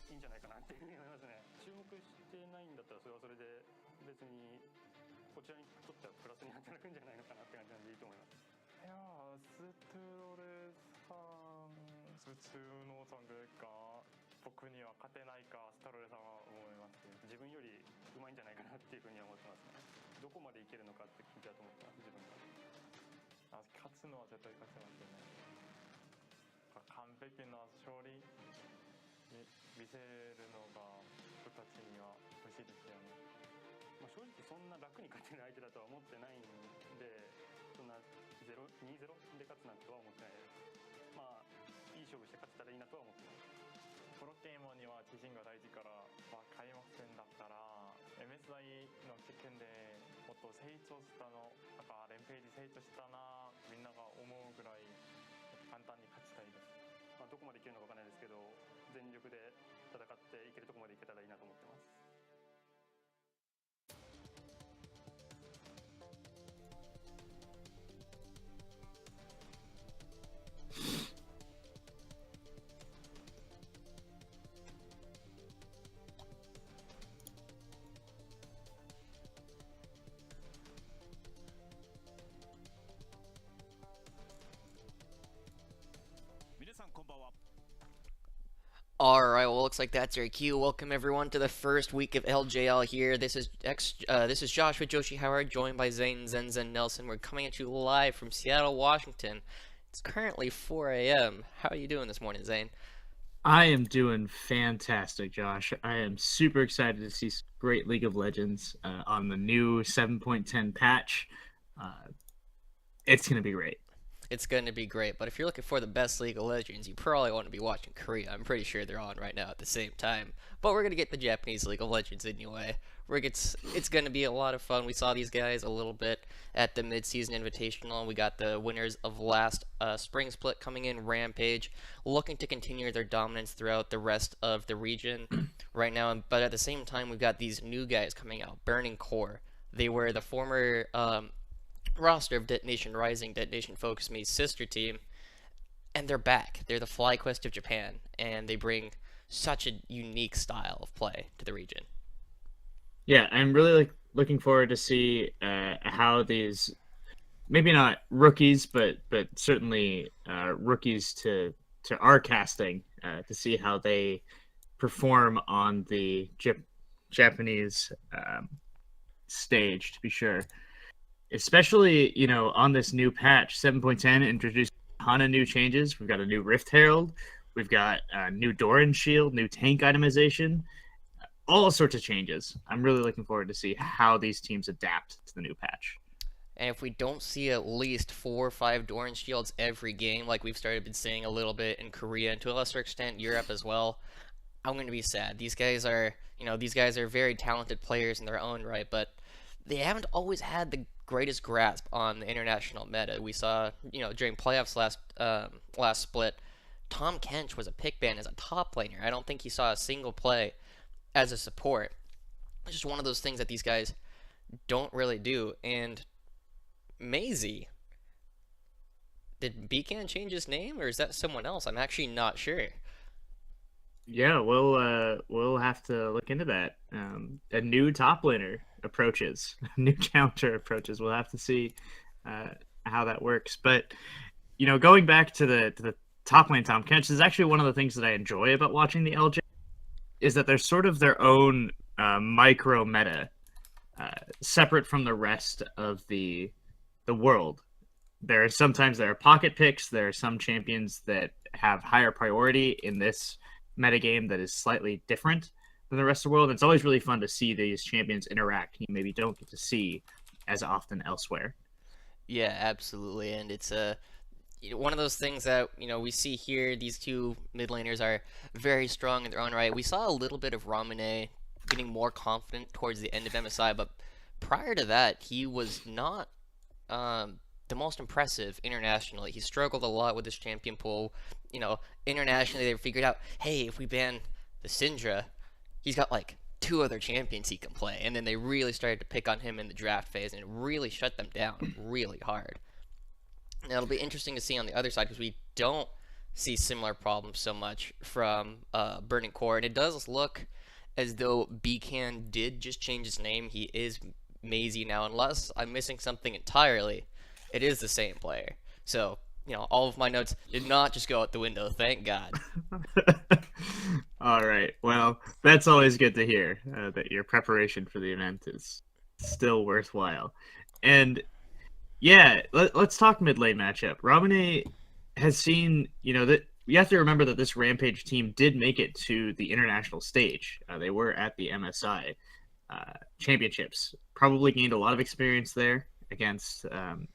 いいんじゃないかなっていうふうに思いますね。注目してないんだったらそれはそれで別にこちらにとってはプラスに働くんじゃないのかなって感じなんでいいと思います。いやー、ストロレさん、普通のソングが僕には勝てないかストロレさんは思います。自分より上手いんじゃないかなっていうふうには思ってますね。どこまでいけるのかって聞いたと思ってます自分が。勝つのは絶対勝ちますよね。完璧な勝利に見せるのが僕たちには欲しいですよね。正直そんな楽に勝てる相手だとは思ってないんで、そんな 0-2-0 で勝つなんては思ってないです。いい勝負して勝てたらいいなとは思ってます。プロゲーマーには自信が大事から、開幕戦だったら MSI の経験でもっと成長したの、レンページ成長したな、みんなが思うぐらい簡単に勝ちたいです。どこまでいけるのかわからないですけど、全力で戦っていけるところまでいけたらいいなと思ってます。Alright, well, looks like that's our cue. Welcome everyone to the first week of LJL here. This is Josh with Joshi Howard, joined by Zane Zenzen Nelson. We're coming at you live from Seattle, Washington. It's currently 4 a.m. How are you doing this morning, Zane? I am doing fantastic, Josh. I am super excited to see great League of Legends on the new 7.10 patch. It's going to be great. It's going to be great, but if you're looking for the best League of Legends, you probably want to be watching Korea. I'm pretty sure they're on right now at the same time. But we're going to get the Japanese League of Legends anyway. It's going to be a lot of fun. We saw these guys a little bit at the mid-season invitational. We got the winners of last spring split coming in, Rampage, looking to continue their dominance throughout the rest of the region right now. But at the same time, we've got these new guys coming out, Burning Core. They were the former roster of Detonation Rising, Detonation Focus Me's sister team, and they're back. They're the FlyQuest of Japan, and they bring such a unique style of play to the region. Yeah, I'm really looking forward to see how these, maybe not rookies, but certainly rookies to our casting, to see how they perform on the Japanese stage, to be sure. Especially, on this new patch, 7.10 introduced a ton of new changes. We've got a new Rift Herald. We've got a new Doran Shield, new tank itemization, all sorts of changes. I'm really looking forward to see how these teams adapt to the new patch. And if we don't see at least 4 or 5 Doran Shields every game, like we've been seeing a little bit in Korea, and to a lesser extent Europe as well, I'm going to be sad. These guys are very talented players in their own right, but they haven't always had the greatest grasp on the international meta. We saw, during playoffs last split, Tom Kench was a pick ban as a top laner. I don't think he saw a single play as a support. It's just one of those things that these guys don't really do. And Maisie, did Beacon change his name, or is that someone else? I'm actually not sure. Yeah, we'll have to look into that. A new top laner approaches, new counter approaches. We'll have to see how that works. But going back to the top lane, Tom Kench is actually one of the things that I enjoy about watching the LJ, is that they're sort of their own micro meta, separate from the rest of the world. There are pocket picks. There are some champions that have higher priority in this metagame that is slightly different than the rest of the world. It's always really fun to see these champions interact you maybe don't get to see as often elsewhere. Yeah, absolutely. And it's one of those things that we see here. These two mid laners are very strong in their own right. We saw a little bit of Ramune getting more confident towards the end of MSI, but prior to that, he was not the most impressive internationally. He struggled a lot with his champion pool. Internationally they figured out, hey, if we ban the Syndra, he's got like 2 other champions he can play. And then they really started to pick on him in the draft phase, and it really shut them down really hard. Now it'll be interesting to see on the other side, because we don't see similar problems so much from Burning Core, and it does look as though Beacon did just change his name. He is Maisie now, unless I'm missing something entirely. It is the same player. So, all of my notes did not just go out the window, thank God. All right. Well, that's always good to hear, that your preparation for the event is still worthwhile. And yeah, let's talk mid lane matchup. Ramune has seen, that you have to remember that this Rampage team did make it to the international stage. They were at the MSI championships. Probably gained a lot of experience there against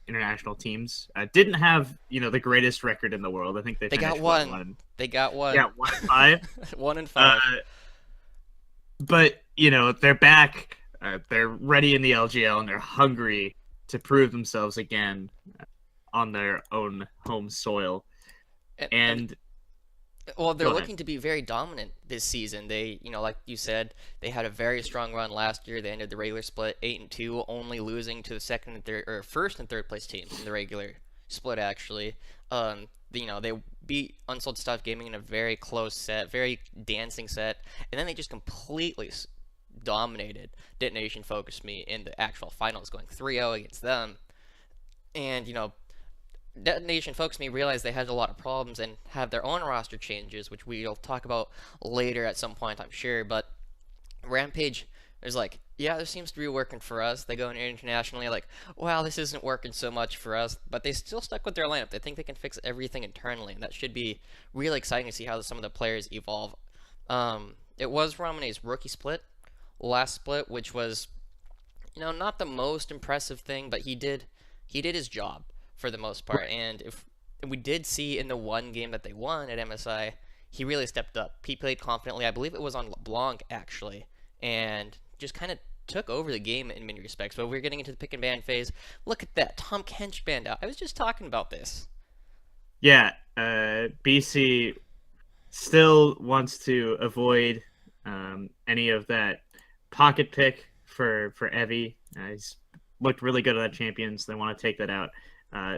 international teams. Didn't have, the greatest record in the world. I think they got finished one. They got one. Yeah, 1-5. 1-5. But they're back. They're ready in the LJL, and they're hungry to prove themselves again on their own home soil. And well, they're looking to be very dominant this season. They, like you said, they had a very strong run last year. They ended the regular split 8-2, only losing to the second and third, or first and third place teams in the regular split. Actually, they beat Unsold Stuff Gaming in a very close set, very dancing set, and then they just completely dominated Detonation Focus Me in the actual finals, going 3-0 against them. And Detonation Focus Me realized they had a lot of problems and have their own roster changes, which we'll talk about later at some point, I'm sure. But Rampage is like, yeah, this seems to be working for us. They go internationally like, wow, this isn't working so much for us. But they still stuck with their lineup. They think they can fix everything internally, and that should be really exciting to see how some of the players evolve. It was Ramene's rookie split, last split, which was, not the most impressive thing, but he did his job for the most part. And if we did see in the one game that they won at MSI, he really stepped up. He played confidently. I believe it was on LeBlanc, actually, and just kind of took over the game in many respects. But we're getting into the pick and ban phase. Look at that. Tom Kench banned out. I was just talking about this. Yeah, BC still wants to avoid any of that pocket pick for Evie. He's looked really good at that Champions. They want to take that out.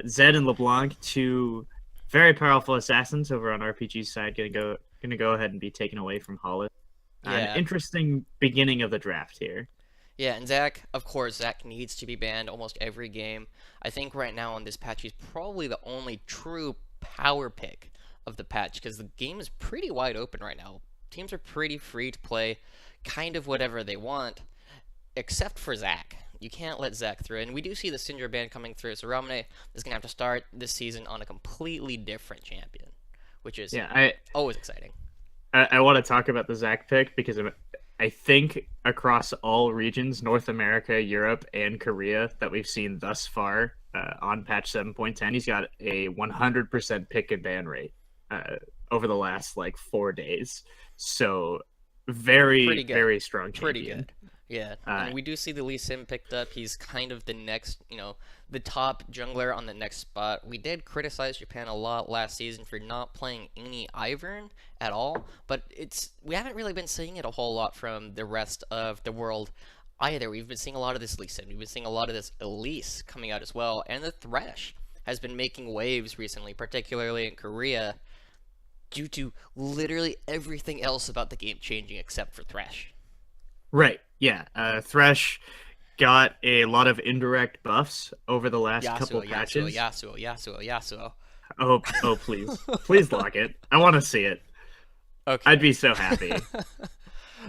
Zed and LeBlanc, two very powerful assassins over on RPG's side, gonna go ahead and be taken away from Hollis. An interesting beginning of the draft here. Yeah, and Zach, of course, Zach needs to be banned almost every game. I think right now on this patch, he's probably the only true power pick of the patch, because the game is pretty wide open right now. Teams are pretty free to play kind of whatever they want, except for Zach. You can't let Zach through. And we do see the Syndra ban coming through, so Ramune is going to have to start this season on a completely different champion, which is always exciting. I want to talk about the Zach pick because I think across all regions, North America, Europe, and Korea, that we've seen thus far on patch 7.10, he's got a 100% pick and ban rate over the last 4 days. So very, very strong champion. Pretty good. Yeah, and we do see the Lee Sin picked up. He's kind of the next, the top jungler on the next spot. We did criticize Japan a lot last season for not playing any Ivern at all, but we haven't really been seeing it a whole lot from the rest of the world either. We've been seeing a lot of this Lee Sin. We've been seeing a lot of this Elise coming out as well, and the Thresh has been making waves recently, particularly in Korea, due to literally everything else about the game changing except for Thresh. Right. Yeah, Thresh got a lot of indirect buffs over the last couple patches. Yasuo. Oh, please. Please lock it. I want to see it. Okay. I'd be so happy.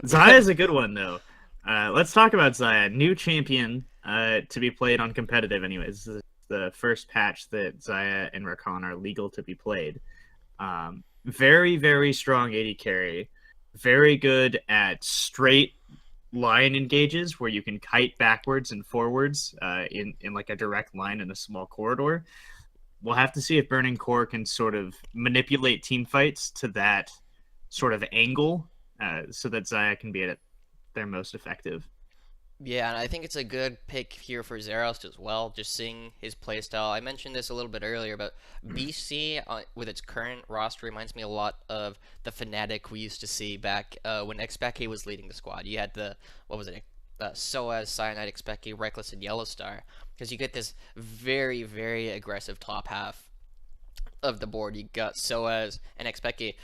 Xayah's a good one, though. Let's talk about Xayah. New champion to be played on competitive anyways. This is the first patch that Xayah and Rakan are legal to be played. Very, very strong AD carry. Very good at straight line engages where you can kite backwards and forwards in a direct line in a small corridor. We'll have to see if Burning Core can sort of manipulate team fights to that sort of angle so that Xayah can be at their most effective. Yeah, and I think it's a good pick here for Zeros as well, just seeing his playstyle. I mentioned this a little bit earlier, but BC, with its current roster, reminds me a lot of the Fnatic we used to see back when Xpeke was leading the squad. You had Soaz, Cyanide, Xpeke, Reckless, and Yellowstar, because you get this very, very aggressive top half of the board, you got Soaz and Expeke.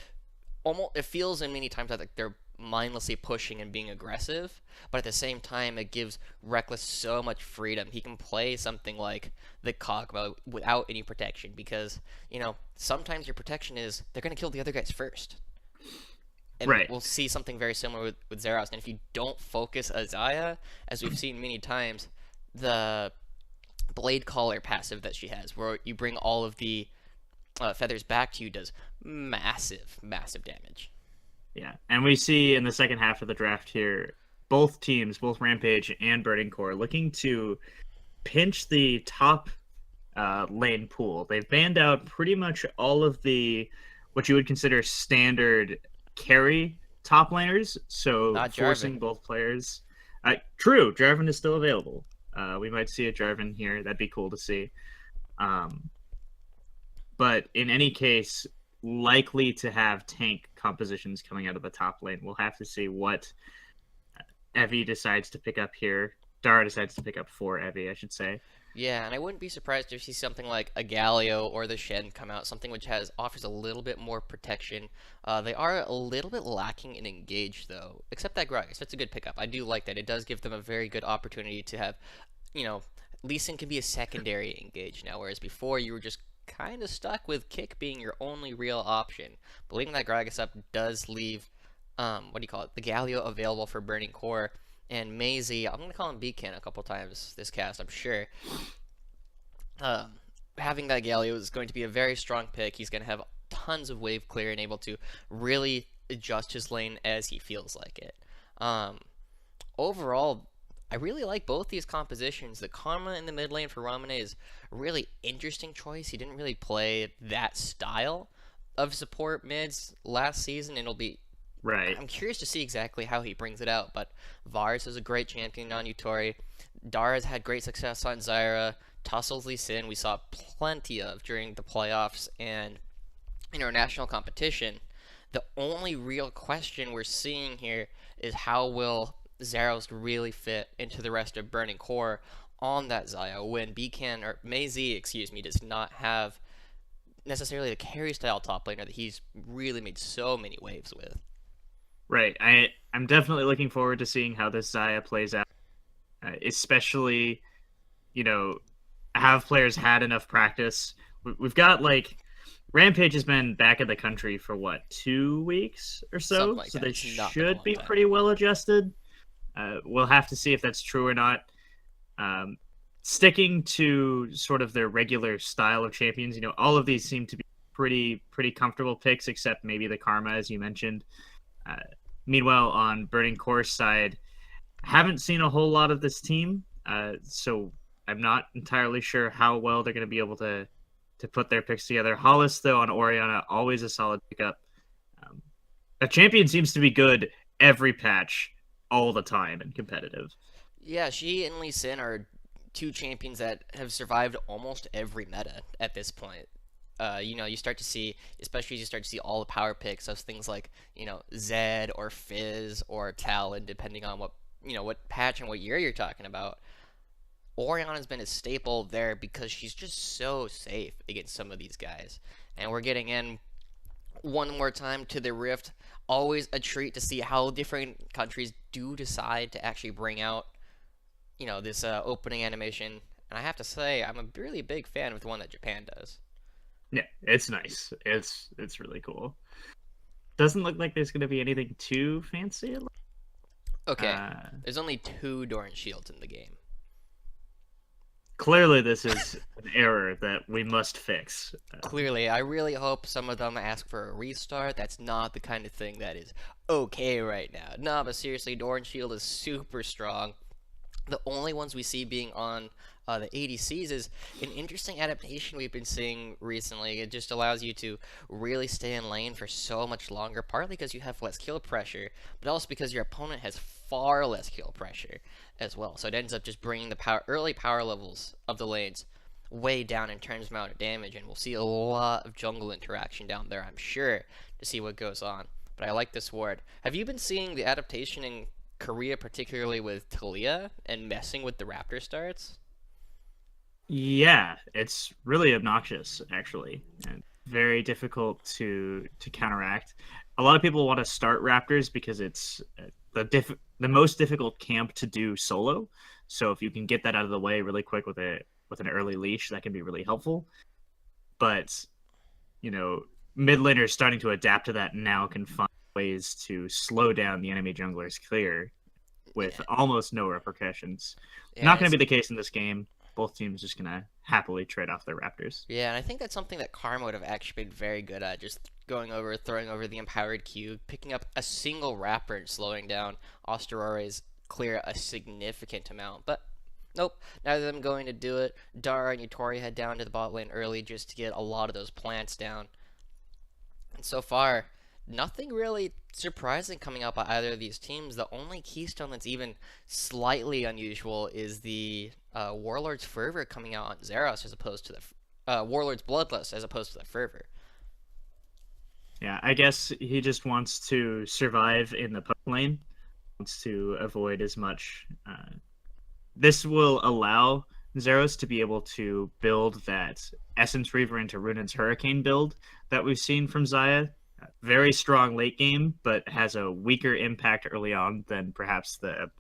Almost, it feels in many times like they're mindlessly pushing and being aggressive, but at the same time, it gives Reckless so much freedom. He can play something like the Kog'Maw without any protection because, sometimes your protection is they're going to kill the other guys first. And Right. we'll see something very similar with Zeros. And if you don't focus Azaya, as we've seen many times, the Blade Caller passive that she has, where you bring all of the feathers back to you, does massive, massive damage. Yeah, and we see in the second half of the draft here, both teams, both Rampage and Burning Core, looking to pinch the top lane pool. They've banned out pretty much all of the what you would consider standard carry top laners, so Not forcing Jarvan. both players. True, Jarvan is still available. We might see a Jarvan here. That'd be cool to see. But in any case, likely to have tank compositions coming out of the top lane. We'll have to see what Evie decides to pick up here. Dara decides to pick up for Evie, I should say. Yeah, and I wouldn't be surprised to see something like a Galio or the Shen come out, something which offers a little bit more protection. They are a little bit lacking in engage, though, except that Gragas. That's a good pickup. I do like that. It does give them a very good opportunity to have, Lee Sin can be a secondary engage now, whereas before you were just kind of stuck with Kick being your only real option. But leaving that Gragas up does leave, the Galio available for Burning Core. And Maisie, I'm going to call him Beacon a couple times this cast, I'm sure. Having that Galio is going to be a very strong pick. He's going to have tons of wave clear and able to really adjust his lane as he feels like it. Overall, I really like both these compositions. The Karma in the mid lane for Ramune is a really interesting choice. He didn't really play that style of support mids last season, and it'll be Right. I'm curious to see exactly how he brings it out, but Varus is a great champion on Utori. Dara's had great success on Zyra. Tussel's Lee Sin we saw plenty of during the playoffs and international competition. The only real question we're seeing here is how will Zaros really fit into the rest of Burning Core on that Xayah when Mei-Z, does not have necessarily the carry style top laner that he's really made so many waves with. Right. I'm definitely looking forward to seeing how this Xayah plays out, especially, have players had enough practice. We've got, Rampage has been back in the country for, 2 weeks or so? Something like so that. they It's not been a should long be time. pretty well adjusted. We'll have to see if that's true or not. Sticking to sort of their regular style of champions, all of these seem to be pretty comfortable picks, except maybe the Karma, as you mentioned. Meanwhile, on Burning Core's side, haven't seen a whole lot of this team, so I'm not entirely sure how well they're going to be able to put their picks together. Hollis, though, on Orianna, always a solid pickup. A champion seems to be good every patch, all the time, and competitive. Yeah, she and Lee Sin are two champions that have survived almost every meta at this point. You start to see, especially as you start to see all the power picks of things like, Zed or Fizz or Talon, depending on what patch and what year you're talking about. Orianna's been a staple there because she's just so safe against some of these guys. And we're getting in one more time to the Rift. Always a treat to see how different countries do decide to actually bring out, this opening animation. And I have to say, I'm a really big fan of the one that Japan does. Yeah, it's nice. It's really cool. Doesn't look like there's going to be anything too fancy. Okay, there's only 2 Doran shields in the game. Clearly, this is an error that we must fix. Clearly, I really hope some of them ask for a restart. That's not the kind of thing that is okay right now. No, but seriously, Doran shield is super strong. The only ones we see being on the ADCs is an interesting adaptation we've been seeing recently. It just allows you to really stay in lane for so much longer, partly because you have less kill pressure, but also because your opponent has far less kill pressure as well. So it ends up just bringing the early power levels of the lanes way down in terms of amount of damage, and we'll see a lot of jungle interaction down there, I'm sure, to see what goes on. But I like this ward. Have you been seeing the adaptation in Korea, particularly with Talia, and messing with the Raptor starts? Yeah, it's really obnoxious, actually. And very difficult to counteract. A lot of people want to start Raptors because it's the most difficult camp to do solo. So if you can get that out of the way really quick with an early leash, that can be really helpful. But mid laners starting to adapt to that now can find ways to slow down the enemy jungler's clear with almost no repercussions. Yeah, Not going to be the case in this game. Both teams just going to happily trade off their Raptors. Yeah, and I think that's something that Karma would have actually been very good at, just going over, throwing over the empowered Q, picking up a single Raptor and slowing down Asterore's clear a significant amount. But nope, neither of them going to do it. Dara and Yutori head down to the bot lane early just to get a lot of those plants down. And so far, nothing really surprising coming out by either of these teams. The only keystone that's even slightly unusual is the Warlord's Fervor coming out on Zeros as opposed to the Warlord's Bloodlust as opposed to the Fervor. Yeah, I guess he just wants to survive in the poke lane, wants to avoid as much. This will allow Zeros to be able to build that Essence Reaver into Runan's Hurricane build that we've seen from Xayah. Very strong late game, but has a weaker impact early on than perhaps the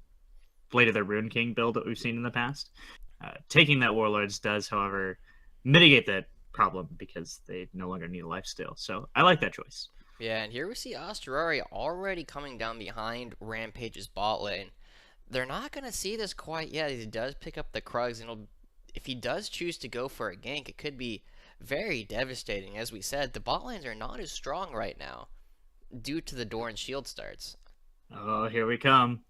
Blade of the Rune King build that we've seen in the past. Taking that Warlords does, however, mitigate that problem because they no longer need a lifesteal. So I like that choice. Yeah, and here we see Asterari already coming down behind Rampage's bot lane. They're not going to see this quite yet. He does pick up the Krugs, and if he does choose to go for a gank, it could be very devastating. As we said, the bot lanes are not as strong right now due to the Doran shield starts. Oh, here we come.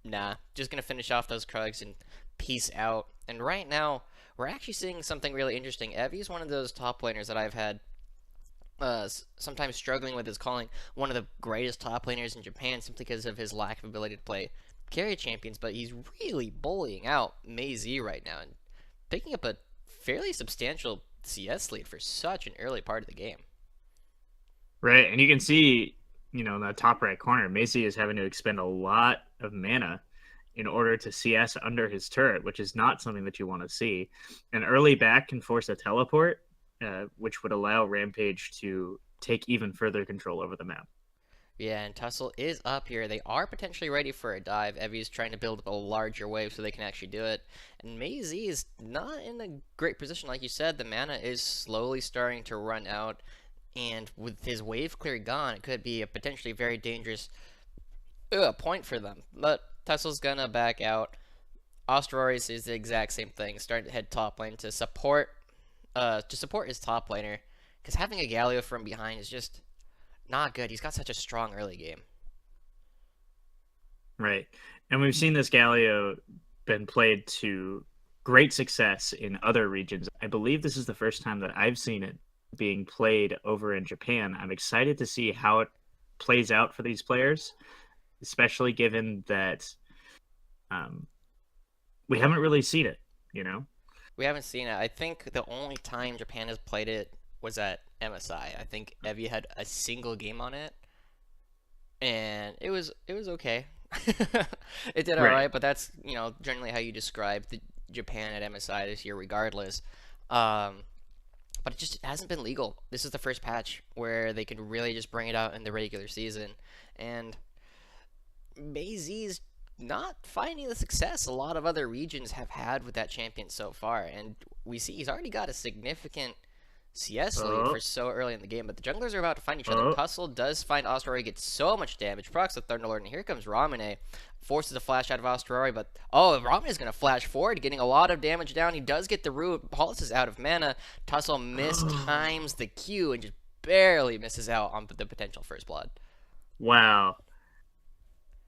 Nah, just going to finish off those Krugs and peace out. And right now, we're actually seeing something really interesting. Evie is one of those top laners that I've had sometimes struggling with his calling one of the greatest top laners in Japan simply because of his lack of ability to play carry champions, but he's really bullying out Mei Z right now and picking up a fairly substantial CS lead for such an early part of the game. Right, and you can see, in the top right corner, Mei Z is having to expend a lot of mana in order to CS under his turret, which is not something that you want to see. An early back can force a teleport, which would allow Rampage to take even further control over the map. Yeah, and Tussle is up here. They are potentially ready for a dive. Evie's trying to build up a larger wave so they can actually do it. And Mei Z is not in a great position. Like you said, the mana is slowly starting to run out. And with his wave clear gone, it could be a potentially very dangerous point for them. But Tussle's gonna back out. Asteroris is the exact same thing. Starting to head top lane to support his top laner. Because having a Galio from behind is just not good. He's got such a strong early game. Right. And we've seen this Galio been played to great success in other regions. I believe this is the first time that I've seen it being played over in Japan. I'm excited to see how it plays out for these players, especially given that we haven't really seen it, We haven't seen it. I think the only time Japan has played it was at MSI. I think Evie had a single game on it, and it was okay. It did alright, but that's generally how you describe the Japan at MSI this year, regardless. But it hasn't been legal. This is the first patch where they can really just bring it out in the regular season, and Mei Z's not finding the success a lot of other regions have had with that champion so far, and we see he's already got a significant CS lead for so early in the game, but the junglers are about to find each other. Tussle does find Asterori, gets so much damage, procs the Thunderlord, and here comes Ramune, forces a flash out of Asterori, but Ramune is going to flash forward, getting a lot of damage down. He does get the root. Paulus is out of mana. Tussle mistimes the Q and just barely misses out on the potential first blood. Wow.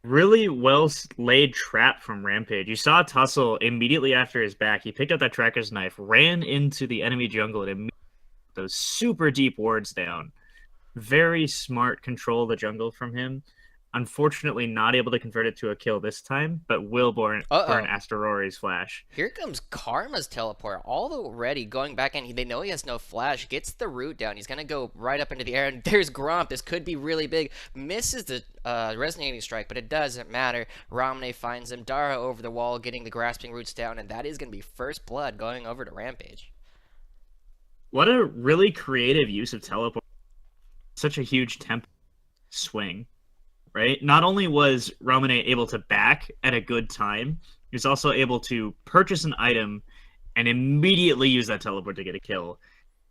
Really well laid trap from Rampage. You saw Tussle immediately after his back. He picked up that Tracker's Knife, ran into the enemy jungle, and immediately those super deep wards down. Very smart control of the jungle from him. Unfortunately, not able to convert it to a kill this time, but will burn Asterori's flash. Here comes Karma's teleport, already going back in. They know he has no flash, gets the root down. He's going to go right up into the air, and there's Gromp. This could be really big. Misses the resonating strike, but it doesn't matter. Ramune finds him. Dara over the wall, getting the grasping roots down, and that is going to be first blood going over to Rampage. What a really creative use of teleport. Such a huge tempo swing, right? Not only was Romane able to back at a good time, he was also able to purchase an item and immediately use that teleport to get a kill.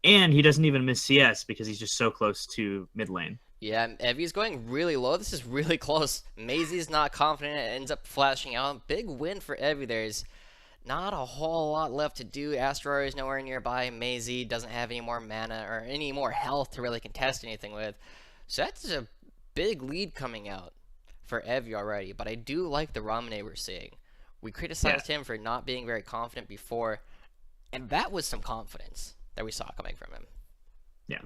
And he doesn't even miss CS because he's just so close to mid lane. Yeah, Evie's going really low. This is really close. Maisie's not confident. It ends up flashing out. Big win for Evie. There's not a whole lot left to do. Asteroid is nowhere nearby. Maisie doesn't have any more mana or any more health to really contest anything with. So that's a big lead coming out for Evie already. But I do like the Ramune we're seeing. We criticized him for not being very confident before, and that was some confidence that we saw coming from him. Yeah.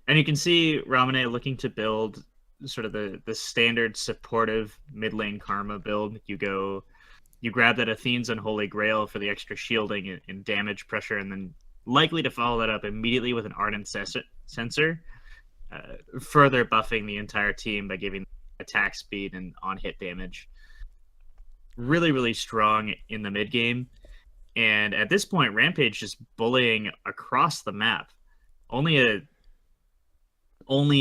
And you can see Ramune looking to build sort of the standard supportive mid lane Karma build. You grab that Athene's Unholy Grail for the extra shielding and damage pressure, and then likely to follow that up immediately with an Ardent Sensor, further buffing the entire team by giving attack speed and on-hit damage. Really, really strong in the mid game. And at this point, Rampage just bullying across the map. Only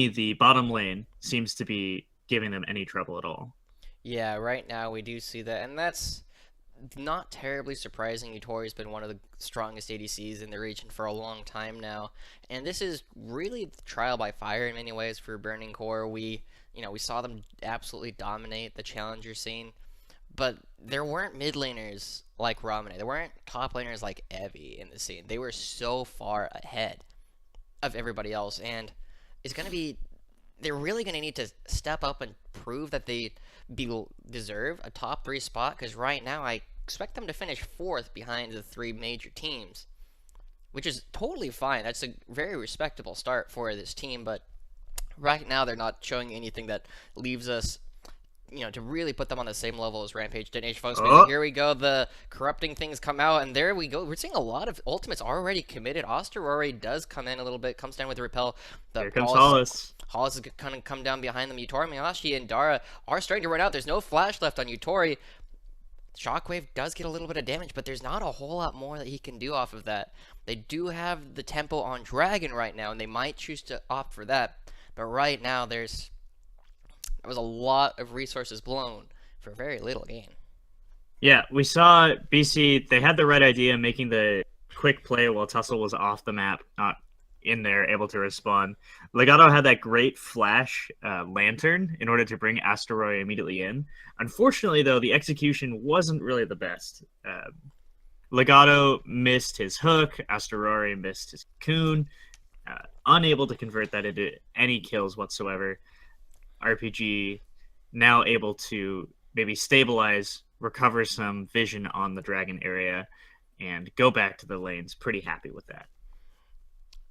the bottom lane seems to be giving them any trouble at all. Yeah, right now we do see that, and that's not terribly surprising. Yutori's been one of the strongest ADCs in the region for a long time now, and this is really trial by fire in many ways for Burning Core. We saw them absolutely dominate the challenger scene, but there weren't mid laners like Ramune. There weren't top laners like Evie in the scene. They were so far ahead of everybody else, and they're really going to need to step up and prove that they deserve a top 3 spot, because right now I expect them to finish 4th behind the 3 major teams, which is totally fine. That's a very respectable start for this team, but right now they're not showing anything that leaves us, to really put them on the same level as Rampage, Detonation, folks. Here we go. The corrupting things come out, and there we go. We're seeing a lot of ultimates already committed. Osterori does come in a little bit, comes down with the repel. Here comes Hollis. Hollis is going to come down behind them. Yutori, Miyashi, and Dara are starting to run out. There's no flash left on Yutori. Shockwave does get a little bit of damage, but there's not a whole lot more that he can do off of that. They do have the tempo on Dragon right now, and they might choose to opt for that. But right now, there was a lot of resources blown for very little gain. Yeah, we saw BC, they had the right idea, making the quick play while Tussle was off the map, not in there, able to respond. Legato had that great flash lantern in order to bring Asteroid immediately in. Unfortunately, though, the execution wasn't really the best. Legato missed his hook, Asteroid missed his cocoon, unable to convert that into any kills whatsoever. RPG now able to maybe stabilize, recover some vision on the dragon area, and go back to the lanes. Pretty happy with that.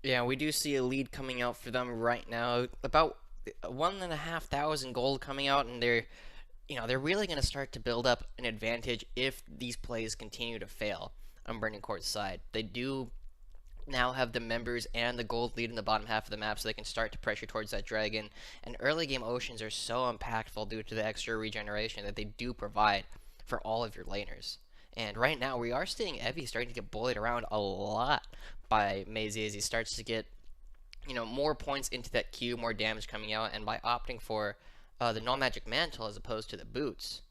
Yeah, we do see a lead coming out for them right now. About 1,500 gold coming out, and they're really going to start to build up an advantage if these plays continue to fail on Burning Core's side. They do now have the members and the gold lead in the bottom half of the map, so they can start to pressure towards that dragon. And early game Oceans are so impactful due to the extra regeneration that they do provide for all of your laners. And right now we are seeing Evie starting to get bullied around a lot by Maisie as he starts to get more points into that queue, more damage coming out, and by opting for the non-magic mantle as opposed to the boots,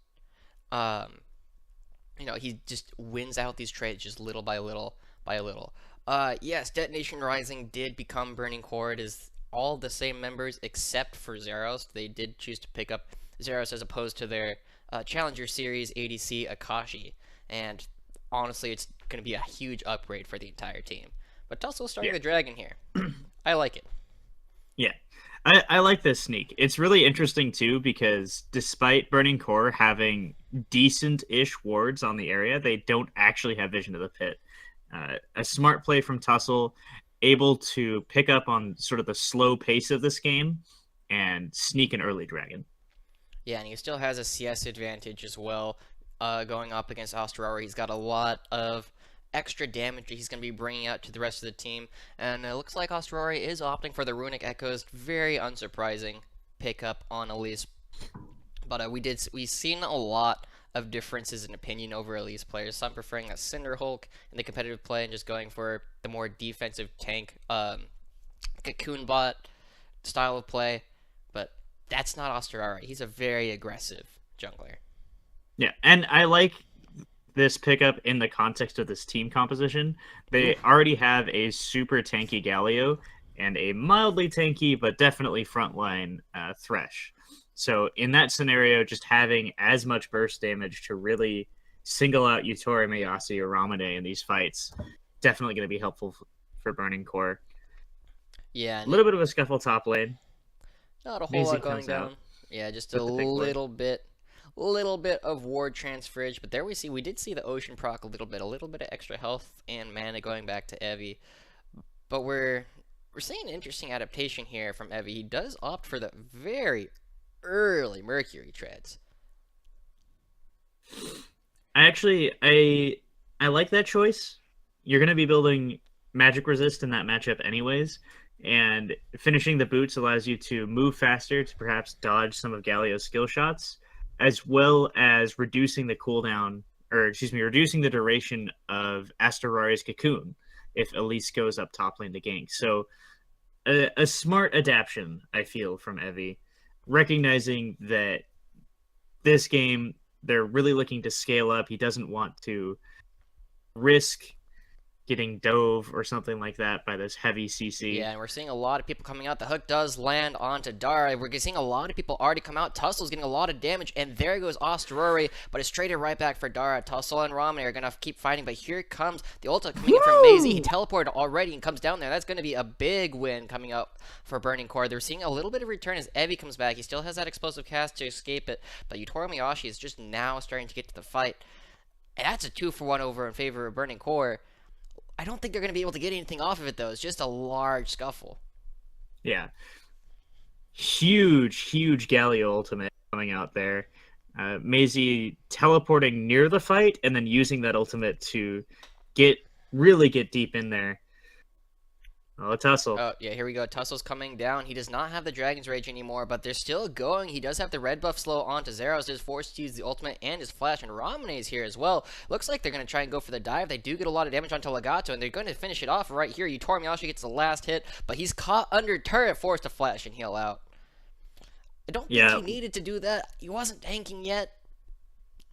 he just wins out these trades just little by little by little. Yes, Detonation Rising did become Burning Core. It is all the same members except for Zeros. They did choose to pick up Zeros as opposed to their Challenger Series ADC Akashi. And honestly, it's going to be a huge upgrade for the entire team. But Tussle starting the dragon here. I like it. Yeah, I like this sneak. It's really interesting, too, because despite Burning Core having decent-ish wards on the area, they don't actually have vision of the pit. A smart play from Tussle, able to pick up on sort of the slow pace of this game and sneak an early dragon. Yeah, and he still has a CS advantage as well, going up against Osterauer. He's got a lot of extra damage he's going to be bringing out to the rest of the team, and it looks like Osterauer is opting for the Runic Echoes. Very unsurprising pickup on Elise. But we've seen a lot of differences in opinion over Elise players. Some preferring a Cinder Hulk in the competitive play and just going for the more defensive tank, Cocoon Bot style of play. But that's not Osterari. He's a very aggressive jungler. Yeah, and I like this pickup in the context of this team composition. They already have a super tanky Galio and a mildly tanky but definitely frontline Thresh. So in that scenario, just having as much burst damage to really single out Yutori, Mayasi, or Ramune in these fights, definitely going to be helpful for Burning Core. Yeah, a little bit of a scuffle top lane. Not a whole lot going down. Yeah, just a little bit of ward transferage. But there we did see the Ocean proc a little bit of extra health and mana going back to Evi. But we're seeing an interesting adaptation here from Evi. He does opt for the very early Mercury treads. I like that choice. You're going to be building magic resist in that matchup anyways, and finishing the boots allows you to move faster to perhaps dodge some of Galio's skill shots, as well as reducing the cooldown, reducing the duration of Asterari's Cocoon if Elise goes up top lane to gank. So a smart adaptation, I feel, from Evi, recognizing that this game they're really looking to scale up. He doesn't want to risk getting dove or something like that by this heavy CC. Yeah, and we're seeing a lot of people coming out. The hook does land onto Dara. We're seeing a lot of people already come out. Tussel's getting a lot of damage, and there goes Osterori, but it's traded right back for Dara. Tussle and Ramune are going to keep fighting, but here comes the ultimate coming in from Maisie. He teleported already and comes down there. That's going to be a big win coming up for Burning Core. They're seeing a little bit of return as Evi comes back. He still has that explosive cast to escape it, but Yutori Miyashi is just now starting to get to the fight. And that's a 2-for-1 over in favor of Burning Core. I don't think they're going to be able to get anything off of it, though. It's just a large scuffle. Yeah. Huge Galio ultimate coming out there. Maisie teleporting near the fight and then using that ultimate to really get deep in there. Oh, Tussle. Oh, yeah, here we go. Tussle's coming down. He does not have the Dragon's Rage anymore, but they're still going. He does have the red buff slow onto Zeros. He's forced to use the ultimate and his flash, and Ramune is here as well. Looks like they're going to try and go for the dive. They do get a lot of damage onto Legato, and they're going to finish it off right here. Yutori Miyashi gets the last hit, but he's caught under turret, forced to flash and heal out. I don't think he needed to do that. He wasn't tanking yet,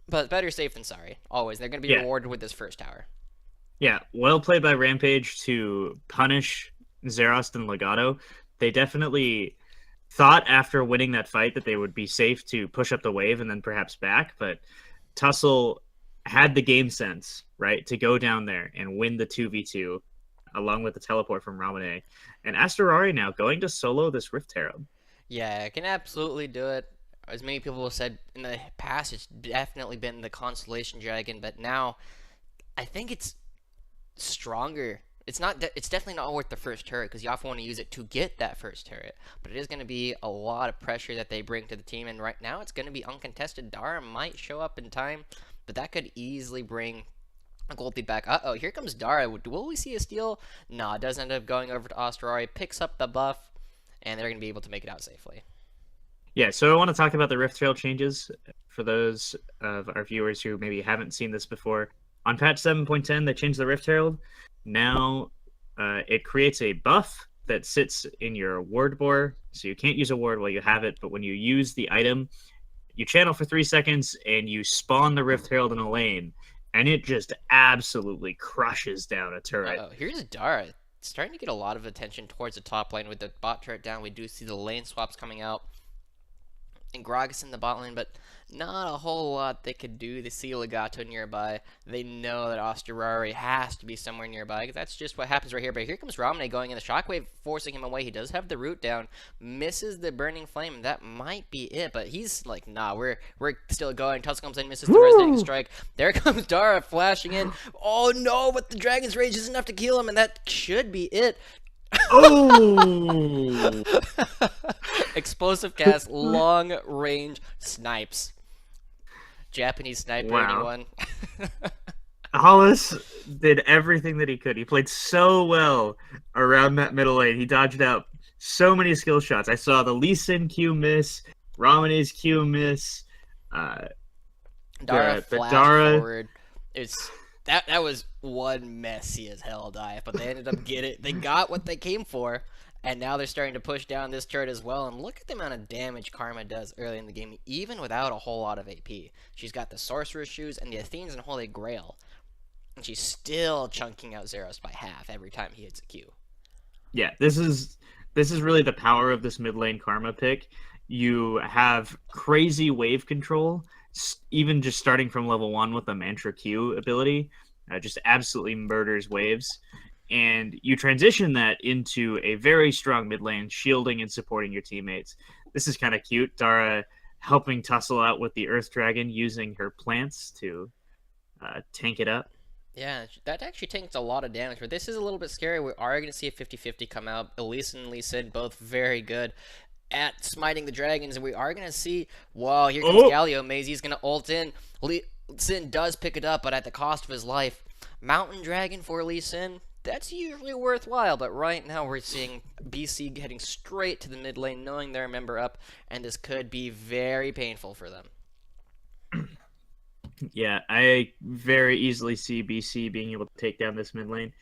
but better safe than sorry. Always. They're going to be rewarded with this first tower. Yeah, well played by Rampage to punish Zerost and Legato. They definitely thought after winning that fight that they would be safe to push up the wave and then perhaps back, but Tussle had the game sense, right, to go down there and win the 2v2 along with the teleport from Ramune. And Asterari now going to solo this Rift Herald. Yeah, I can absolutely do it. As many people have said in the past, it's definitely been the Constellation Dragon, but now I think it's stronger. It's definitely not worth the first turret because you often want to use it to get that first turret. But it is going to be a lot of pressure that they bring to the team. And right now it's going to be uncontested. Dara might show up in time, but that could easily bring a gold lead back. Uh-oh, here comes Dara. Will we see a steal? Nah, it does end up going over to Osterari, picks up the buff, and they're going to be able to make it out safely. Yeah, so I want to talk about the Rift Trail changes for those of our viewers who maybe haven't seen this before. On patch 7.10, they changed the Rift Herald. Now it creates a buff that sits in your ward bore, so you can't use a ward while you have it, but when you use the item, you channel for 3 seconds and you spawn the Rift Herald in a lane, and it just absolutely crushes down a turret. Here's Dara. Starting to get a lot of attention towards the top lane with the bot turret down. We do see the lane swaps coming out. And Gragas in the bot lane, but not a whole lot they could do to see Legato nearby. They know that Osterari has to be somewhere nearby, because that's just what happens right here. But here comes Ramune going in, the shockwave forcing him away. He does have the root down, misses the burning flame, and that might be it. But he's like, nah, we're still going. Tussle comes in, misses the resonating strike. There comes Dara flashing in. Oh no, but the Dragon's Rage is enough to kill him, and that should be it. Oh! Explosive cast, long range snipes. Japanese sniper, anyone? Hollis did everything that he could. He played so well around that middle lane. He dodged out so many skill shots. I saw the Lee Sin Q miss, Ramane's Q miss. Dara but flashed Dara, forward. It's that was one messy as hell dive, but they ended up they got what they came for, and now they're starting to push down this turret as well. And look at the amount of damage Karma does early in the game, even without a whole lot of AP. She's got the Sorcerer's Shoes and the Athene's and Holy Grail, and she's still chunking out Zeros by half every time he hits a Q. yeah, this is really the power of this mid lane Karma pick. You have crazy wave control, even just starting from level 1 with the Mantra Q ability, just absolutely murders waves. And you transition that into a very strong mid lane, shielding and supporting your teammates. This is kind of cute. Dara helping Tussle out with the Earth Dragon, using her plants to tank it up. Yeah, that actually takes a lot of damage, but this is a little bit scary. We are going to see a 50-50 come out. Elise and Lee Sin both very good at smiting the dragons, and we are going to see, well, here comes Galio. Maisie's going to ult in. Lee Sin does pick it up, but at the cost of his life. Mountain Dragon for Lee Sin, that's usually worthwhile, but right now we're seeing BC heading straight to the mid lane, knowing they're a member up, and this could be very painful for them. Yeah, I very easily see BC being able to take down this mid lane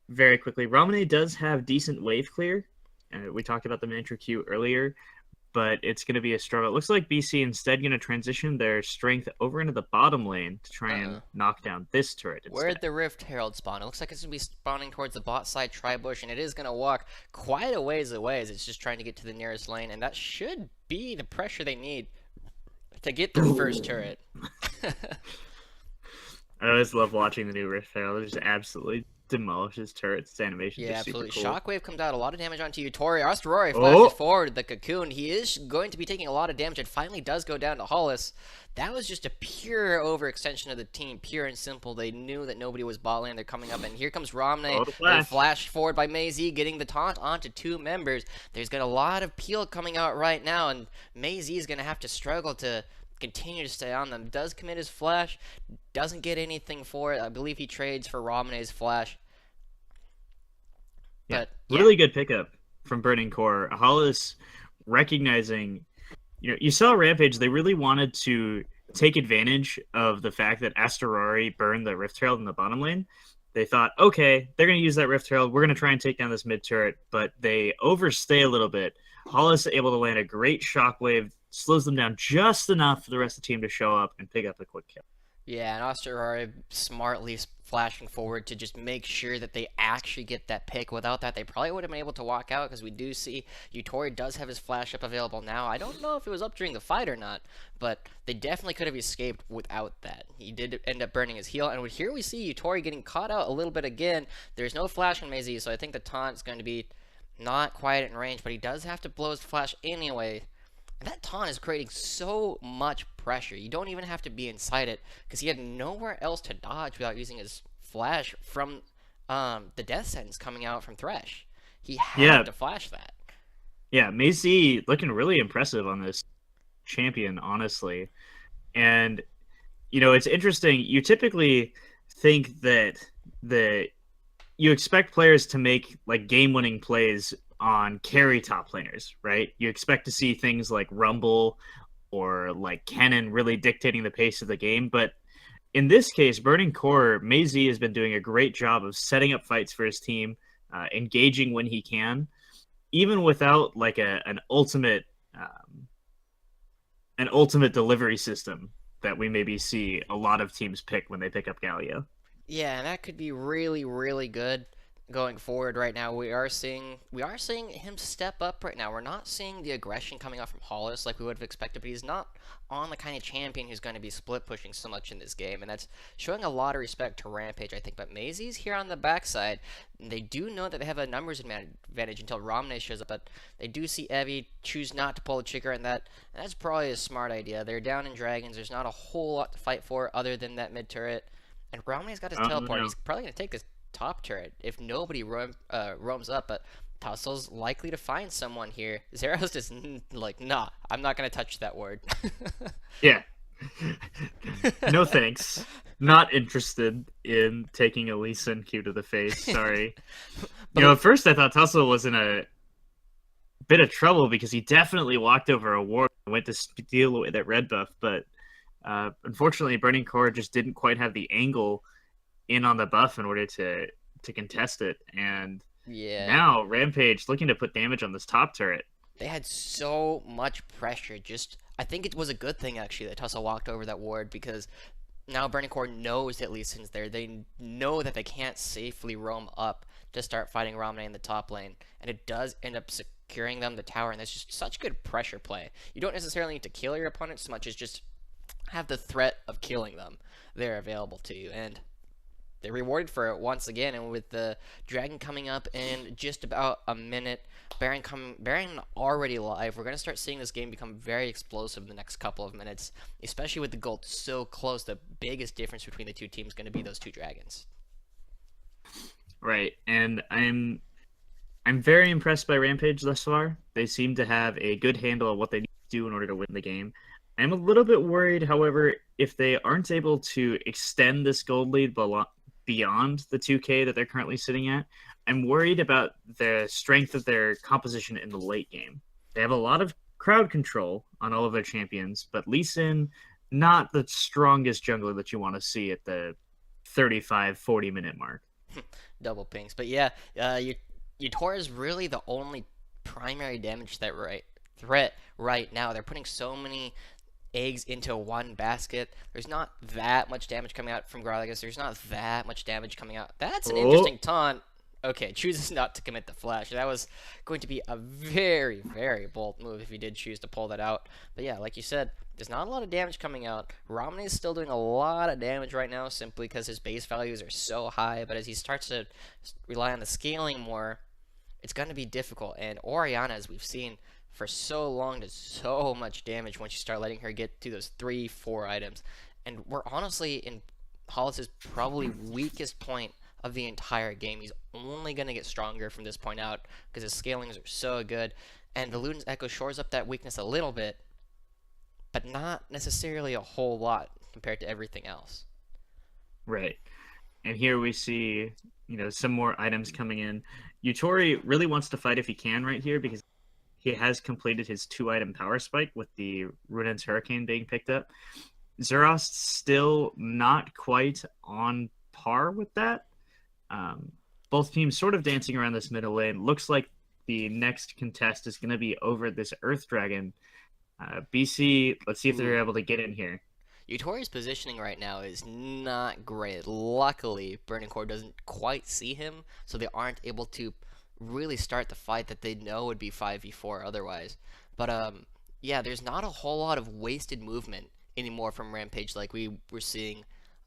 very quickly. Ramune does have decent wave clear. We talked about the Mantra Q earlier, but it's going to be a struggle. It looks like BC instead going to transition their strength over into the bottom lane to try and knock down this turret instead. Where'd the Rift Herald spawn? It looks like it's going to be spawning towards the bot side Tribush, and it is going to walk quite a ways away as it's just trying to get to the nearest lane, and that should be the pressure they need to get their first turret. I always love watching the new Rift Herald. It just absolutely demolishes turrets. Its animation Yeah, is super absolutely. cool. Shockwave comes out, a lot of damage onto Yutori. Astrori flashes forward the cocoon. He is going to be taking a lot of damage. It finally does go down to Hollis. That was just a pure overextension of the team, pure and simple. They knew that nobody was bot lane. They're coming up, and here comes Ramne. They flash forward by Maisie, getting the taunt onto 2 members. There's got a lot of peel coming out right now, and Maisie is going to have to struggle to continue to stay on them. Does commit his flash, doesn't get anything for it. I believe he trades for Ramne's flash. Yeah, really good pickup from Burning Core. Hollis recognizing, you saw Rampage, they really wanted to take advantage of the fact that Asterari burned the Rift Herald in the bottom lane. They thought, okay, they're going to use that Rift Herald. We're going to try and take down this mid turret, but they overstay a little bit. Hollis able to land a great shockwave, slows them down just enough for the rest of the team to show up and pick up a quick kill. Yeah, and Asterari smartly flashing forward to just make sure that they actually get that pick. Without that, they probably would have been able to walk out, because we do see Yutori does have his flash up available now. I don't know if it was up during the fight or not, but they definitely could have escaped without that. He did end up burning his heal, and here we see Yutori getting caught out a little bit again. There's no flash on Maisie, so I think the taunt is going to be not quite in range, but he does have to blow his flash anyway. And that taunt is creating so much pressure. You don't even have to be inside it, because he had nowhere else to dodge without using his flash from the death sentence coming out from Thresh. He had to flash that. Yeah, Maisie looking really impressive on this champion, honestly. And, it's interesting. You typically think that you expect players to make like game-winning plays on carry top laners, right? You expect to see things like Rumble or like Kennen really dictating the pace of the game, but in this case, Burning Core, Maisie has been doing a great job of setting up fights for his team, engaging when he can, even without like an ultimate delivery system that we maybe see a lot of teams pick when they pick up Galio. Yeah, and that could be really, really good going forward. Right now we are seeing him step up right now. We're not seeing the aggression coming out from Hollis like we would have expected, but he's not on the kind of champion who's going to be split pushing so much in this game, and that's showing a lot of respect to Rampage, I think. But Maisie's here on the backside. They do know that they have a numbers advantage until Ramne shows up, but they do see Evie choose not to pull the trigger, and that's probably a smart idea. They're down in dragons. There's not a whole lot to fight for other than that mid turret, and Ramne's got his teleport. He's probably going to take this top turret if nobody roams up, but Tussle's likely to find someone here. Zeros is like, nah, I'm not gonna touch that word. Yeah. No thanks. Not interested in taking a Lee Sin Q to the face. Sorry. At first I thought Tussle was in a bit of trouble because he definitely walked over a ward and went to steal away that red buff, but Unfortunately, Burning Core just didn't quite have the angle in on the buff in order to contest it, and Yeah. now Rampage looking to put damage on this top turret. They had so much pressure. Just, I think it was a good thing actually that Tussle walked over that ward, because now Burning Core knows that Lee Sin's there. They know that they can't safely roam up to start fighting Ramne in the top lane, and it does end up securing them the tower, and that's just such good pressure play. You don't necessarily need to kill your opponent so much as just have the threat of killing them there available to you, and they're rewarded for it once again. And with the dragon coming up in just about a minute, Baron already live, we're going to start seeing this game become very explosive in the next couple of minutes, especially with the gold so close. The biggest difference between the two teams is going to be those two dragons. Right, and I'm very impressed by Rampage thus far. They seem to have a good handle of what they need to do in order to win the game. I'm a little bit worried, however, if they aren't able to extend this gold lead beyond the 2K that they're currently sitting at. I'm worried about the strength of their composition in the late game. They have a lot of crowd control on all of their champions, but Lee Sin, not the strongest jungler that you want to see at the 35-40 minute mark. Double pings. But yeah, Yutora is really the only primary damage threat right now. They're putting so many eggs into one basket. There's not that much damage coming out from Gragas. There's not that much damage coming out. That's an interesting taunt. Okay, chooses not to commit the flash. That was going to be a very, very bold move if he did choose to pull that out. But yeah, like you said, there's not a lot of damage coming out. Ramne is still doing a lot of damage right now simply because his base values are so high. But as he starts to rely on the scaling more, it's going to be difficult. And Orianna, as we've seen for so long, does so much damage once you start letting her get to those 3-4 items. And we're honestly in Hollis' probably weakest point of the entire game. He's only going to get stronger from this point out because his scalings are so good. And the Luden's Echo shores up that weakness a little bit, but not necessarily a whole lot compared to everything else. Right. And here we see, some more items coming in. Yutori really wants to fight if he can right here because he has completed his 2-item power spike with the Runan's Hurricane being picked up. Zerost still not quite on par with that. Both teams sort of dancing around this middle lane. Looks like the next contest is going to be over this Earth Dragon. BC, let's see if they're able to get in here. Yutori's positioning right now is not great. Luckily, Burning Core doesn't quite see him, so they aren't able to really start the fight that they know would be 5v4 otherwise. But yeah, there's not a whole lot of wasted movement anymore from Rampage like we were seeing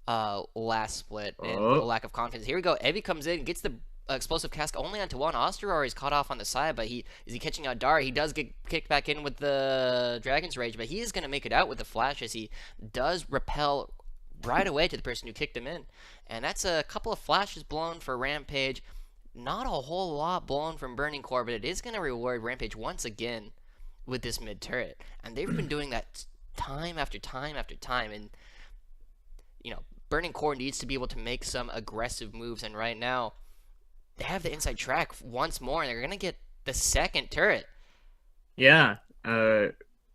last split, and the lack of confidence. Here we go. Evie comes in, gets the explosive cask only onto one. Osteror is caught off on the side, but is he catching out Dara? He does get kicked back in with the Dragon's Rage, but he is going to make it out with the flash as he does repel right away to the person who kicked him in. And that's a couple of flashes blown for Rampage. Not a whole lot blown from Burning Core, but it is going to reward Rampage once again with this mid turret. And they've been doing that time after time after time. And, Burning Core needs to be able to make some aggressive moves. And right now, they have the inside track once more, and they're going to get the second turret. Yeah.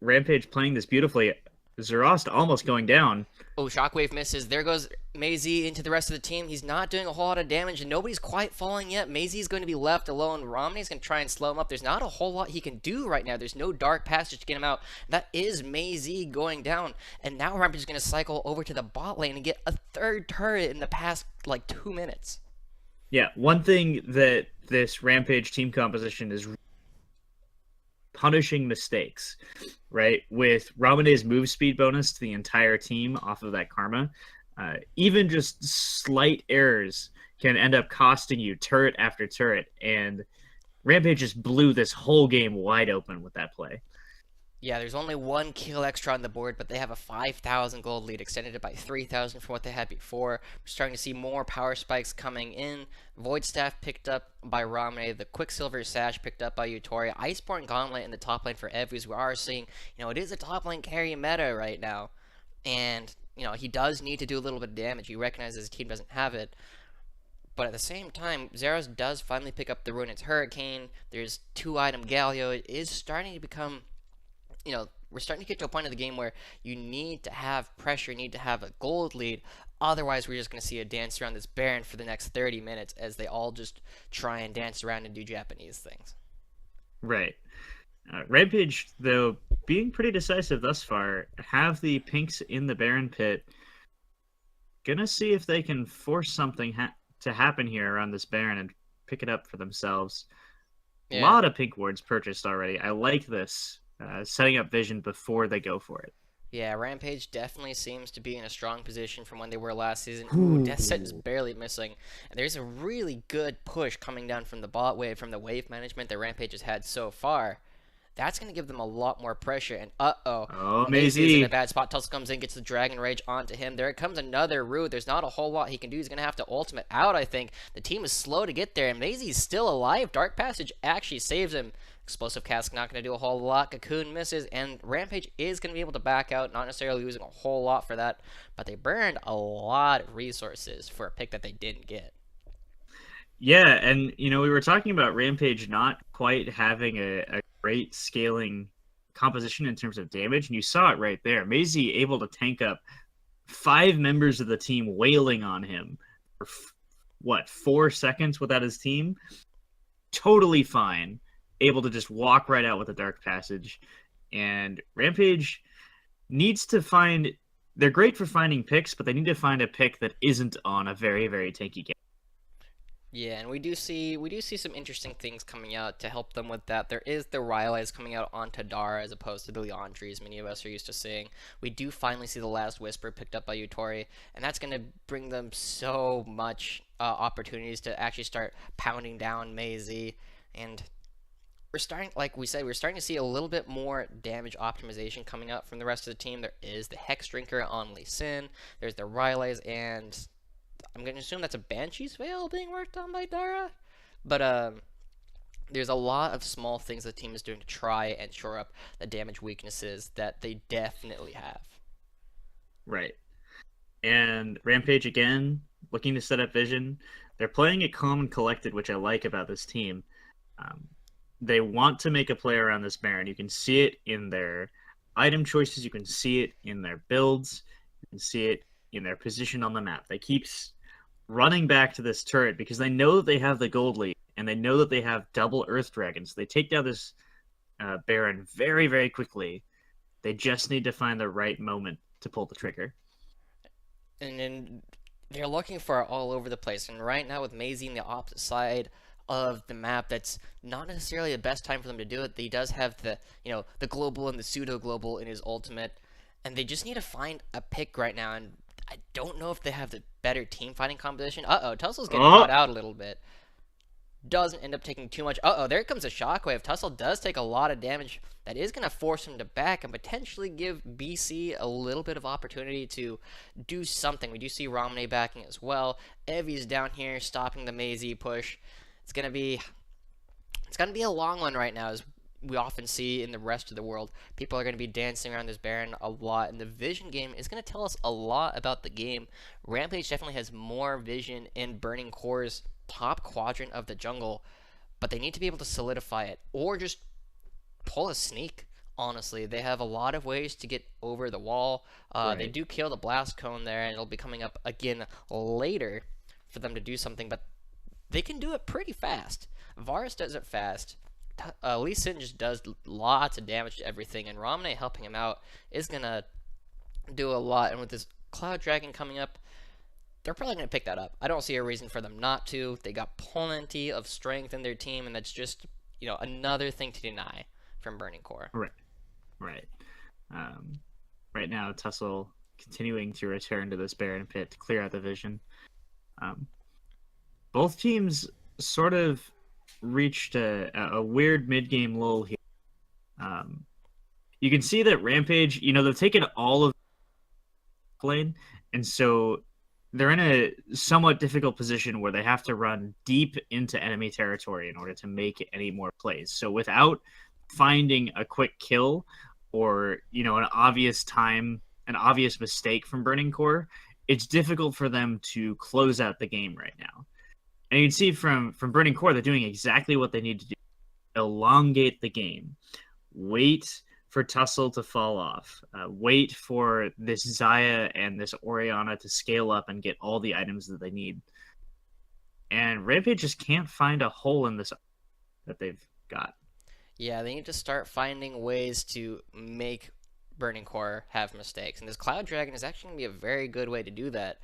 Rampage playing this beautifully. Zerost almost going down. Oh, Shockwave misses. There goes Maisie into the rest of the team. He's not doing a whole lot of damage, and nobody's quite falling yet. Maisie's going to be left alone. Romney's going to try and slow him up. There's not a whole lot he can do right now. There's no dark passage to get him out. That is Maisie going down. And now Rampage is going to cycle over to the bot lane and get a third turret in the past, 2 minutes. Yeah, one thing that this Rampage team composition is punishing mistakes, right? With Ramade's move speed bonus to the entire team off of that karma, even just slight errors can end up costing you turret after turret, and Rampage just blew this whole game wide open with that play. Yeah, there's only 1 kill extra on the board, but they have a 5,000 gold lead, extended it by 3,000 from what they had before. We're starting to see more power spikes coming in. Void Staff picked up by Ramne, the Quicksilver Sash picked up by Yutori, Iceborne Gauntlet in the top lane for Evus. We are seeing, it is a top lane carry meta right now, and, he does need to do a little bit of damage. He recognizes his team doesn't have it. But at the same time, Zeros does finally pick up the Runan's Hurricane. There's 2-item Galio. It is starting to become we're starting to get to a point of the game where you need to have pressure, you need to have a gold lead. Otherwise, we're just going to see a dance around this Baron for the next 30 minutes as they all just try and dance around and do Japanese things. Right. Rampage, though, being pretty decisive thus far, have the pinks in the Baron pit. Gonna see if they can force something to happen here around this Baron and pick it up for themselves. Yeah. A lot of pink wards purchased already. I like this, setting up vision before they go for it. Yeah, Rampage definitely seems to be in a strong position from when they were last season. Ooh, Death Set is barely missing. And there's a really good push coming down from the bot wave, from the wave management that Rampage has had so far. That's going to give them a lot more pressure. And Oh, Maisie is in a bad spot. Tussle comes in, gets the Dragon Rage onto him. There comes another Root. There's not a whole lot he can do. He's going to have to ultimate out, I think. The team is slow to get there, and Maisie's still alive. Dark Passage actually saves him. Explosive Cask not going to do a whole lot. Cocoon misses, and Rampage is going to be able to back out, not necessarily losing a whole lot for that, but they burned a lot of resources for a pick that they didn't get. Yeah, and we were talking about Rampage not quite having a great scaling composition in terms of damage, and you saw it right there. Maisie able to tank up 5 members of the team wailing on him for 4 seconds without his team. Totally fine. Able to just walk right out with a Dark Passage. And Rampage needs to find... They're great for finding picks, but they need to find a pick that isn't on a very, very tanky game. Yeah, and we do see some interesting things coming out to help them with that. There is the Rylai's coming out on Tadara as opposed to the Leandries many of us are used to seeing. We do finally see the Last Whisper picked up by Yutori, and that's going to bring them so much opportunities to actually start pounding down Maisie. And we're starting, like we said, we're starting to see a little bit more damage optimization coming out from the rest of the team. There is the Hex Drinker on Lee Sin. There's the Rylai's, and I'm going to assume that's a Banshee's Veil being worked on by Dara. But there's a lot of small things the team is doing to try and shore up the damage weaknesses that they definitely have. Right. And Rampage, again, looking to set up vision. They're playing it calm and collected, which I like about this team. They want to make a play around this Baron. You can see it in their item choices. You can see it in their builds. You can see it in their position on the map. They keep running back to this turret because they know that they have the gold lead and they know that they have double Earth Dragons. They take down this Baron very, very quickly. They just need to find the right moment to pull the trigger. And then they're looking for it all over the place. And right now with Maisie on the opposite side of the map, that's not necessarily the best time for them to do it. He does have the the global and the pseudo global in his ultimate, and they just need to find a pick right now. And I don't know if they have the better team fighting composition. Tussle's getting caught out a little bit. Doesn't end up taking too much. There comes a shockwave. Tussle does take a lot of damage. That is going to force him to back and potentially give BC a little bit of opportunity to do something. We do see Ramne backing as well. Evie's down here stopping the Maisie push. It's gonna be a long one right now, as we often see in the rest of the world. People are gonna be dancing around this Baron a lot, and the vision game is gonna tell us a lot about the game. Rampage definitely has more vision in Burning Core's top quadrant of the jungle, but they need to be able to solidify it or just pull a sneak. Honestly, they have a lot of ways to get over the wall. Right. They do kill the blast cone there, and it'll be coming up again later for them to do something, but they can do it pretty fast. Varus does it fast. Lee Sin just does lots of damage to everything, and Ramne helping him out is going to do a lot. And with this Cloud Dragon coming up, they're probably going to pick that up. I don't see a reason for them not to. They got plenty of strength in their team, and that's just another thing to deny from Burning Core. Right. Right now, Tussle continuing to return to this Baron pit to clear out the vision. Both teams sort of reached a weird mid-game lull here. You can see that Rampage, they've taken all of the lane, and so they're in a somewhat difficult position where they have to run deep into enemy territory in order to make any more plays. So without finding a quick kill or, an obvious mistake from Burning Core, it's difficult for them to close out the game right now. And you can see from Burning Core, they're doing exactly what they need to do. Elongate the game. Wait for Tussle to fall off. Wait for this Zaya and this Orianna to scale up and get all the items that they need. And Rampage just can't find a hole in this that they've got. Yeah, they need to start finding ways to make Burning Core have mistakes. And this Cloud Dragon is actually going to be a very good way to do that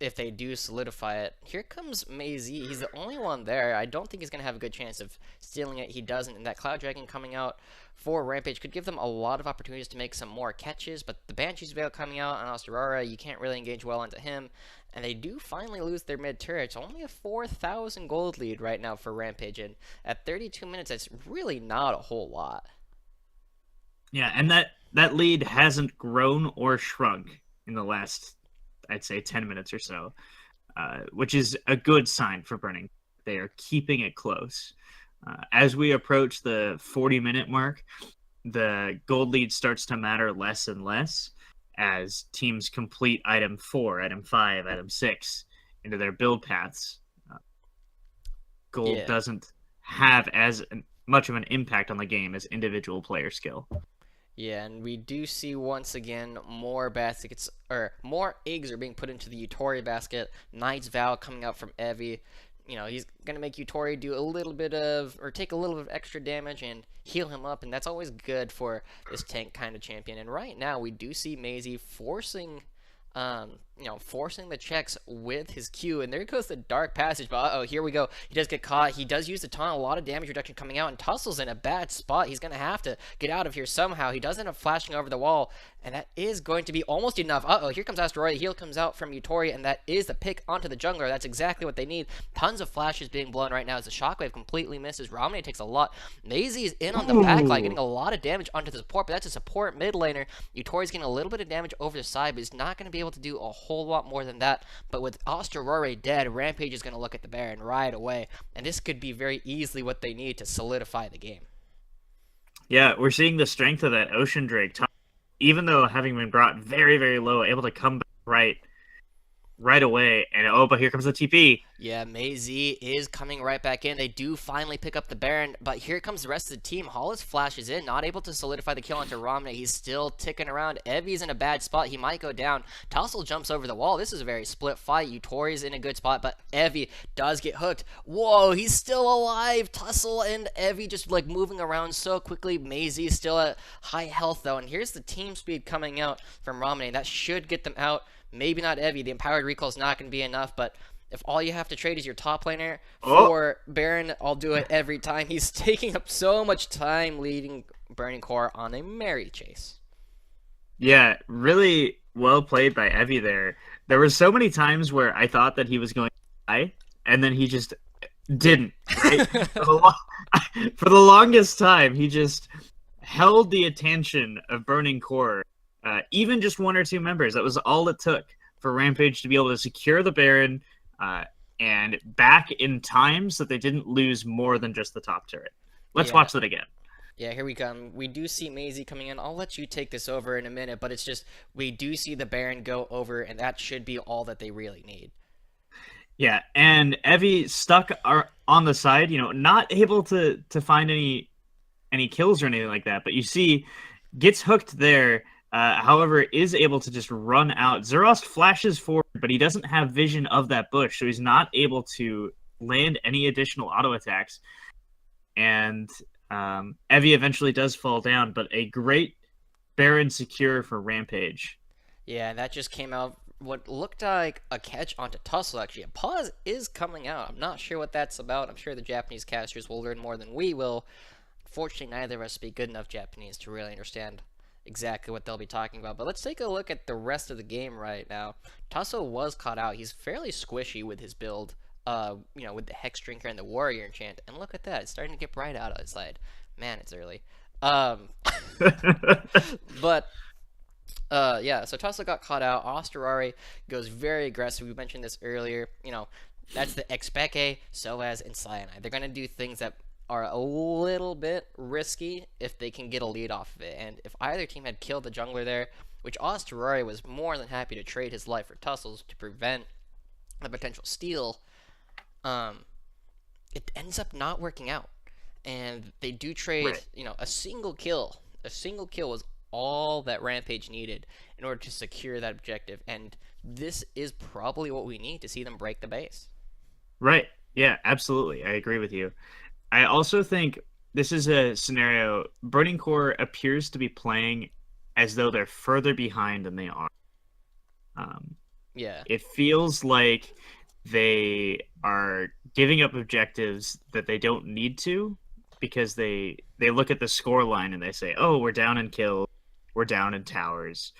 if they do solidify it. Here comes Mei-Z. He's the only one there. I don't think he's going to have a good chance of stealing it. He doesn't. And that Cloud Dragon coming out for Rampage could give them a lot of opportunities to make some more catches. But the Banshee's Veil coming out on Aurora, you can't really engage well into him. And they do finally lose their mid turret. It's only a 4,000 gold lead right now for Rampage. And at 32 minutes, that's really not a whole lot. Yeah, and that lead hasn't grown or shrunk in the last, I'd say, 10 minutes or so, which is a good sign for Burning. They are keeping it close. As we approach the 40-minute mark, the gold lead starts to matter less and less as teams complete item 4, item 5, item 6 into their build paths. Gold doesn't have as much of an impact on the game as individual player skill. Yeah, and we do see once again more baskets, or more eggs are being put into the Yutori basket. Knight's Vow coming out from Evie. You know, he's going to make Yutori do a little bit of, or take a little bit of extra damage and heal him up, and that's always good for this tank kind of champion. And right now, we do see Mei-Z forcing forcing the checks with his Q, and there goes the Dark Passage, but uh-oh, here we go. He does get caught. He does use the taunt, a lot of damage reduction coming out, and Tussle's in a bad spot. He's going to have to get out of here somehow. He does end up flashing over the wall, and that is going to be almost enough. Uh-oh, here comes Asteroid. The heal comes out from Yutori, and that is the pick onto the jungler. That's exactly what they need. Tons of flashes being blown right now as the Shockwave completely misses. Ramune takes a lot. Mei-Z is in on the backline, getting a lot of damage onto the support, but that's a support mid laner. Yutori's getting a little bit of damage over the side, but he's not going to be able to do a whole lot more than that. But with Aurora dead, Rampage is going to look at the Baron right away, and this could be very easily what they need to solidify the game. Yeah, we're seeing the strength of that Ocean Drake, even though having been brought very, very low, able to come back right away. And oh, but here comes the TP. Yeah, Mei-Z is coming right back in. They do finally pick up the Baron, but here comes the rest of the team. Hollis flashes in, not able to solidify the kill onto Ramune. He's still ticking around. Evie's in a bad spot. He might go down. Tussle jumps over the wall. This is a very split fight. Yutori's in a good spot, but Evie does get hooked. Whoa, he's still alive. Tussle and Evie just like moving around so quickly. Mei-Z still at high health though, and here's the team speed coming out from Ramune. That should get them out. Maybe not Evie. The empowered recall is not going to be enough, but if all you have to trade is your top laner for Baron, I'll do it every time. He's taking up so much time leading Burning Core on a merry chase. Yeah, really well played by Evie there. There were so many times where I thought that he was going to die, and then he just didn't. Right? For the longest time, he just held the attention of Burning Core. Even just one or two members. That was all it took for Rampage to be able to secure the Baron and back in time so that they didn't lose more than just the top turret. Let's watch that again. Yeah, here we come. We do see Mei-Z coming in. I'll let you take this over in a minute, but it's just we do see the Baron go over, and that should be all that they really need. Yeah, and Evie stuck on the side, not able to find any kills or anything like that, but you see, gets hooked there. However, is able to just run out. Zerost flashes forward, but he doesn't have vision of that bush, so he's not able to land any additional auto attacks. And Evie eventually does fall down, but a great Baron secure for Rampage. Yeah, that just came out what looked like a catch onto Tussle, actually. A pause is coming out. I'm not sure what that's about. I'm sure the Japanese casters will learn more than we will. Fortunately, neither of us speak good enough Japanese to really understand exactly what they'll be talking about. But let's take a look at the rest of the game right now. Tussle was caught out. He's fairly squishy with his build, with the Hex Drinker and the Warrior Enchant. And look at that. It's starting to get bright out outside. Man, it's early. But so Tussle got caught out. Asteroid goes very aggressive. We mentioned this earlier. That's the Expeke, Soaz, and Cyanide. They're going to do things that are a little bit risky if they can get a lead off of it. And if either team had killed the jungler there, which Asteroid was more than happy to trade his life for Tussle's to prevent the potential steal, it ends up not working out. And they do trade, a single kill A single kill was all that Rampage needed in order to secure that objective, and this is probably what we need to see them break the base. Right. Yeah, absolutely. I agree with you. I also think this is a scenario Burning Core appears to be playing as though they're further behind than they are. Yeah. It feels like they are giving up objectives that they don't need to because they look at the score line and they say, "Oh, we're down in kills, we're down in towers,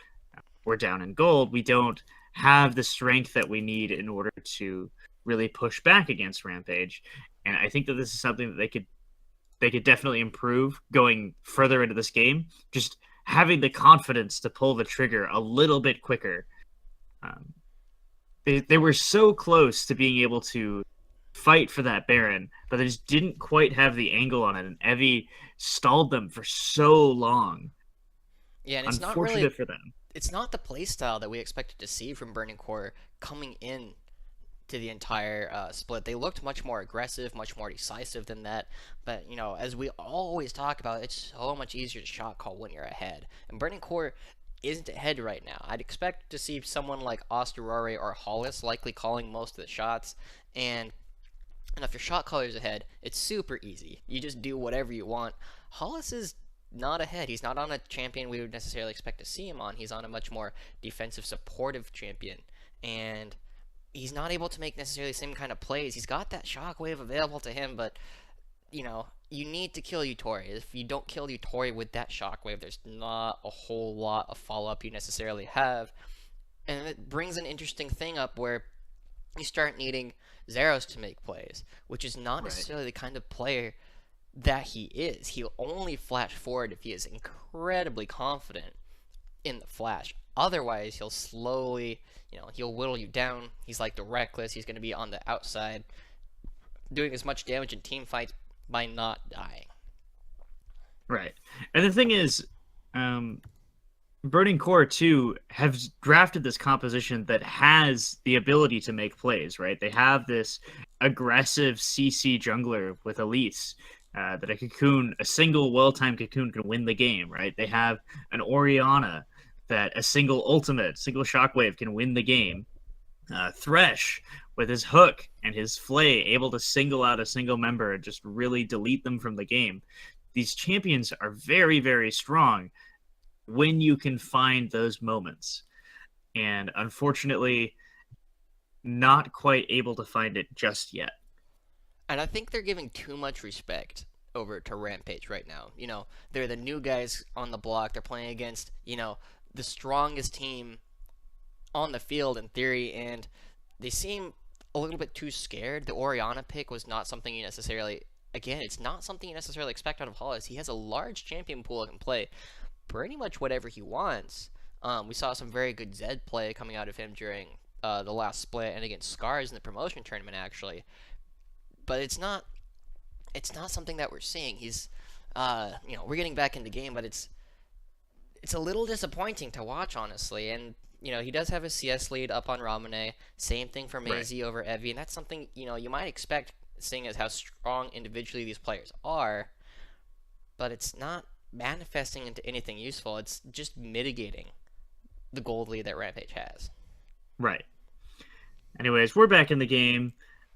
we're down in gold. We don't have the strength that we need in order to really push back against Rampage." And I think that this is something that they could definitely improve going further into this game. Just having the confidence to pull the trigger a little bit quicker. They were so close to being able to fight for that Baron, but they just didn't quite have the angle on it, and Evie stalled them for so long. Yeah, and it's not Unfortunate really for them. it's not the playstyle that we expected to see from Burning Core coming in to the entire split. They looked much more aggressive, much more decisive than that. But, you know, as we always talk about, it's so much easier to shot call when you're ahead. And Burning Core isn't ahead right now. I'd expect to see someone like Osterore or Hollis likely calling most of the shots. And if your shot caller's ahead, it's super easy. You just do whatever you want. Hollis is not ahead. He's not on a champion we would necessarily expect to see him on. He's on a much more defensive, supportive champion. And he's not able to make necessarily the same kind of plays. He's got that shockwave available to him, but, you know, you need to kill Yutori. If you don't kill Yutori with that shockwave, there's not a whole lot of follow-up you necessarily have. And it brings an interesting thing up where you start needing Zeros to make plays, which is not necessarily the kind of player that he is. He'll only flash forward if he is incredibly confident in the flash. Otherwise, he'll slowly, you know, he'll whittle you down. He's like the Reckless. He's going to be on the outside, doing as much damage in team fights by not dying. Right. And the thing is, Burning Core 2 have drafted this composition that has the ability to make plays, right? They have this aggressive CC jungler with Elise, that a single well-timed cocoon can win the game, right? They have an Orianna that a single shockwave can win the game. Thresh with his hook and his flay able to single out a single member and just really delete them from the game. These champions are very, very strong when you can find those moments. And unfortunately, not quite able to find it just yet. And I think they're giving too much respect over to Rampage right now. You know, they're the new guys on the block. They're playing against, you know, the strongest team on the field in theory, and they seem a little bit too scared. The Orianna pick was not something you necessarily, again, it's not something you necessarily expect out of Hollis. He has a large champion pool that can play pretty much whatever he wants. We saw some very good Zed play coming out of him during the last split and against Scars in the promotion tournament, actually. But it's not something that we're seeing. He's, you know, we're getting back into game, but it's a little disappointing to watch, honestly. And, you know, he does have a CS lead up on Ramune. Same thing for Maisie over Evie, and that's something, you know, you might expect, seeing as how strong individually these players are. But it's not manifesting into anything useful. It's just mitigating the gold lead that Rampage has. Right. Anyways, we're back in the game.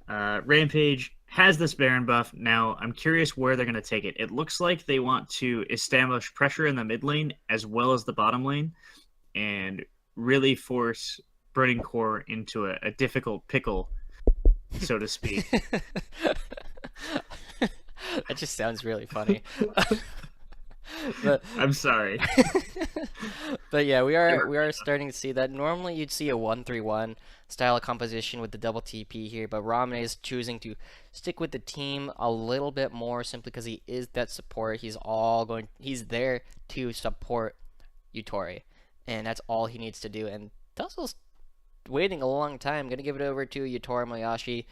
Rampage has this Baron buff. Now, I'm curious where they're going to take it. It looks like they want to establish pressure in the mid lane as well as the bottom lane and really force Burning Core into a difficult pickle, so to speak. That just sounds really funny. But, I'm sorry. but yeah, we are starting to see that. Normally you'd see a 1-3-1 style of composition with the double TP here, but Ramune is choosing to stick with the team a little bit more simply because he is that support. He's there to support Yutori, and that's all he needs to do. And Dussel's waiting a long time. Gonna give it over to Yutori Moyashi,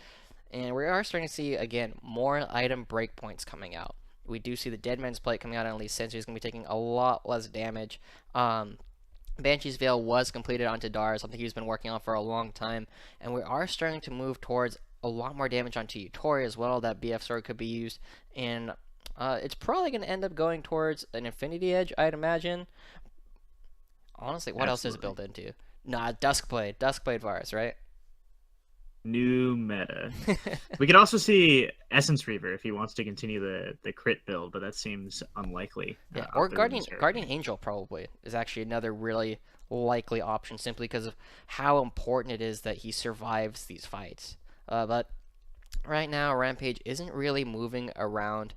and we are starting to see again more item breakpoints coming out. We do see the Dead Man's Plate coming out on Elise Sensor. He's going to be taking a lot less damage. Banshee's Veil was completed onto Dar, something he's been working on for a long time. And we are starting to move towards a lot more damage onto Yutori as well. That BF Sword could be used in It's probably going to end up going towards an Infinity Edge, I'd imagine. Honestly, what else is it built into? Nah, Duskblade Virus, right? New meta. We could also see Essence Reaver if he wants to continue the crit build, but that seems unlikely. Yeah, or Guardian Angel probably is actually another really likely option, simply because of how important it is that he survives these fights. But right now, Rampage isn't really moving around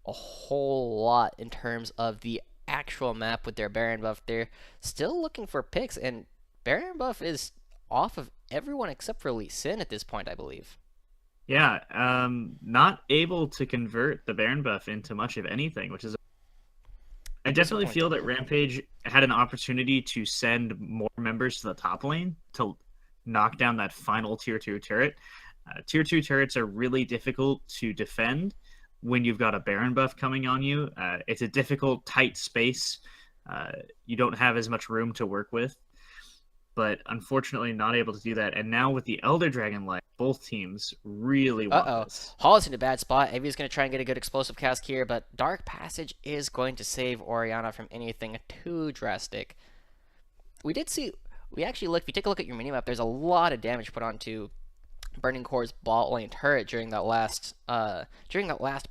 a whole lot in terms of the actual map with their Baron buff. They're still looking for picks, and Baron buff is off of everyone except for Lee Sin at this point, I believe. Yeah, not able to convert the Baron buff into much of anything, which is. I definitely feel that Rampage had an opportunity to send more members to the top lane to knock down that final tier 2 turret. Tier 2 turrets are really difficult to defend when you've got a Baron buff coming on you. It's a difficult, tight space. You don't have as much room to work with. But unfortunately not able to do that. And now with the Elder Dragon light, both teams really want this. Hall's in a bad spot. Evie's going to try and get a good explosive cast here, but Dark Passage is going to save Orianna from anything too drastic. We actually look, if you take a look at your minimap, there's a lot of damage put onto Burning Core's bot lane turret during that last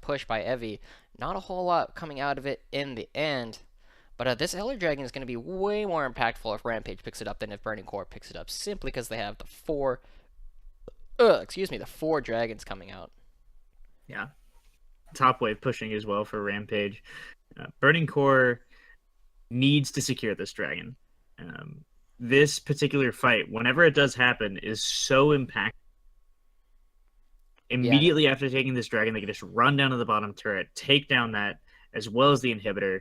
push by Evie. Not a whole lot coming out of it in the end. But this Elder Dragon is going to be way more impactful if Rampage picks it up than if Burning Core picks it up, simply because they have the four dragons coming out. Yeah. Top wave pushing as well for Rampage. Burning Core needs to secure this dragon. This particular fight, whenever it does happen, is so impactful. Immediately after taking this dragon, they can just run down to the bottom turret, take down that, as well as the inhibitor.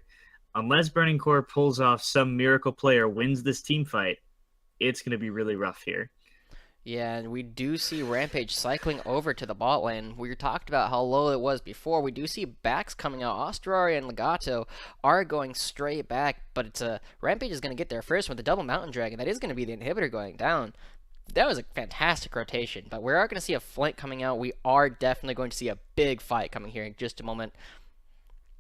Unless Burning Core pulls off some miracle play or wins this team fight, it's going to be really rough here. Yeah, and we do see Rampage cycling over to the bot lane. We talked about how low it was before. We do see backs coming out. Osterari and Legato are going straight back, but it's Rampage is going to get there first with the double Mountain Dragon. That is going to be the inhibitor going down. That was a fantastic rotation, but we are going to see a flank coming out. We are definitely going to see a big fight coming here in just a moment.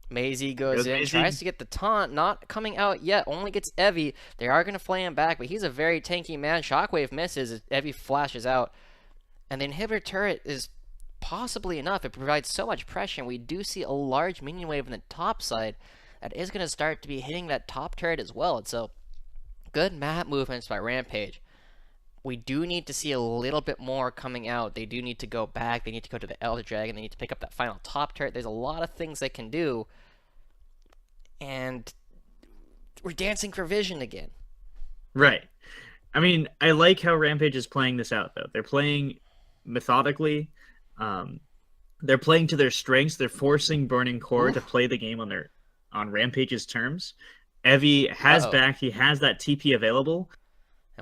Maisie goes in, tries to get the taunt, not coming out yet, only gets Evie. They are going to flay him back, but he's a very tanky man. Shockwave misses as Evie flashes out. And the inhibitor turret is possibly enough. It provides so much pressure, and we do see a large minion wave on the top side that is going to start to be hitting that top turret as well. And so, good map movements by Rampage. We do need to see a little bit more coming out. They do need to go back. They need to go to the Elder Dragon. They need to pick up that final top turret. There's a lot of things they can do. And we're dancing for vision again. Right. I mean, I like how Rampage is playing this out, though. They're playing methodically. They're playing to their strengths. They're forcing Burning Core to play the game on Rampage's terms. Evie has back. He has that TP available.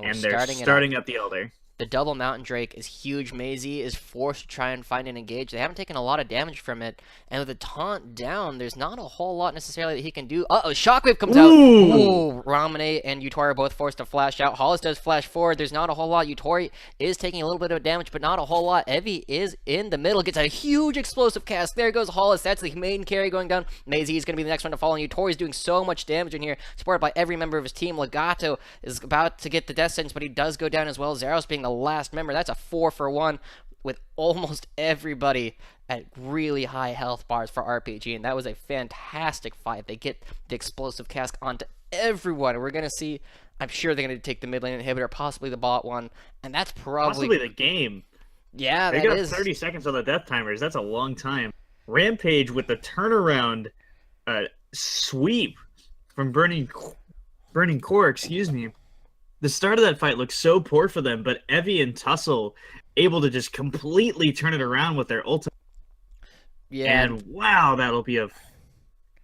And they're starting up the Elder. The double Mountain Drake is huge. Maisie is forced to try and find and engage. They haven't taken a lot of damage from it. And with the taunt down, there's not a whole lot necessarily that he can do. Shockwave comes out. Ooh, Ramune and Utori are both forced to flash out. Hollis does flash forward. There's not a whole lot. Utori is taking a little bit of damage, but not a whole lot. Evie is in the middle. Gets a huge explosive cast. There goes Hollis. That's the main carry going down. Maisie is going to be the next one to fall. And Utori is doing so much damage in here, supported by every member of his team. Legato is about to get the death sentence, but he does go down as well. Zeros being the last member. That's a 4-for-1 with almost everybody at really high health bars for RPG, and that was a fantastic fight. They get the explosive cask onto everyone. We're going to see, I'm sure they're going to take the mid lane inhibitor, possibly the bot one, and that's possibly the game. Yeah, they got 30 seconds on the death timers. That's a long time. Rampage with the turnaround sweep from Burning Core, excuse me. The start of that fight looks so poor for them, but Evie and Tussle able to just completely turn it around with their ultimate. Yeah. And wow, that'll be a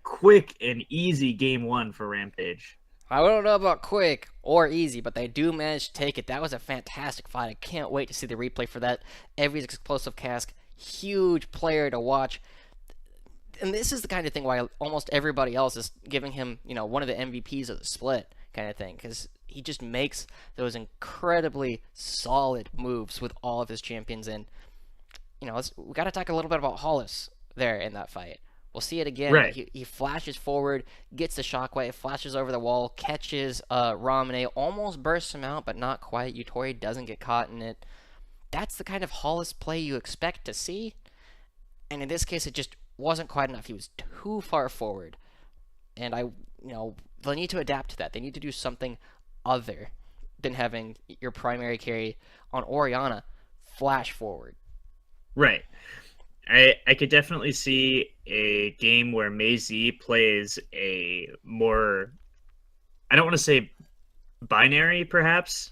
quick and easy game one for Rampage. I don't know about quick or easy, but they do manage to take it. That was a fantastic fight. I can't wait to see the replay for that. Evie's explosive cask, huge player to watch. And this is the kind of thing why almost everybody else is giving him, one of the MVPs of the split kind of thing, because he just makes those incredibly solid moves with all of his champions. And we got to talk a little bit about Hollis there in that fight. We'll see it again. Right. He flashes forward, gets the shockwave, flashes over the wall, catches Ramune, almost bursts him out, but not quite. Yutori doesn't get caught in it. That's the kind of Hollis play you expect to see. And in this case, it just wasn't quite enough. He was too far forward. And they'll need to adapt to that. They need to do something other than having your primary carry on Orianna flash forward. Right. I could definitely see a game where Mei Z plays a more, I don't want to say binary, perhaps,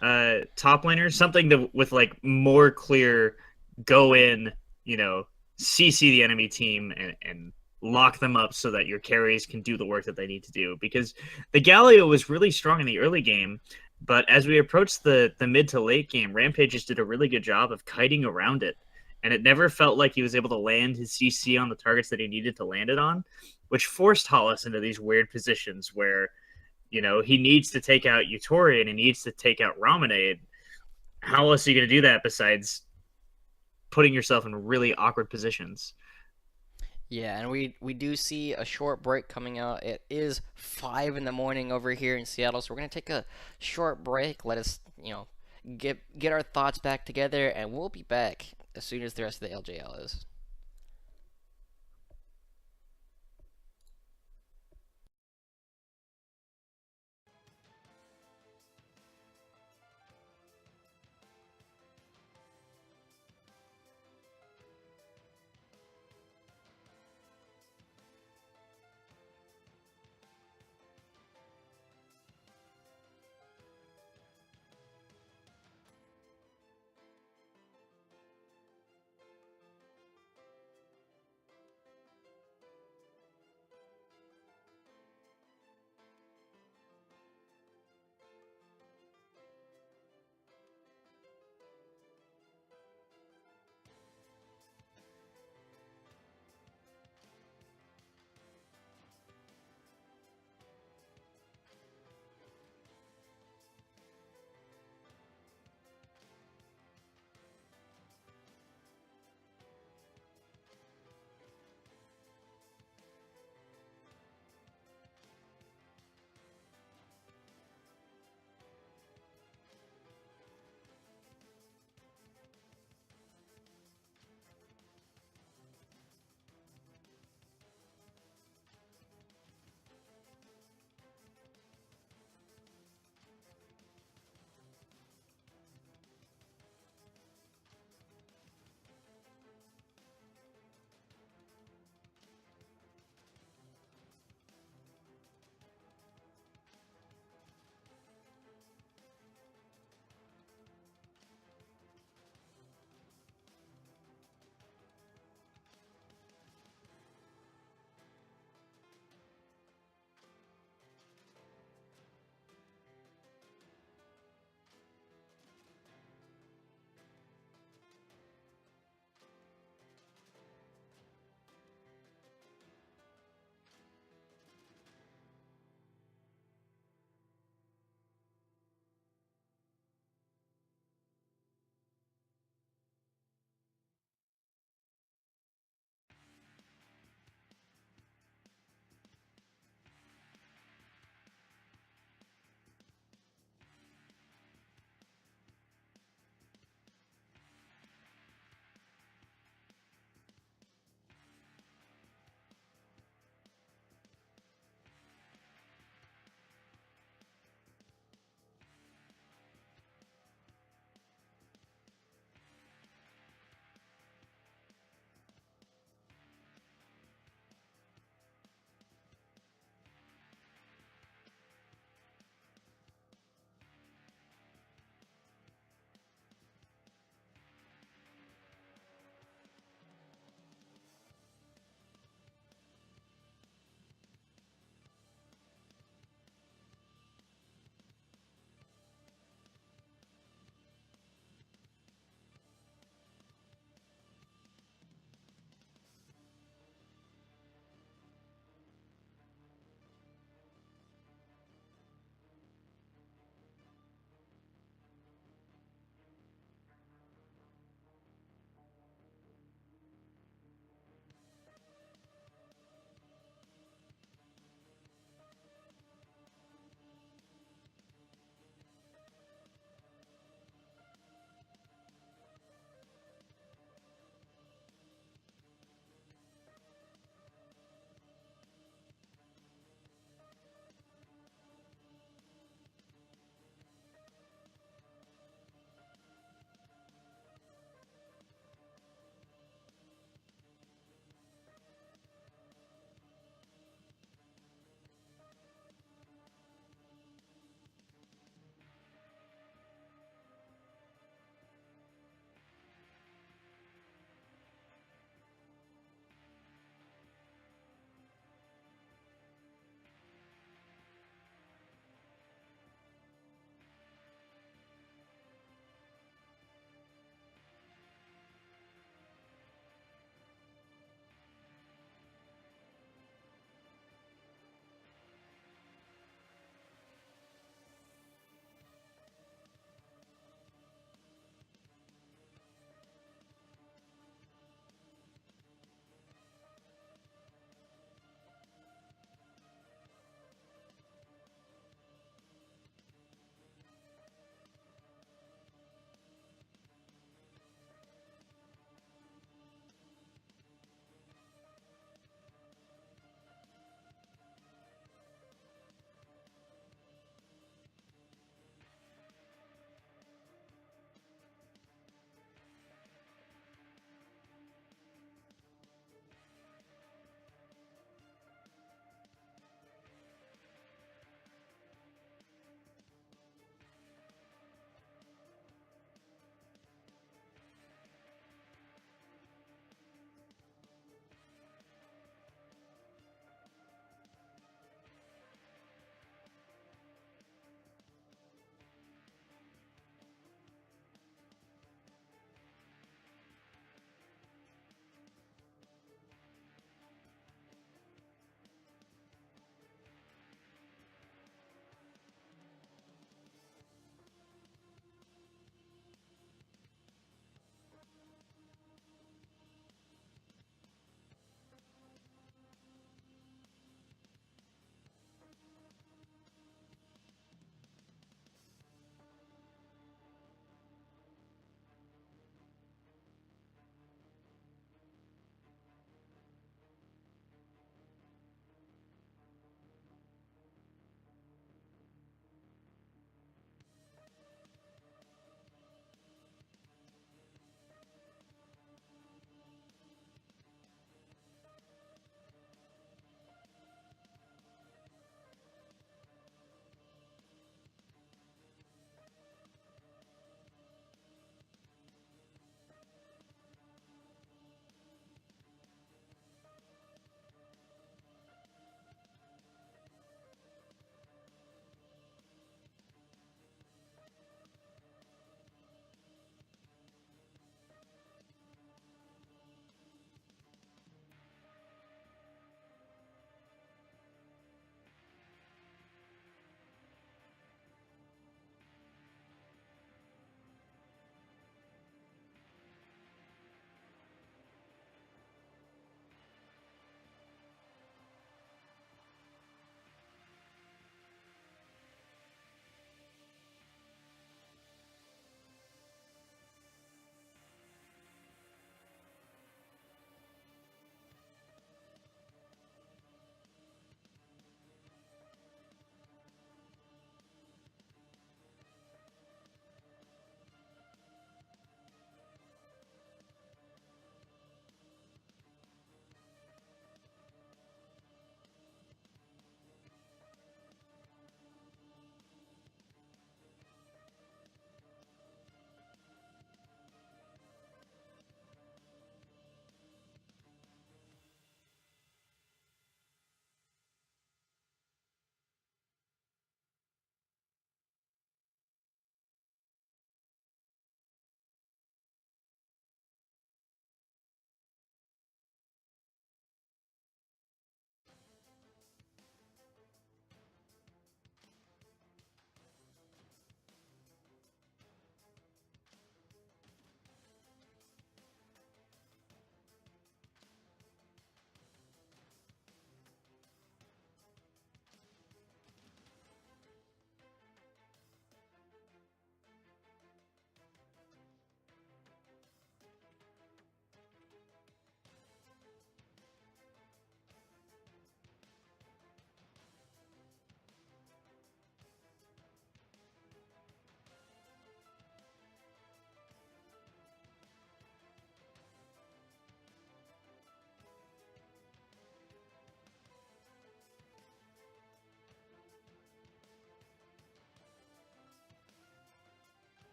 top laner, something that with like more clear go in, CC the enemy team and lock them up so that your carries can do the work that they need to do. Because the Galio was really strong in the early game, but as we approached the mid to late game, Rampage just did a really good job of kiting around it. And it never felt like he was able to land his CC on the targets that he needed to land it on, which forced Hollis into these weird positions where, he needs to take out Yutori and he needs to take out Ramanade. How else are you going to do that besides putting yourself in really awkward positions? Yeah, and we do see a short break coming out. It is 5 in the morning over here in Seattle, so we're going to take a short break. Let us, get our thoughts back together, and we'll be back as soon as the rest of the LJL is.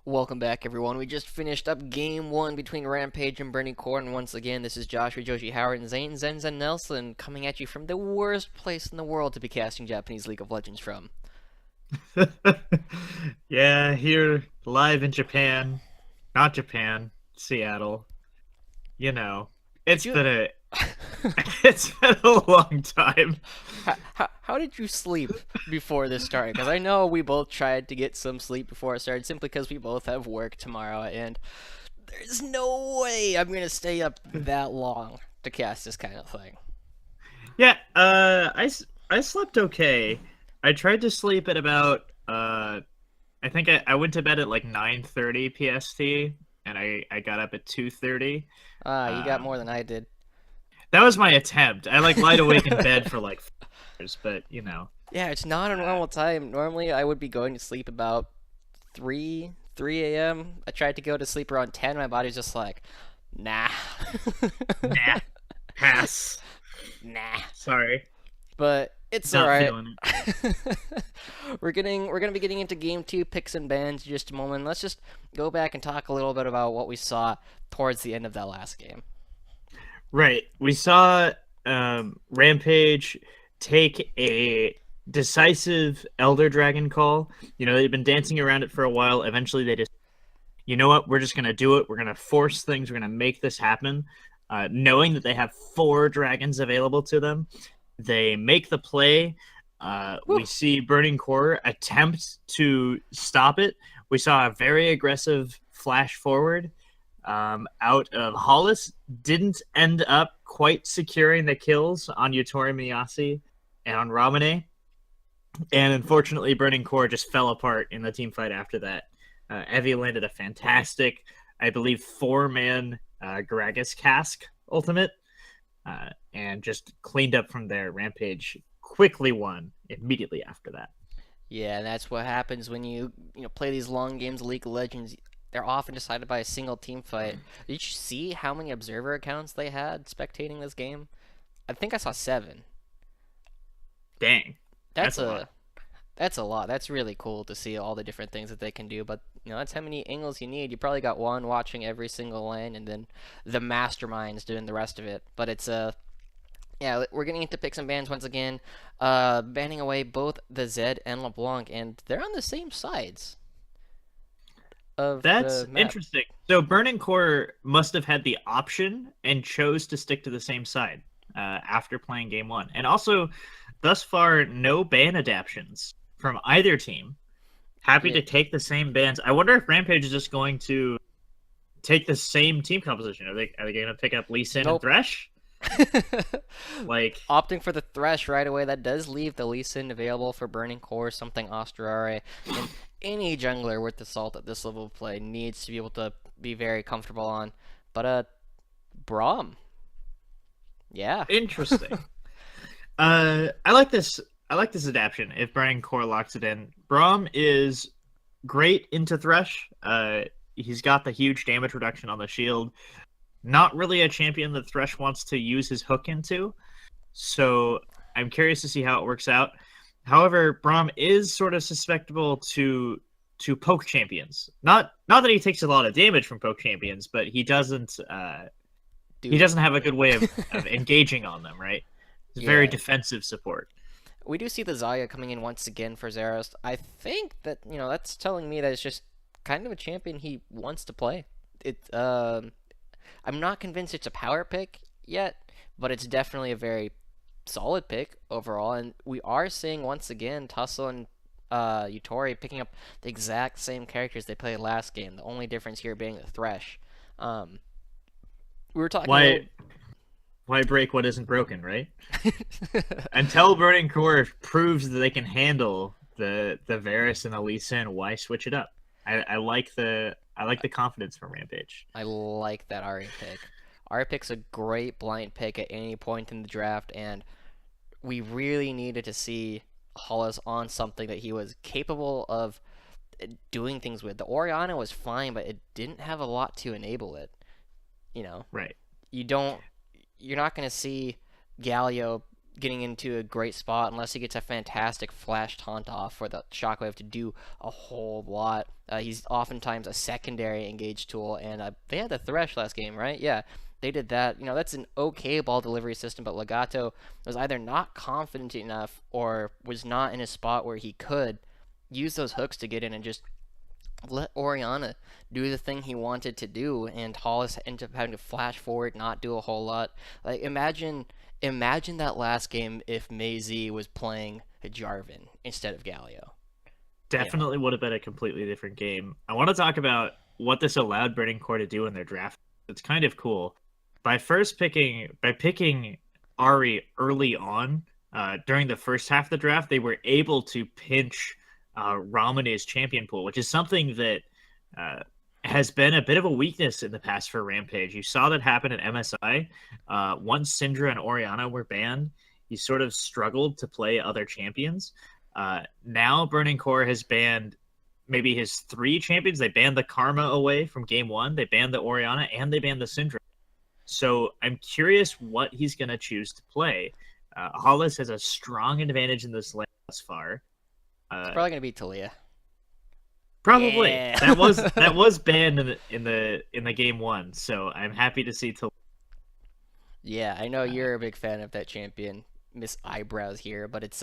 Welcome back, everyone. We just finished up Game 1 between Rampage and Burning Core, and once again, this is Joshua, Joshi, Howard, and Zane, Zen Nelson coming at you from the worst place in the world to be casting Japanese League of Legends from. Yeah, here live in Japan, not Japan, Seattle. You know, it's been a it's been a long time. How did you sleep before this started? Because I know we both tried to get some sleep before it started, simply because we both have work tomorrow, and there's no way I'm gonna stay up that long to cast this kind of thing. Yeah, I slept okay. I tried to sleep at about I think I went to bed at like 9:30 PST, and I got up at 2:30. You got more than I did. That was my attempt. I like lied awake in bed for like 4 hours, but you know. Yeah, it's not a normal time. Normally, I would be going to sleep about 3 a.m. I tried to go to sleep around 10. My body's just like, nah. Nah. Pass. Nah. Sorry. But it's Not alright. feeling it. We're gonna be getting into Game 2 picks and bans in just a moment. Let's just go back and talk a little bit about what we saw towards the end of that last game. Right. We saw Rampage take a decisive Elder Dragon call. You know, they've been dancing around it for a while. Eventually, they just, you know what? We're just going to do it. We're going to force things. We're going to make this happen. Knowing that they have 4 dragons available to them, they make the play. We see Burning Core attempt to stop it. We saw a very aggressive flash forward out of Hollis. Didn't end up quite securing the kills on Yutori Miyase and on Ramune. And unfortunately, Burning Core just fell apart in the team fight after that. Evie landed a fantastic, I believe, 4-man Gragas cask ultimate, and just cleaned up from there. Rampage quickly won immediately after that. Yeah, that's what happens when you play these long games of League of Legends. They're often decided by a single team fight. Did you see how many observer accounts they had spectating this game? I think I saw 7. Dang. That's a lot. That's a lot. That's really cool to see all the different things that they can do. But that's how many angles you need. You probably got one watching every single lane, and then the masterminds doing the rest of it. But it's yeah, we're getting into picks and bans once again. Banning away both the Zed and LeBlanc, and they're on the same sides. That's interesting. So Burning Core must have had the option and chose to stick to the same side after playing game 1. And also, thus far, no ban adaptions from either team. Happy to take the same bans. I wonder if Rampage is just going to take the same team composition. Are they going to pick up Lee Sin and Thresh? Like opting for the Thresh right away, that does leave the Lee Sin available for Burning Core, something Ostrare, and any jungler worth the salt at this level of play needs to be able to be very comfortable on. But Braum, yeah, interesting. I like this adaptation. If Burning Core locks it in, Braum is great into Thresh. He's got the huge damage reduction on the shield. Not really a champion that Thresh wants to use his hook into, so I'm curious to see how it works out. However, Braum is sort of susceptible to poke champions. Not that he takes a lot of damage from poke champions, but he doesn't have a good way of engaging on them, right? It's very defensive support. We do see the Zarya coming in once again for Zeros. I think that that's telling me that it's just kind of a champion he wants to play. I'm not convinced it's a power pick yet, but it's definitely a very solid pick overall. And we are seeing once again Tussle and Yutori picking up the exact same characters they played last game. The only difference here being the Thresh. We were talking. Why break what isn't broken, right? Until Burning Core proves that they can handle the Varus and the Lee Sin, why switch it up? I like the confidence from Rampage. I like that Ari pick. Ari pick's a great blind pick at any point in the draft, and we really needed to see Hollis on something that he was capable of doing things with. The Orianna was fine, but it didn't have a lot to enable it. Right. You're not going to see Galio getting into a great spot unless he gets a fantastic flash taunt off for the Shockwave to do a whole lot. He's oftentimes a secondary engage tool, and they had the Thresh last game, right? Yeah, they did that. That's an okay ball delivery system, but Legato was either not confident enough or was not in a spot where he could use those hooks to get in and just let Oriana do the thing he wanted to do, and Hollis ended up having to flash forward, not do a whole lot. Like, imagine that last game if Maisie was playing Jarvan instead of Galio. Definitely would have been a completely different game. I want to talk about what this allowed Burning Core to do in their draft. It's kind of cool. By picking Ahri early on, during the first half of the draft, they were able to pinch Ramanu's champion pool, which is something that has been a bit of a weakness in the past for Rampage. You saw that happen at MSI. Once Syndra and Oriana were banned, he sort of struggled to play other champions. Now Burning Core has banned maybe his 3 champions. They banned the Karma away from game 1, they banned the Oriana, and they banned the Syndra. So I'm curious what he's going to choose to play. Hollis has a strong advantage in this lane thus far. It's probably going to be Talia. Probably. Yeah. that was banned in the game 1, so I'm happy to see Talia. Yeah, I know you're a big fan of that champion, Miss Eyebrows here, but it's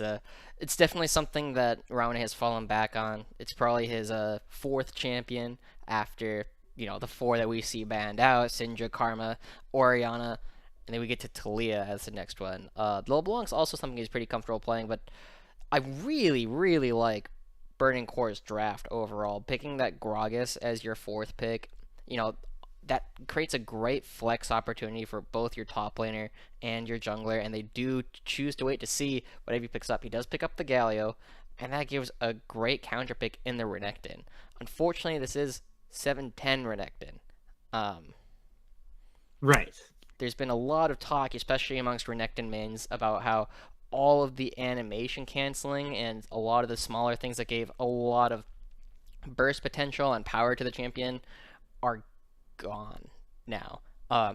definitely something that Rowan has fallen back on. It's probably his 4th champion after the 4 that we see banned out: Syndra, Karma, Oriana, and then we get to Talia as the next one. LeBlanc's also something he's pretty comfortable playing, but I really, really like Burning Core's draft overall. Picking that Gragas as your 4th pick, that creates a great flex opportunity for both your top laner and your jungler, and they do choose to wait to see whatever he picks up. He does pick up the Galio, and that gives a great counter pick in the Renekton. Unfortunately, this is 7-10 Renekton. Right. There's been a lot of talk, especially amongst Renekton mains, about how all of the animation canceling and a lot of the smaller things that gave a lot of burst potential and power to the champion are gone now.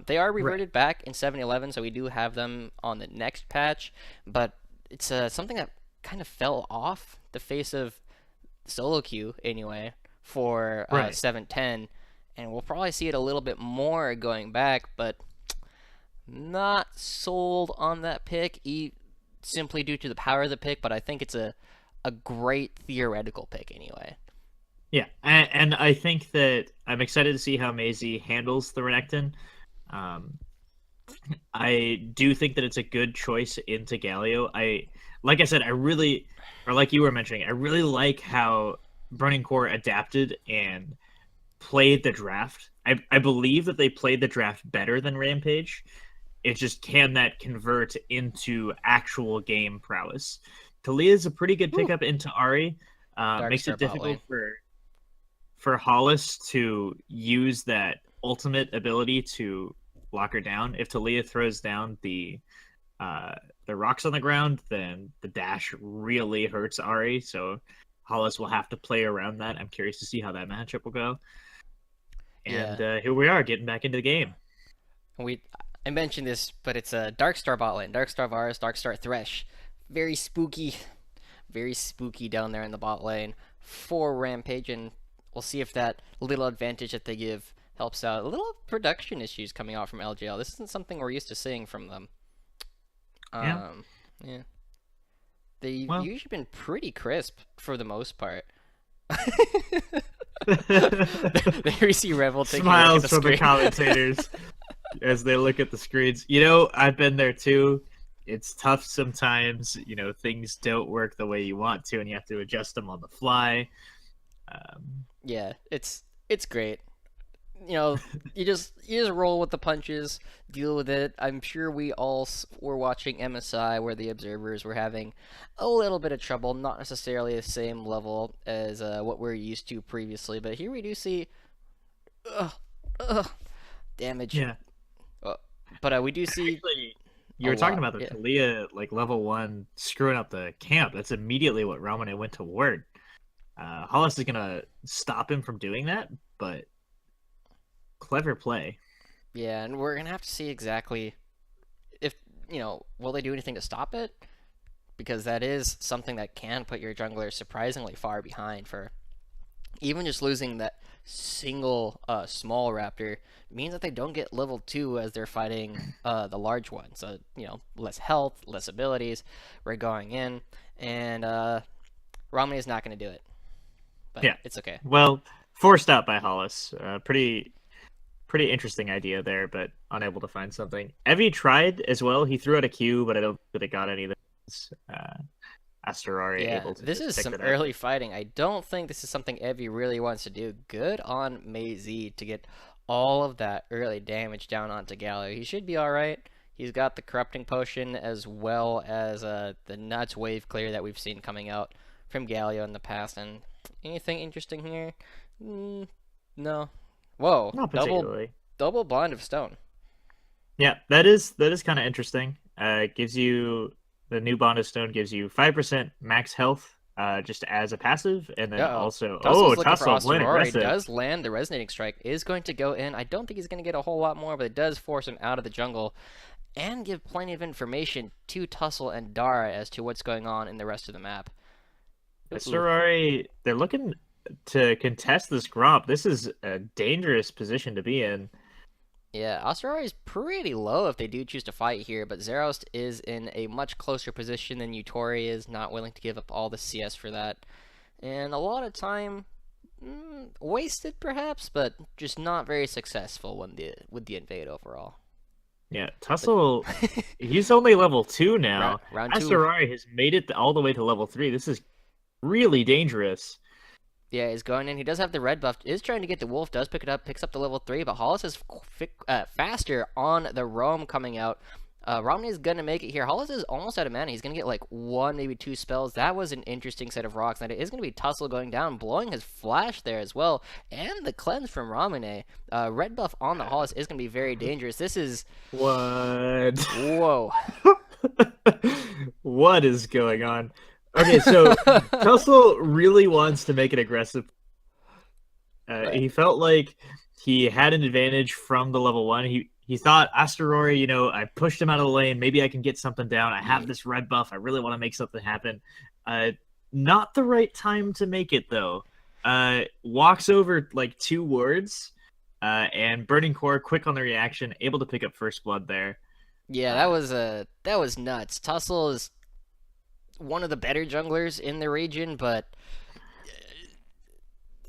They are reverted back in 7-11, so we do have them on the next patch, but it's something that kind of fell off the face of solo queue anyway for 7-10, and we'll probably see it a little bit more going back, but not sold on that pick simply due to the power of the pick, but I think it's a great theoretical pick anyway. Yeah, and I think that I'm excited to see how Maisie handles the Renekton. I do think that it's a good choice into Galio. Like I said, like you were mentioning, I really like how Burning Core adapted and played the draft. I believe that they played the draft better than Rampage. It's just, can that convert into actual game prowess? Talia is a pretty good pickup into Ahri. Makes it difficult for Hollis to use that ultimate ability to lock her down. If Talia throws down the rocks on the ground, then the dash really hurts Ahri. So Hollis will have to play around that. I'm curious to see how that matchup will go. And here we are, getting back into the game. I mentioned this, but it's a Darkstar bot lane. Darkstar Varus, Darkstar Thresh. Very spooky down there in the bot lane for Rampage, and we'll see if that little advantage that they give helps out. A little production issues coming out from LJL. This isn't something we're used to seeing from them. Yeah. They've usually been pretty crisp for the most part. There we see Revel taking smiles from the commentators as they look at the screens. I've been there too. It's tough sometimes. Things don't work the way you want to, and you have to adjust them on the fly. Yeah, it's great. You just roll with the punches, deal with it. I'm sure we all were watching MSI where the observers were having a little bit of trouble, not necessarily the same level as what we're used to previously, but here we do see damage. Yeah. But we do see... Actually, you were talking about the Talia, level 1, screwing up the camp. That's immediately what Ramone went toward. Hollis is going to stop him from doing that, but clever play. Yeah, and we're going to have to see exactly if will they do anything to stop it? Because that is something that can put your jungler surprisingly far behind. For even just losing that single small raptor means that they don't get level 2 as they're fighting the large one. So, less health, less abilities. We're going in, and Romney is not going to do it. But Yeah, it's okay. Well, forced out by Hollis. Pretty interesting idea there, but unable to find something. Evie tried as well. He threw out a Q, but I don't think it got anything. Asterari able to this is pick some it up. early fighting. I don't think this is something Evie really wants to do. Good on Mei-Z to get all of that early damage down onto Galio. He should be alright. He's got the Corrupting Potion as well as the Nuts Wave Clear that we've seen coming out from Galio in the past. And anything interesting here? No. Whoa. Not particularly. Double Bond of Stone. Yeah, that is kind of interesting. It gives you... The new Bond of Stone gives you 5% max health just as a passive, and then also... Tussle playing aggressive. Does land the Resonating Strike, is going to go in. I don't think he's going to get a whole lot more, but it does force him out of the jungle and give plenty of information to Tussle and Dara as to what's going on in the rest of the map. Asterari, they're looking to contest this Gromp. This is a dangerous position to be in. Yeah, Asterari is pretty low if they do choose to fight here, but Zerost is in a much closer position than Utori is, not willing to give up all the CS for that. And a lot of time wasted perhaps, but just not very successful with the invade overall. Yeah, Tussle, he's only level 2 now. Round 2. Asterari has made it all the way to level 3. This is really dangerous. Yeah, he's going in. He does have the red buff. Is trying to get the wolf. Does pick it up. Picks up the level 3. But Hollis is faster on the roam coming out. Romney is going to make it here. Hollis is almost out of mana. He's going to get like 1, maybe 2 spells. That was an interesting set of rocks. And it is going to be Tussle going down, blowing his flash there as well. And the cleanse from Ramune. Red buff on the Hollis is going to be very dangerous. This is... What? Whoa. What is going on? Okay, so Tussle really wants to make it aggressive. He felt like he had an advantage from the level 1. He thought, Asterori, I pushed him out of the lane. Maybe I can get something down. I have this red buff. I really want to make something happen. Not the right time to make it, though. Walks over like 2 wards, and Burning Core, quick on the reaction, able to pick up first blood there. Yeah, that was nuts. Tussle is one of the better junglers in the region, but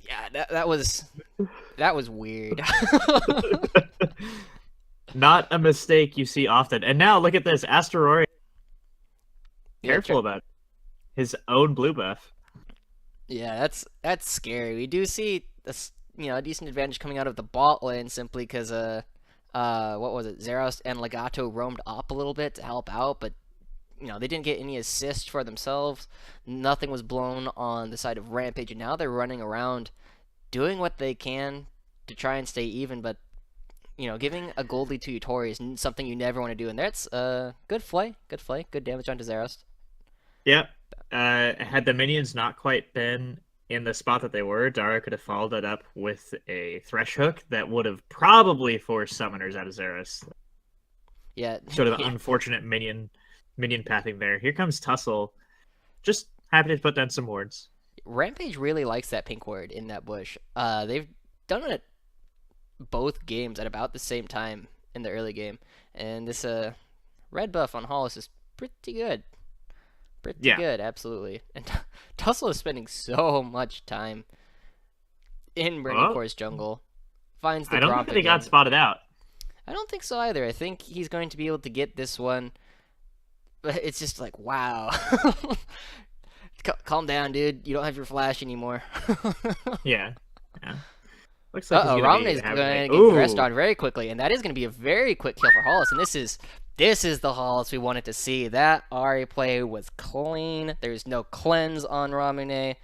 yeah, that was weird. Not a mistake you see often. And now look at this, Asterori. Careful about his own blue buff. Yeah, that's scary. We do see a decent advantage coming out of the bot lane simply because what was it? Zeros and Legato roamed up a little bit to help out, but they didn't get any assist for themselves. Nothing was blown on the side of Rampage, and now they're running around doing what they can to try and stay even, but giving a gold lead to Utori is something you never want to do, and that's good play, good damage onto Zeros. Yep. Had the minions not quite been in the spot that they were, Dara could have followed it up with a Thresh Hook that would have probably forced summoners out of Zeros. Yeah. Sort of unfortunate minion pathing there. Here comes Tussle. Just happy to put down some wards. Rampage really likes that pink ward in that bush. They've done it both games at about the same time in the early game. And this red buff on Hollis is pretty good. Pretty good, absolutely. And Tussle is spending so much time in Burning Core's jungle. Finds the I don't drop think they again. got spotted out. I don't think so either. I think he's going to be able to get this one. But it's just like, wow. Calm down, dude. You don't have your flash anymore. Yeah. Looks like Romney's going to get pressed on very quickly, and that is going to be a very quick kill for Hollis. And this is the Hollis we wanted to see. That Ari play was clean. There's no cleanse on Ramune.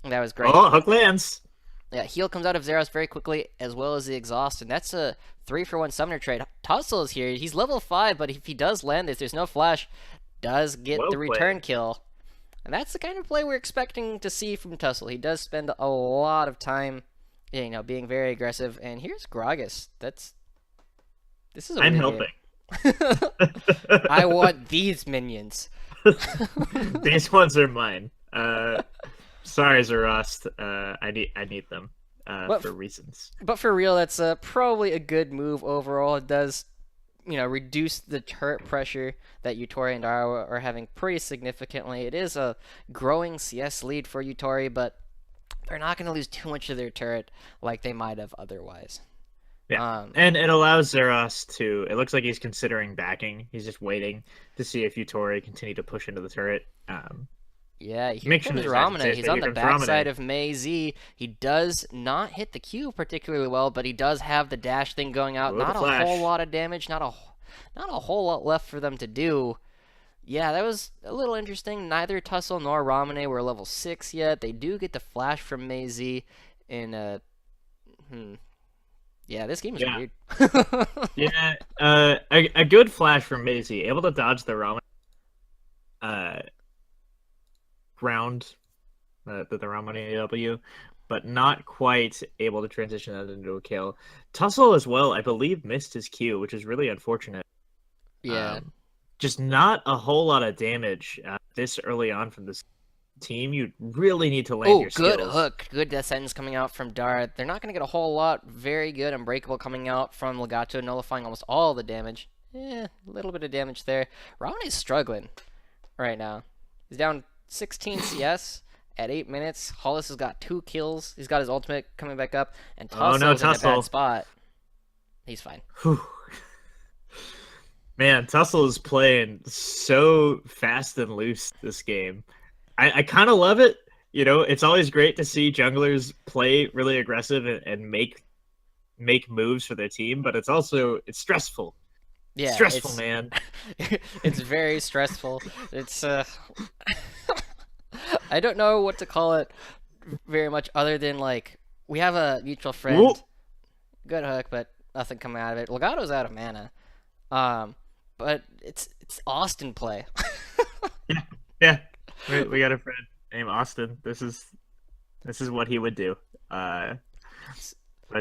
That was great. Oh, hook lands. Yeah, heal comes out of Zeros very quickly, as well as the exhaust, and that's a 3-for-1 summoner trade. Tussle is here. He's level 5, but if he does land this, there's no flash. Does get the return kill. And that's the kind of play we're expecting to see from Tussle. He does spend a lot of time, being very aggressive. And here's Gragas. This is a I'm weird helping. game. I want these minions. These ones are mine. Sorry, Zerost. I need them for reasons. But for real, that's probably a good move overall. It does, reduce the turret pressure that Yutori and Dara are having pretty significantly. It is a growing CS lead for Yutori, but they're not going to lose too much of their turret like they might have otherwise. Yeah, and it allows Zeros to. It looks like he's considering backing. He's just waiting to see if Yutori continue to push into the turret. Yeah, here comes Ramane. He's on the backside of Mei Z. He does not hit the Q particularly well, but he does have the dash thing going out. Not a whole lot of damage. Not a whole lot left for them to do. Yeah, that was a little interesting. Neither Tussle nor Ramane were level 6 yet. They do get the flash from Mei Z in Yeah, this game is weird. Yeah, a good flash from Mei Z, able to dodge the Ramane ground, the Ramane W, but not quite able to transition that into a kill. Tussle as well, I believe, missed his Q, which is really unfortunate. Yeah. Just not a whole lot of damage this early on from this team. You really need to land your skills. Good hook. Good death sentence coming out from Dart. They're not going to get a whole lot. Very good Unbreakable coming out from Legato, nullifying almost all the damage. A little bit of damage there. Ramane is struggling right now. He's down 16 CS at 8 minutes. Hollis has got 2 kills. He's got his ultimate coming back up. And Tussle's in a bad spot. He's fine. Whew. Man, Tussle is playing so fast and loose this game. I kind of love it. It's always great to see junglers play really aggressive and make moves for their team, but it's stressful. Yeah, stressful, man. It's very stressful. It's I don't know what to call it very much other than we have a mutual friend. Whoop. Good hook, but nothing coming out of it. Legato's out of mana. But it's Austin play. Yeah. We got a friend named Austin. This is what he would do.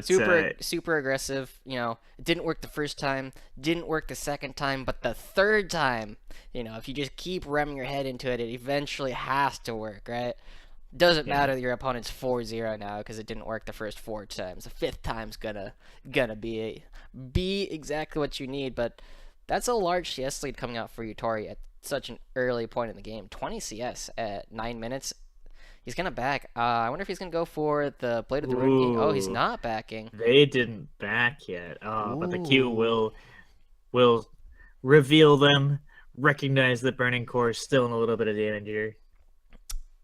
Super aggressive. It didn't work the first time, didn't work the second time, but the third time, if you just keep ramming your head into it, it eventually has to work, right? Doesn't matter that your opponent's 4-0 now because it didn't work the first 4 times. The 5th time's gonna be exactly what you need, but that's a large CS lead coming out for Yutori at such an early point in the game. 20 CS at 9 minutes. He's gonna back. I wonder if he's gonna go for the Blade of the Rune King. Oh, he's not backing. They didn't back yet. But the Q will reveal them. Recognize that Burning Core is still in a little bit of danger.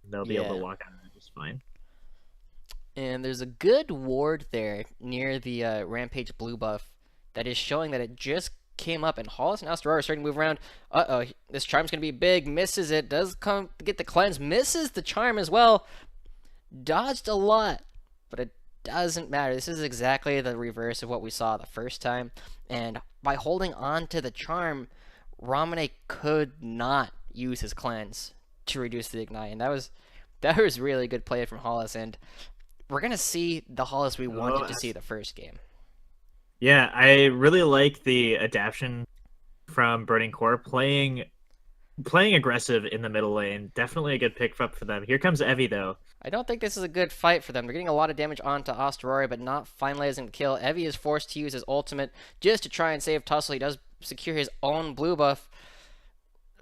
They'll be able to walk out of it just fine. And there's a good ward there near the Rampage blue buff that is showing that it just came up, and Hollis and Astoria are starting to move around. This charm's gonna be big. Misses it. Does come get the cleanse. Misses the charm as well. Dodged a lot, but it doesn't matter. This is exactly the reverse of what we saw the first time. And by holding on to the charm, Ramane could not use his cleanse to reduce the ignite, and that was really good play from Hollis. And we're gonna see the Hollis we wanted to see the first game. Yeah, I really like the adaptation from Burning Core, playing aggressive in the middle lane. Definitely a good pick up for them. Here comes Evie, though. I don't think this is a good fight for them. They're getting a lot of damage onto Astoria, but not finalizing the kill. Evie is forced to use his ultimate just to try and save Tussle. He does secure his own blue buff.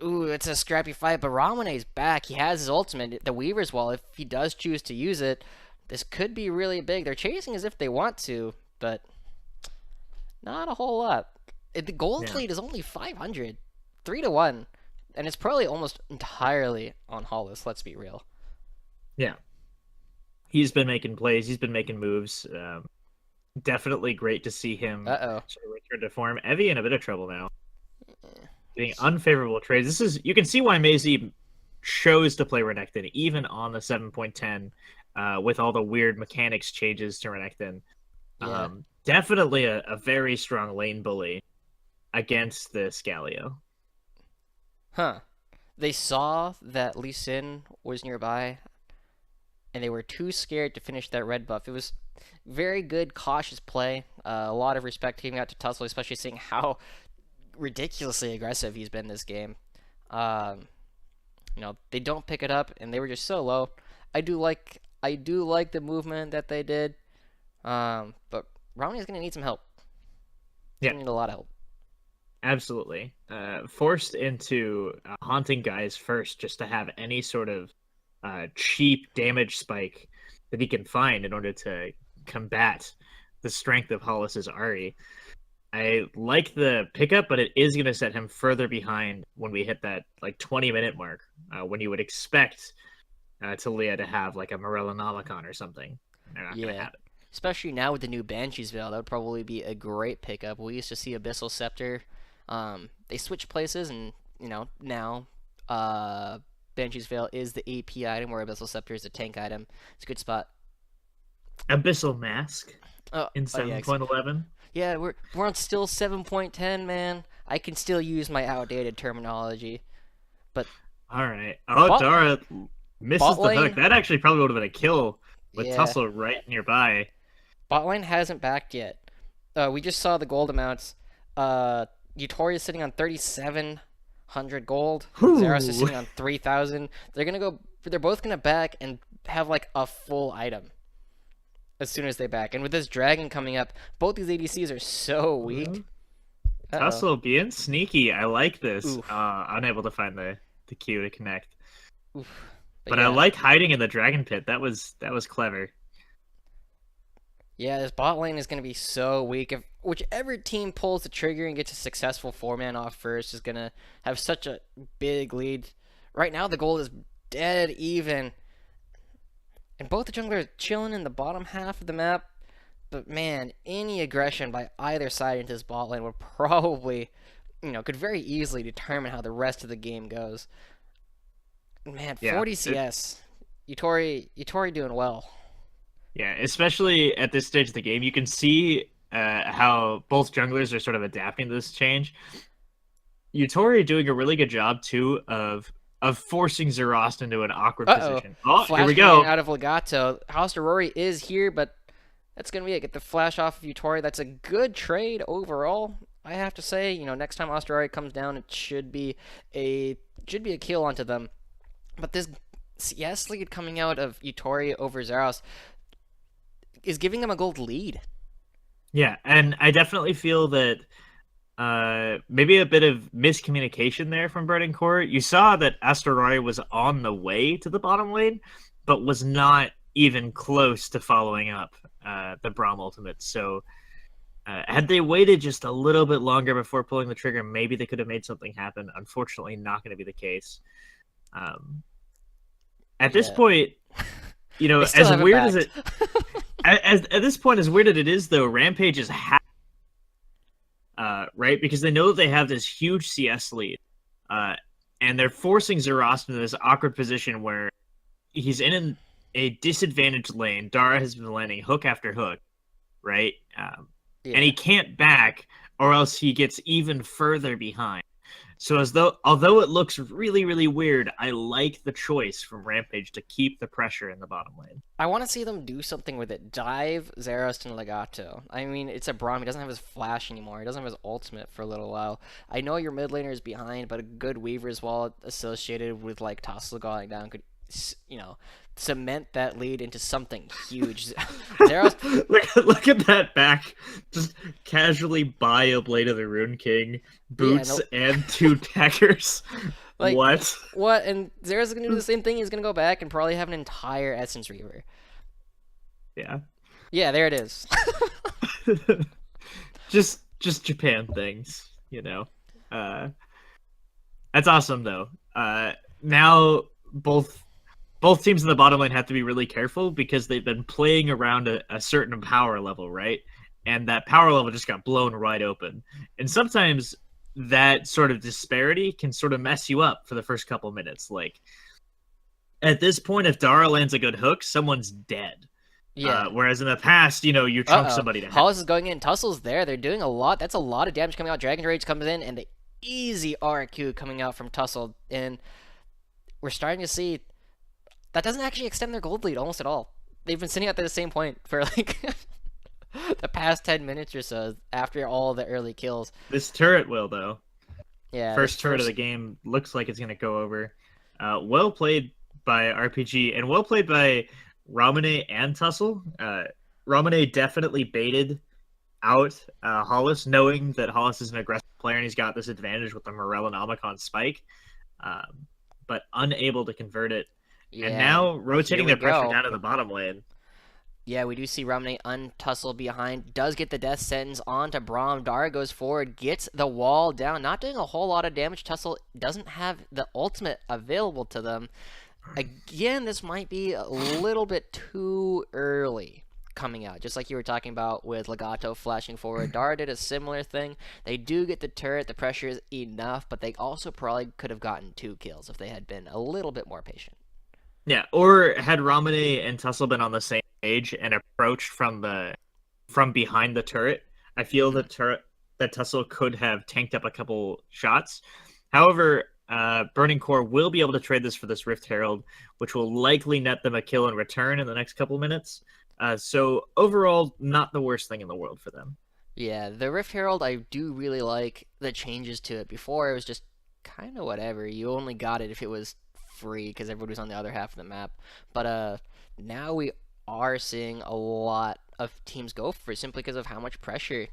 Ooh, it's a scrappy fight, but Ramane's back. He has his ultimate, the Weaver's Wall. If he does choose to use it, this could be really big. They're chasing as if they want to, but not a whole lot. The gold lead is only 500. 3-1. And it's probably almost entirely on Hollis, let's be real. Yeah. He's been making plays. He's been making moves. Definitely great to see him sort of return to form. Evie in a bit of trouble now. Getting unfavorable trades. You can see why Maisie chose to play Renekton, even on the 7.10, with all the weird mechanics changes to Renekton. Yeah. Definitely a very strong lane bully against the Scalio. They saw that Lee Sin was nearby, and they were too scared to finish that red buff. It was very good, cautious play. A lot of respect giving out to Tussle, especially seeing how ridiculously aggressive he's been this game. They don't pick it up, and they were just so low. I do like the movement that they did, but Romney's gonna need some help. He's gonna need a lot of help. Absolutely. Forced into haunting guys first just to have any sort of cheap damage spike that he can find in order to combat the strength of Hollis's Ari. I like the pickup, but it is going to set him further behind when we hit that 20-minute mark, when you would expect Talia to have a Morella Nomicon or something. They're not going to have it. Especially now with the new Banshee's Veil, that would probably be a great pickup. We used to see Abyssal Scepter. They switched places, and now Banshee's Veil is the AP item, where Abyssal Scepter is the tank item. It's a good spot. Abyssal Mask in 7.11. Yeah, we're on still 7.10, man. I can still use my outdated terminology, but all right. Oh, Dara misses the hook. That actually probably would have been a kill with Tussle right nearby. Bot lane hasn't backed yet. We just saw the gold amounts. Yutori is sitting on 3,700 gold. Zeros is sitting on 3,000. They're both gonna back and have a full item as soon as they back. And with this dragon coming up, both these ADCs are so weak. Tussle being sneaky. I like this. Unable to find the Q to connect. Oof. But I like hiding in the dragon pit. That was clever. Yeah, this bot lane is going to be so weak. If whichever team pulls the trigger and gets a successful 4-man off first is going to have such a big lead. Right now, the gold is dead even. And both the junglers are chilling in the bottom half of the map. But man, any aggression by either side into this bot lane would probably, could very easily determine how the rest of the game goes. Man, 40 CS. Yutori doing well. Yeah, especially at this stage of the game, you can see how both junglers are sort of adapting to this change. Yutori doing a really good job too of forcing Zerost into an awkward position. Oh, flash here we go. Out of Legato. House Rory is here, but that's gonna be it. Get the flash off of Yutori. That's a good trade overall, I have to say. Next time Rory comes down, it should be a kill onto them. But this CS lead coming out of Yutori over Zeros is giving them a gold lead. Yeah, and I definitely feel that maybe a bit of miscommunication there from Burning Core. You saw that Asteroid was on the way to the bottom lane, but was not even close to following up the Braum ultimate. So had they waited just a little bit longer before pulling the trigger, maybe they could have made something happen. Unfortunately, not going to be the case. At this point, as weird as it... at this point, as weird as it is, though, Rampage is right? Because they know that they have this huge CS lead, and they're forcing Zerost into this awkward position where he's in a disadvantaged lane. Dara has been landing hook after hook, right? And he can't back, or else he gets even further behind. So although it looks really, really weird, I like the choice from Rampage to keep the pressure in the bottom lane. I want to see them do something with it. Dive Zerost and Legato. I mean, it's a Braum. He doesn't have his flash anymore. He doesn't have his ultimate for a little while. I know your mid laner is behind, but a good Weaver's Wall associated with Tussle going down could, cement that lead into something huge. Zerost... look at that back. Just casually buy a Blade of the Rune King, boots, and 2 daggers. What? What? And Zerost is going to do the same thing. He's going to go back and probably have an entire Essence Reaver. Yeah. Yeah, there it is. just Japan things, That's awesome, though. Now both teams in the bottom lane have to be really careful because they've been playing around a certain power level, right? And that power level just got blown right open. And sometimes that sort of disparity can sort of mess you up for the first couple minutes. At this point, if Dara lands a good hook, someone's dead. Yeah. Whereas in the past, you chunk somebody down. Hollis is going in. Tussle's there. They're doing a lot. That's a lot of damage coming out. Dragon Rage comes in, and the easy RQ coming out from Tussle. And we're starting to see... that doesn't actually extend their gold lead almost at all. They've been sitting at the same point for the past 10 minutes or so after all the early kills. This turret will, though. Yeah, First turret of the game looks like it's going to go over. Well played by RPG and well played by Ramune and Tussle. Ramune definitely baited out Hollis, knowing that Hollis is an aggressive player and he's got this advantage with the Morellonomicon spike, but unable to convert it. Yeah, and now rotating here their we pressure go. down to the bottom lane. Yeah, we do see Ramune untussle behind, does get the death sentence onto Braum. Dara goes forward, gets the wall down, not doing a whole lot of damage. Tussle doesn't have the ultimate available to them. Again, this might be a little bit too early coming out, just like you were talking about with Legato flashing forward. Dara did a similar thing. They do get the turret, the pressure is enough, but they also probably could have gotten 2 kills if they had been a little bit more patient. Yeah, or had Ramune and Tussle been on the same page and approached from behind the turret, I feel that Tussle could have tanked up a couple shots. However, Burning Core will be able to trade this for this Rift Herald, which will likely net them a kill in return in the next couple minutes. So overall, not the worst thing in the world for them. Yeah, the Rift Herald, I do really like the changes to it. Before, it was just kind of whatever. You only got it if it was free because everybody was on the other half of the map. But now we are seeing a lot of teams go for it simply because of how much pressure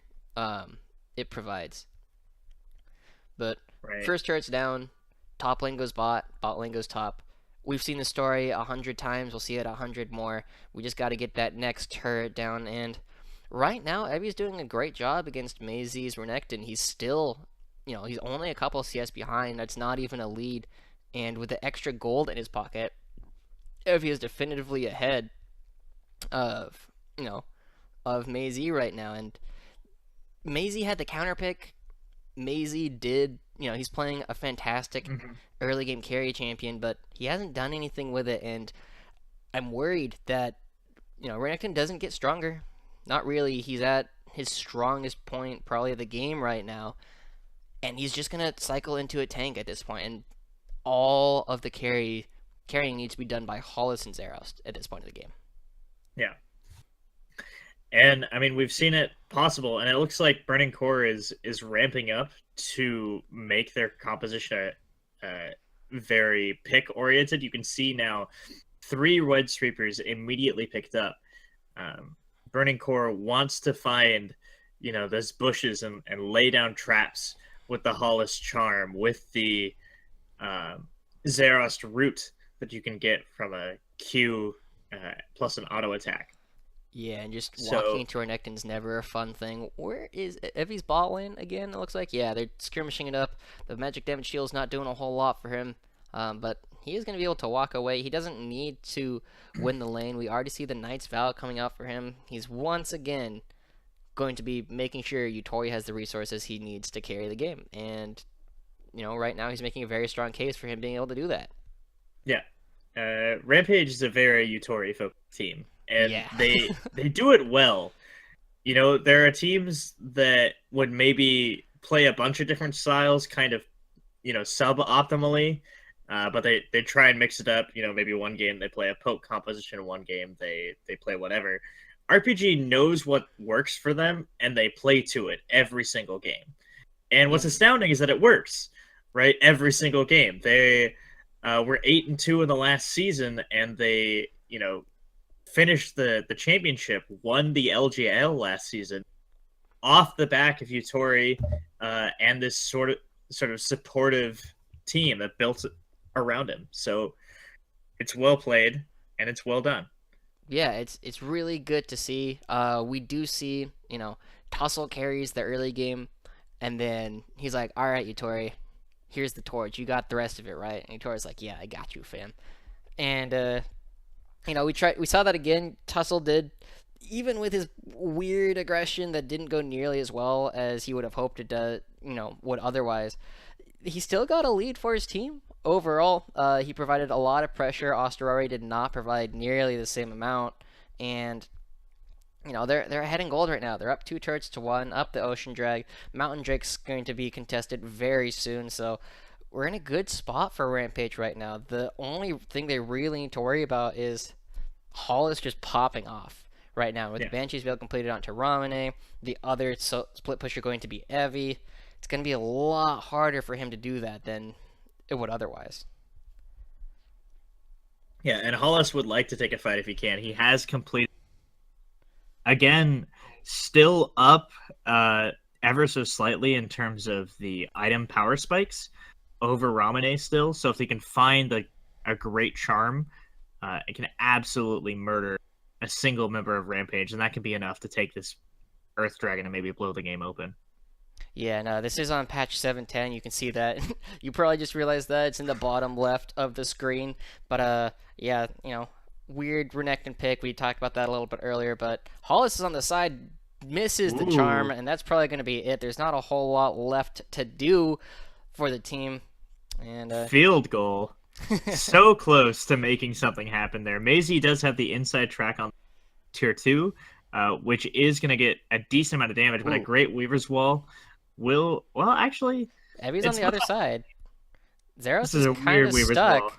it provides. But first turret's down, top lane goes bot lane goes top. We've seen the story 100 times. We'll see it 100 more. We just got to get that next turret down. And right now, Evie's doing a great job against Maze's Renekton. He's still, he's only a couple CS behind. That's not even a lead. And with the extra gold in his pocket, Evie is definitively ahead of, of Maze right now. And Maze had the counter pick. Maze did, he's playing a fantastic early game carry champion, but he hasn't done anything with it. And I'm worried that, Renekton doesn't get stronger. Not really. He's at his strongest point probably of the game right now. And he's just going to cycle into a tank at this point. And all of the carrying needs to be done by Hollis and Zeros at this point of the game. Yeah. And I mean, we've seen it possible, and it looks like Burning Core is ramping up to make their composition very pick oriented. You can see now 3 Red Sweepers immediately picked up. Burning Core wants to find, those bushes and lay down traps with the Hollis charm, with the Zeros root that you can get from a Q plus an auto attack. Yeah, and just walking into Renekton's never a fun thing. Where is Evie's bot lane again? It looks like, yeah, they're skirmishing it up. The magic damage shield's not doing a whole lot for him, but he is going to be able to walk away. He doesn't need to win the lane. We already see the Knight's Vow coming out for him. He's once again going to be making sure Yutori has the resources he needs to carry the game. And, right now he's making a very strong case for him being able to do that. Yeah. Rampage is a very Yutori-focused team. And yeah. they do it well. There are teams that would maybe play a bunch of different styles, kind of, sub-optimally, but they try and mix it up. Maybe one game they play a poke composition, one game they play whatever. RPG knows what works for them, and they play to it every single game. And what's astounding is that it works, right? Every single game. They were 8-2 in the last season, and they, finished the championship, won the LJL last season, off the back of Yutori and this sort of supportive team that built around him. So it's well played and it's well done. Yeah, it's really good to see. We do see, Tussle carries the early game, and then he's like, all right, Yutori, here's the torch. You got the rest of it, right? And Yutori's like, yeah, I got you, fam. And, we saw that again. Tussle did, even with his weird aggression that didn't go nearly as well as he would have hoped it would otherwise. He still got a lead for his team overall. He provided a lot of pressure. Osterari did not provide nearly the same amount, and they're ahead in gold right now. They're up 2 turrets to 1, up the Ocean Drag. Mountain Drake's going to be contested very soon, so we're in a good spot for Rampage right now. The only thing they really need to worry about is Hollis just popping off. right now. With the Banshees being completed onto Ramune, the other split pusher going to be Evie. It's going to be a lot harder for him to do that than it would otherwise. Yeah, and Hollis would like to take a fight if he can. He has completed. Again, still up ever so slightly in terms of the item power spikes over Ramune still. So if he can find a great charm, it can absolutely murder a single member of Rampage, and that can be enough to take this Earth Dragon and maybe blow the game open. Yeah, no, this is on patch 7.10. You can see that. You probably just realized that it's in the bottom left of the screen. But yeah, weird Renekton pick. We talked about that a little bit earlier. But Hollis is on the side, misses the charm, and that's probably going to be it. There's not a whole lot left to do for the team. And field goal. So close to making something happen there. Maisie does have the inside track on tier 2, which is going to get a decent amount of damage, but a great Weaver's Wall will... Well, actually... Evie's on the other side. Zeros is kind of stuck. Wall.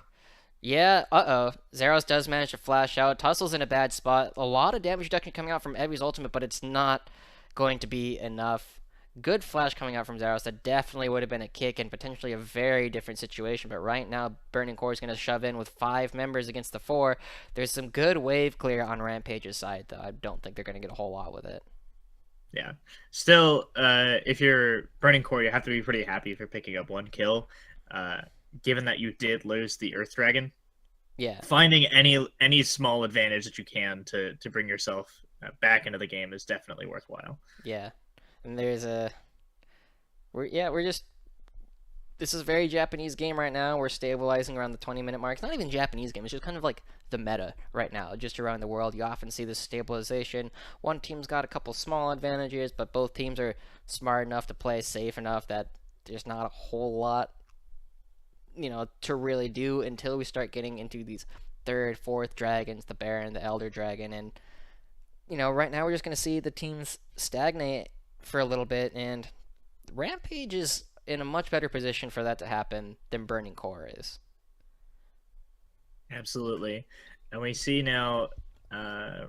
Yeah, Zeros does manage to flash out. Tussle's in a bad spot. A lot of damage reduction coming out from Evie's ultimate, but it's not going to be enough. Good flash coming out from Zeros. That definitely would have been a kick and potentially a very different situation. But right now, Burning Core is going to shove in with 5 members against the 4. There's some good wave clear on Rampage's side, though. I don't think they're going to get a whole lot with it. Yeah. Still, if you're Burning Core, you have to be pretty happy if you're picking up 1 kill. Given that you did lose the Earth Dragon. Yeah. Finding any small advantage that you can to bring yourself back into the game is definitely worthwhile. Yeah. And there's this is a very Japanese game right now. We're stabilizing around the 20-minute mark. It's not even a Japanese game. It's just kind of like the meta right now. Just around the world, you often see this stabilization. One team's got a couple small advantages, but both teams are smart enough to play safe enough that there's not a whole lot, to really do until we start getting into these 3rd, 4th dragons, the Baron, the Elder Dragon. And, right now we're just going to see the teams stagnate for a little bit, and Rampage is in a much better position for that to happen than Burning Core is. Absolutely. And we see now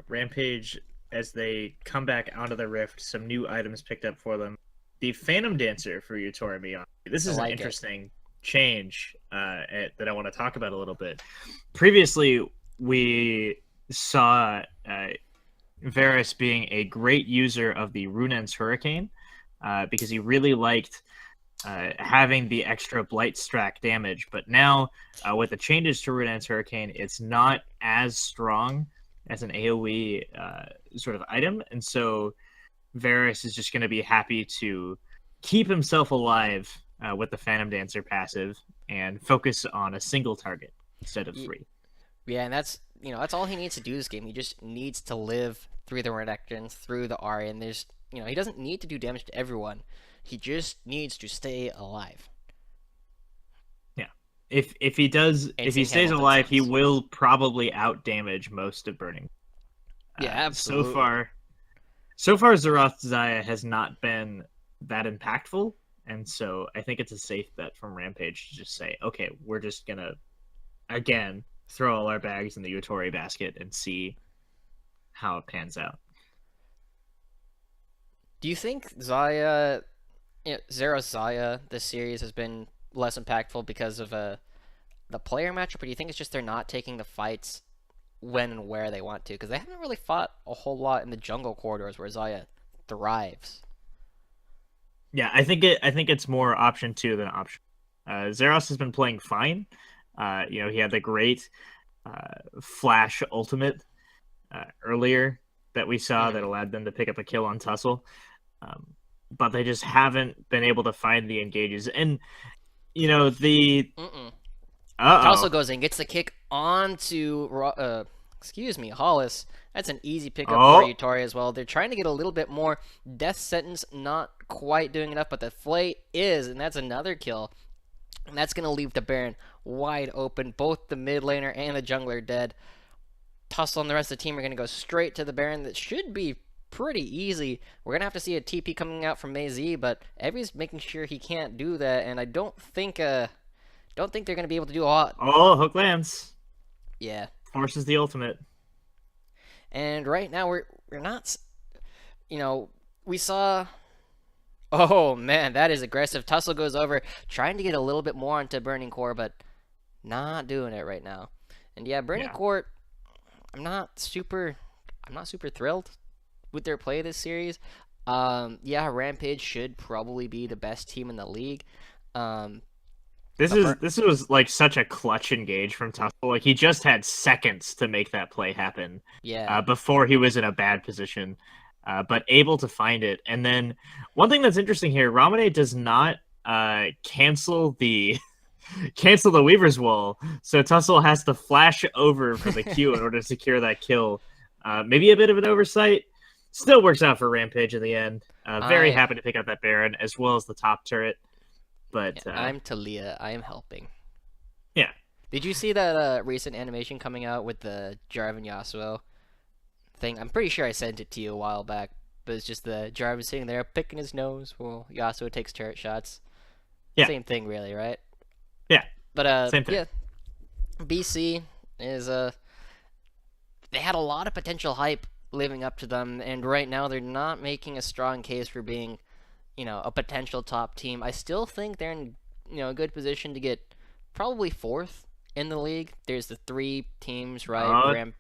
Rampage, as they come back out of the rift, some new items picked up for them. The Phantom Dancer for Utorimi. This is an interesting change that I want to talk about a little bit. Previously, we saw Varus being a great user of the Runen's Hurricane because he really liked having the extra Blight Strack damage. But now, with the changes to Runen's Hurricane, it's not as strong as an AoE sort of item. And so Varus is just going to be happy to keep himself alive with the Phantom Dancer passive and focus on a single target instead of 3. Yeah, and that's all he needs to do this game. He just needs to live through the Renekton, through the Ahri, and there's, he doesn't need to do damage to everyone. He just needs to stay alive. Yeah. If he stays alive, he will probably out damage most of Burning. Yeah, absolutely. So far Zeroth Xayah has not been that impactful, and so I think it's a safe bet from Rampage to just say, okay, we're just gonna again throw all our bags in the Utori basket and see how it pans out. Do you think Xayah, Zero's Xayah this series has been less impactful because of the player matchup, or do you think it's just they're not taking the fights when and where they want to? Because they haven't really fought a whole lot in the jungle corridors where Xayah thrives. Yeah, I think it's more option 2 than option. Zeros has been playing fine. He had the great flash ultimate earlier that we saw that allowed them to pick up a kill on Tussle. But they just haven't been able to find the engages. And, Tussle goes in, gets the kick onto, Hollis. That's an easy pickup for Utori as well. They're trying to get a little bit more. Death Sentence not quite doing enough, but the Flay is, and that's another kill. And that's going to leave the Baron wide open. Both the mid laner and the jungler dead. Tussle and the rest of the team are going to go straight to the Baron. That should be pretty easy. We're going to have to see a TP coming out from Maisie, but Evie's making sure he can't do that, and I don't think they're going to be able to do a lot. Oh, hook lands. Yeah. Forces the ultimate. And right now we're not, we saw. Oh man, that is aggressive. Tussle goes over, trying to get a little bit more onto Burning Core, but not doing it right now. And yeah, Burning Core, I'm not super thrilled with their play this series. Yeah, Rampage should probably be the best team in the league. This was like such a clutch engage from Tussle. Like he just had seconds to make that play happen. Yeah. Before he was in a bad position, but able to find it. And then one thing that's interesting here, Ramune does not cancel the Weaver's Wall, so Tussle has to flash over for the Q in order to secure that kill. Maybe a bit of an oversight. Still works out for Rampage in the end. Very happy to pick up that Baron as well as the top turret. But I'm Talia. I am helping. Yeah. Did you see that recent animation coming out with the Jarvan Yasuo thing? I'm pretty sure I sent it to you a while back, but it's just the Jarvan sitting there picking his nose while Yasuo takes turret shots. Yeah. Same thing, really, right? Yeah. But same thing. Yeah. BC is they had a lot of potential hype living up to them, and right now they're not making a strong case for being, a potential top team. I still think they're in, a good position to get probably 4th in the league. There's the 3 teams, right?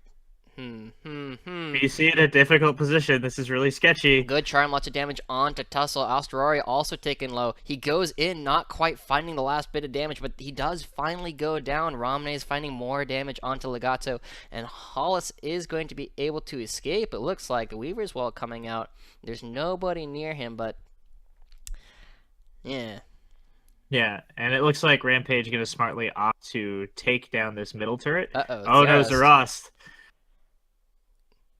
BC in a difficult position. This is really sketchy. Good charm, lots of damage onto Tussle. Astrori also taken low. He goes in, not quite finding the last bit of damage, but he does finally go down. Ramune is finding more damage onto Legato, and Hollis is going to be able to escape. It looks like the Weaver's Wall coming out. There's nobody near him, but yeah. Yeah, and it looks like Rampage going to smartly opt to take down this middle turret. Uh-oh. No, Zarast.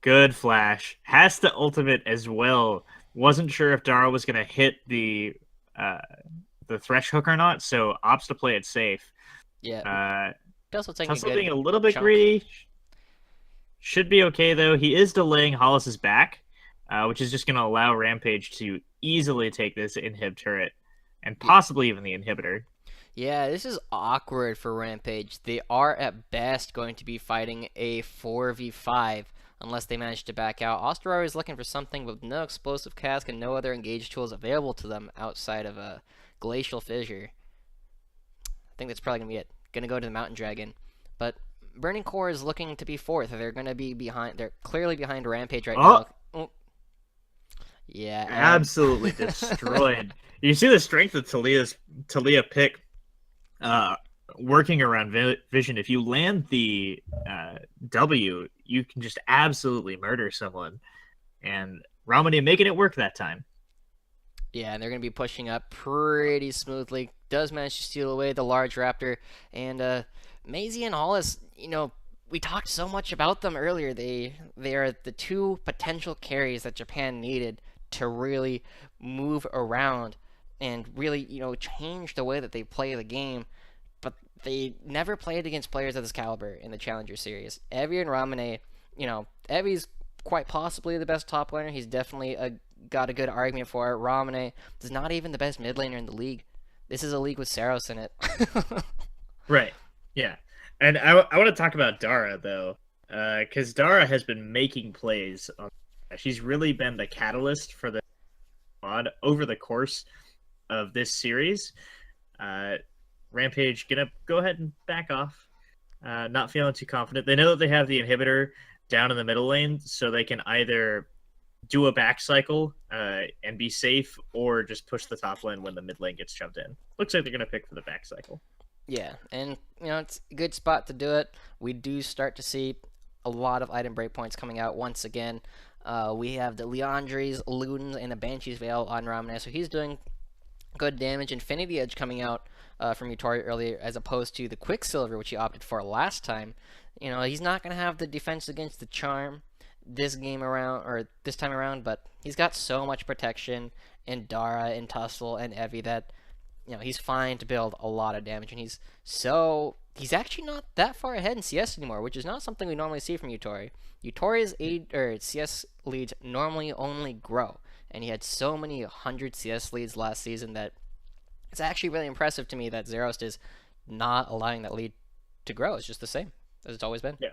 Good flash. Has the ultimate as well. Wasn't sure if Dara was going to hit the thresh hook or not, so opts to play it safe. Yeah. Tussle being a little bit greedy. Should be okay, though. He is delaying Hollis's back, which is just going to allow Rampage to easily take this inhib turret, and possibly even the inhibitor. Yeah, this is awkward for Rampage. They are, at best, going to be fighting a 4v5, unless they manage to back out. Osterauer is looking for something with no explosive cask and no other engage tools available to them outside of a Glacial Fissure. I think that's probably going to be it. Going to go to the Mountain Dragon. But Burning Core is looking to be 4th. They're going to be behind. They're clearly behind Rampage right now. Oh. Yeah. Absolutely destroyed. You see the strength of Talia pick working around Vision. If you land the W, you can just absolutely murder someone. And Ramune making it work that time. Yeah, and they're going to be pushing up pretty smoothly. Does manage to steal away the large raptor. And Maisie and Hollis, we talked so much about them earlier. They are the 2 potential carries that Japan needed to really move around and really, change the way that they play the game. But they never played against players of this caliber in the Challenger Series. Evie and Ramune, Evie's quite possibly the best top laner. He's definitely got a good argument for it. Ramune is not even the best mid laner in the league. This is a league with Saros in it. Right. Yeah. And I want to talk about Dara, though, because Dara has been making plays. She's really been the catalyst for the squad over the course of this series. Rampage gonna go ahead and back off. Not feeling too confident. They know that they have the inhibitor down in the middle lane, so they can either do a back cycle and be safe, or just push the top lane when the mid lane gets shoved in. Looks like they're gonna pick for the back cycle. Yeah, and it's a good spot to do it. We do start to see a lot of item breakpoints coming out once again. We have the Leandres, Ludens, and the Banshee's Veil on Ramune, so he's doing good damage. Infinity Edge coming out from Yutori earlier, as opposed to the Quicksilver, which he opted for last time. He's not going to have the defense against the Charm this time around, but he's got so much protection in Dara and Tussle and Evie that he's fine to build a lot of damage, and he's actually not that far ahead in CS anymore, which is not something we normally see from Yutori. Yutori's CS leads normally only grow, and he had so many 100 CS leads last season that it's actually really impressive to me that Zerost is not allowing that lead to grow. It's just the same as it's always been. Yeah.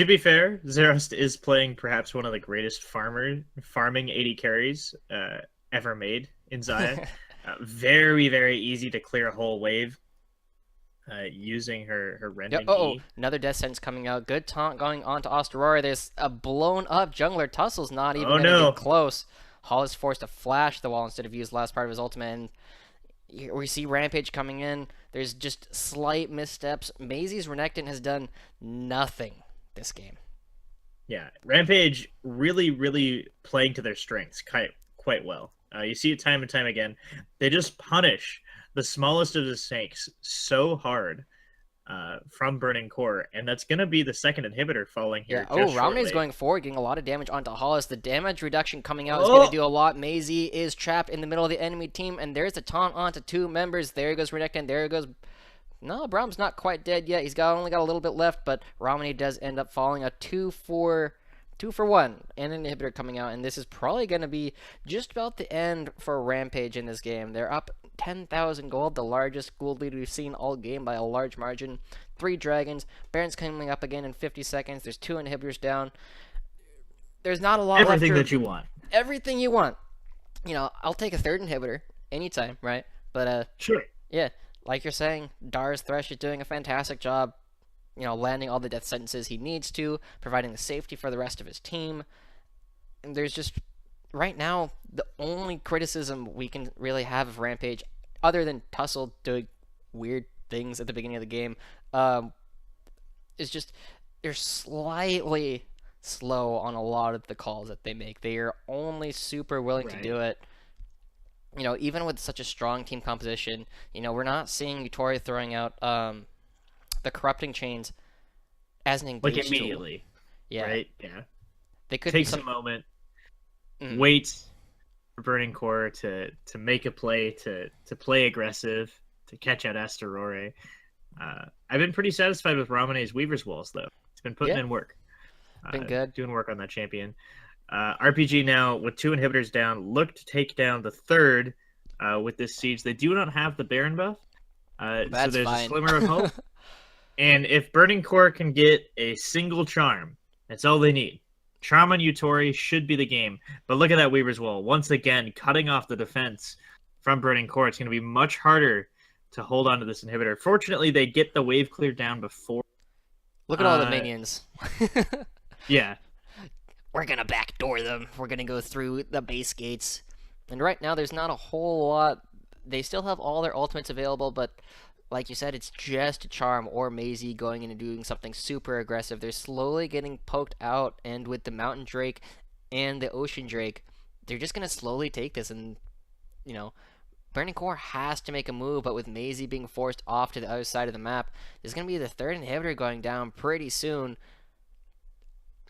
To be fair, Zerust is playing perhaps one of the greatest farming AD carries ever made in Xayah. Very, very easy to clear a whole wave using her rending E. Another death sentence coming out. Good taunt going on to Aurora. There's a blown up jungler. Tussel's not even going to get close. Hall is forced to flash the wall instead of use last part of his ultimate. And here we see Rampage coming in. There's just slight missteps. Maisie's Renekton has done nothing this game. Yeah, Rampage really, really playing to their strengths quite well. You see it time and time again. They just punish the smallest of the snakes so hard from Burning Core, and that's going to be the second inhibitor falling here. Yeah. Ramne is going forward, getting a lot of damage onto Hollis. The damage reduction coming out is going to do a lot. Maisie is trapped in the middle of the enemy team, and there's a taunt onto two members. There goes Renekton. There goes... No, Braum's not quite dead yet. He's only got a little bit left, but Ramne does end up falling. A 2-for-1 and an inhibitor coming out, and this is probably going to be just about the end for Rampage in this game. They're up 10,000 gold, the largest gold lead we've seen all game by a large margin. 3 dragons. Baron's coming up again in 50 seconds. There's 2 inhibitors down. There's not a lot left. Everything that you want. Everything you want. You know, I'll take a 3rd inhibitor anytime, right? But, sure. Yeah, like you're saying, Dar's Thresh is doing a fantastic job, you know, landing all the death sentences he needs to, providing the safety for the rest of his team. And there's just, right now, the only criticism we can really have of Rampage, other than Tussle doing weird things at the beginning of the game, is just they're slightly slow on a lot of the calls that they make. They are only super willing to do it. You know, even with such a strong team composition, you know, we're not seeing Utori throwing out the corrupting chains as an engaged like immediately. Tool. Yeah. Right? Yeah. They could take a moment, wait for Burning Core to make a play, to play aggressive, to catch out Aurora. I've been pretty satisfied with Ramane's Weaver's Walls, though. It's been putting in work. Been good. Doing work on that champion. RPG now, with 2 inhibitors down, look to take down the 3rd with this siege. They do not have the Baron buff, so there's a slimmer of hope. And if Burning Core can get a single charm, that's all they need. Charm on Utori should be the game. But look at that Weaver's Wall. Once again, cutting off the defense from Burning Core. It's going to be much harder to hold on to this inhibitor. Fortunately, they get the wave cleared down before. Look at all the minions. Yeah. We're going to backdoor them. We're going to go through the base gates. And right now, there's not a whole lot. They still have all their ultimates available, but like you said, it's just a Charm or Maisie going in and doing something super aggressive. They're slowly getting poked out, and with the Mountain Drake and the Ocean Drake, they're just going to slowly take this. And, you know, Burning Core has to make a move, but with Maisie being forced off to the other side of the map, there's going to be the 3rd inhibitor going down pretty soon.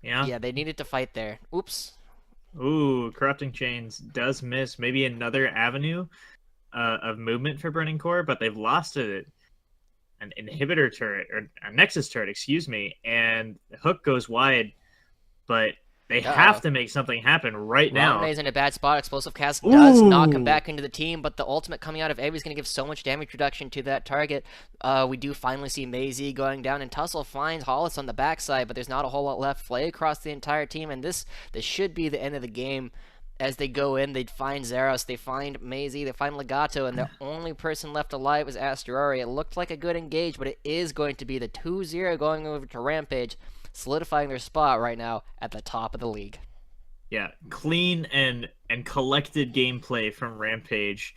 Yeah, they needed to fight there. Oops. Ooh, Corrupting Chains does miss maybe another avenue of movement for Burning Core, but they've lost an inhibitor turret, or a Nexus turret, excuse me, and the hook goes wide, but they have to make something happen right now. Ramane's in a bad spot. Explosive Cast does knock him back into the team, but the ultimate coming out of Evi is going to give so much damage reduction to that target. We do finally see Maisie going down, and Tussle finds Hollis on the backside, but there's not a whole lot left. Flay across the entire team, and this should be the end of the game. As they go in, they find Zeros, they find Maisie, they find Legato, and the only person left alive was Aurora. It looked like a good engage, but it is going to be the 2-0 going over to Rampage, solidifying their spot right now at the top of the league. Yeah, clean and collected gameplay from Rampage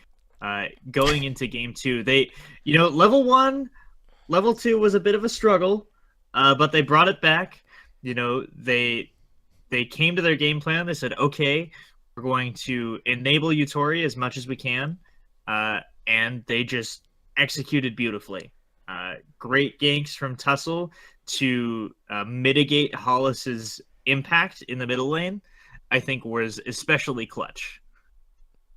going into game 2. They, you know, level 1, level 2 was a bit of a struggle, but they brought it back. You know, they came to their game plan. They said, okay, we're going to enable Utori as much as we can, and they just executed beautifully. Great ganks from Tussle to mitigate Hollis's impact in the middle lane, I think was especially clutch.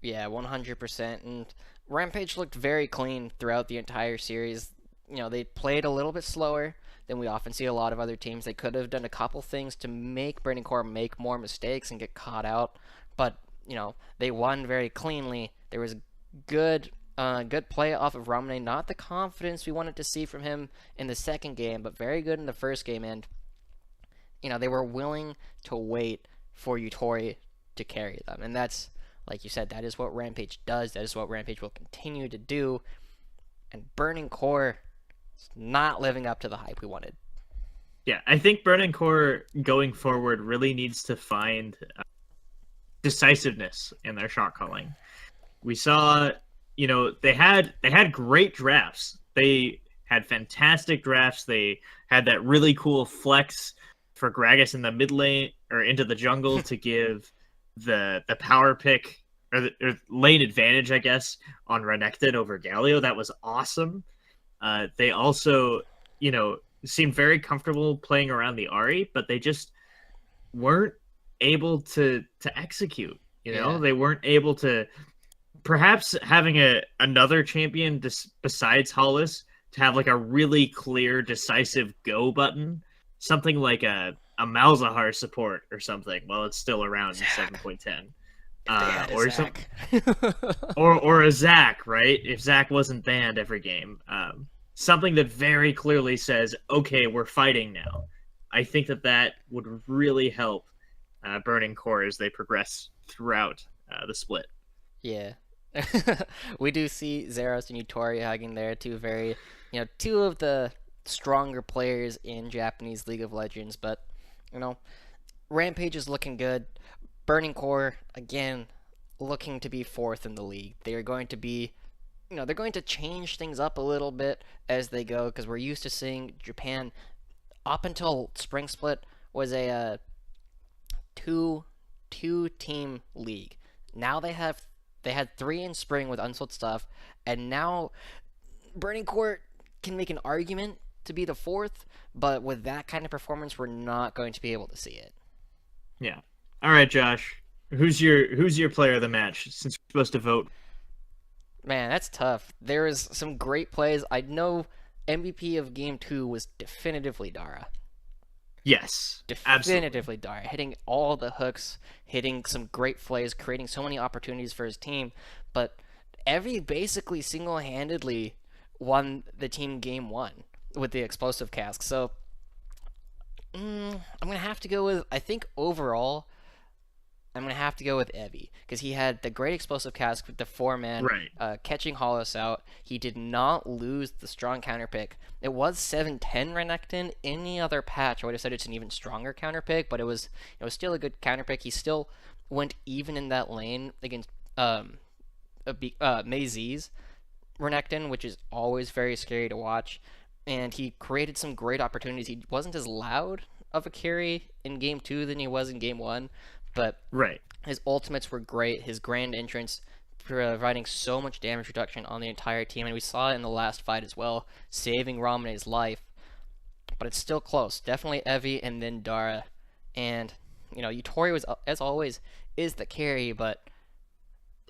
Yeah, 100%. And Rampage looked very clean throughout the entire series. You know, they played a little bit slower than we often see a lot of other teams. They could have done a couple things to make Burning Core make more mistakes and get caught out. But, you know, they won very cleanly. There was good play off of Ramne. Not the confidence we wanted to see from him in the second game, but very good in the first game. And they were willing to wait for Yutori to carry them. And that's, like you said, that is what Rampage does. That is what Rampage will continue to do. And Burning Core is not living up to the hype we wanted. Yeah, I think Burning Core going forward really needs to find decisiveness in their shot calling. We saw, they had great drafts. They had fantastic drafts. They had that really cool flex for Gragas in the mid lane or into the jungle to give the power pick or lane advantage, I guess, on Renekton over Galio. That was awesome. They also, seemed very comfortable playing around the Ahri, but they just weren't able to execute. Yeah. They weren't able to. Perhaps having another champion besides Hollis to have like a really clear, decisive go button, something like a Malzahar support or something. While it's still around in 7.10, or Zach. or a Zach, right? If Zach wasn't banned every game, something that very clearly says, "Okay, we're fighting now." I think that would really help Burning Core as they progress throughout the split. Yeah. We do see Zeros and Yutori hugging there, two of the stronger players in Japanese League of Legends, but Rampage is looking good. Burning Core, again, looking to be fourth in the league. They are going to be, they're going to change things up a little bit as they go, because we're used to seeing Japan, up until Spring Split, was a two-team league. Now they had 3 in Spring with Unsold Stuff, and now Burning Core can make an argument to be the fourth, but with that kind of performance, we're not going to be able to see it. Yeah. All right, Josh. Who's your player of the match, since we're supposed to vote? Man, that's tough. There is some great plays. I know MVP of Game 2 was definitively Dara. Yes, Definitively Dara. Hitting all the hooks, hitting some great plays, creating so many opportunities for his team. But Evie basically single-handedly won the team Game 1 with the explosive cask. So I'm going to have to go with, I think overall, I'm going to have to go with Evie, because he had the great explosive cask with the 4-man, catching Hollis out. He did not lose the strong counter pick. It was 7-10 Renekton. Any other patch, I would have said it's an even stronger counter pick, but it was still a good counter pick. He still went even in that lane against Mei-Z's Renekton, which is always very scary to watch. And he created some great opportunities. He wasn't as loud of a carry in Game 2 than he was in Game 1, but his ultimates were great. His grand entrance providing so much damage reduction on the entire team, and we saw it in the last fight as well, saving Ramane's life. But it's still close. Definitely Evie and then Dara. And, Yutori was, as always, is the carry, but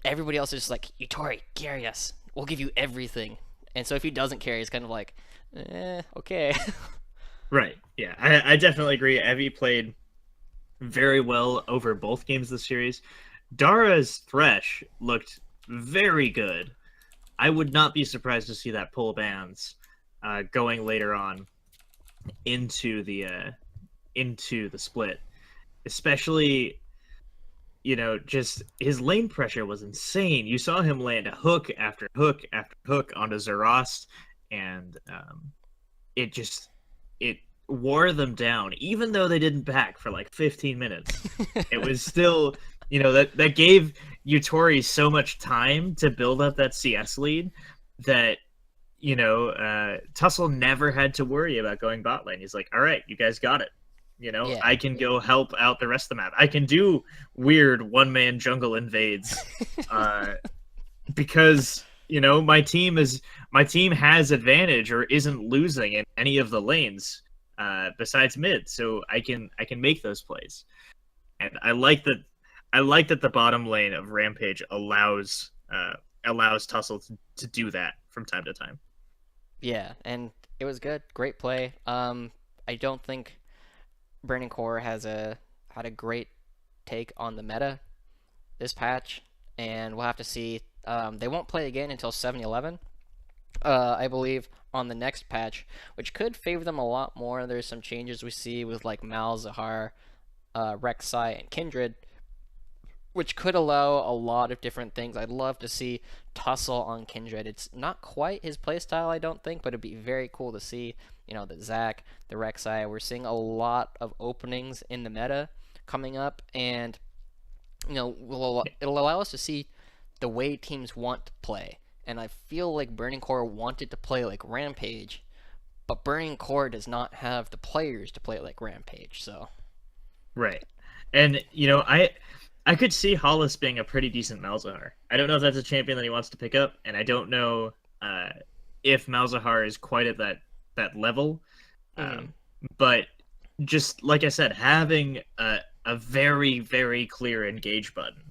everybody else is just like, Yutori, carry us. We'll give you everything. And so if he doesn't carry, it's kind of like, okay. Right, yeah. I definitely agree. Evie played very well over both games of the series. Dara's Thresh looked very good. I would not be surprised to see that pull bans going later on into the split. Especially, just his lane pressure was insane. You saw him land a hook after hook after hook onto Zerost, and it wore them down, even though they didn't back for like 15 minutes. It was still, that gave Yutori so much time to build up that CS lead that, Tussle never had to worry about going bot lane. He's like, all right, you guys got it. Yeah. I can go help out the rest of the map. I can do weird one-man jungle invades because, my team has advantage or isn't losing in any of the lanes. Besides mid, so I can make those plays, and I like that the bottom lane of Rampage allows Tussle to do that from time to time. Yeah, and it was good, great play. I don't think Burning Core had a great take on the meta this patch, and we'll have to see. They won't play again until 7-11, I believe, on the next patch, which could favor them a lot more. There's some changes we see with like Malzahar, Rek'Sai, and Kindred, which could allow a lot of different things. I'd love to see Tussle on Kindred. It's not quite his playstyle, I don't think, but it'd be very cool to see. You know, the Zac, the Rek'Sai. We're seeing a lot of openings in the meta coming up, and you know, it'll allow us to see the way teams want to play. And I feel like Burning Core wanted to play like Rampage, but Burning Core does not have the players to play like Rampage. So, Right. And I could see Hollis being a pretty decent Malzahar. I don't know if that's a champion that he wants to pick up, and I don't know if Malzahar is quite at that level. But just like I said, having a very, very clear engage button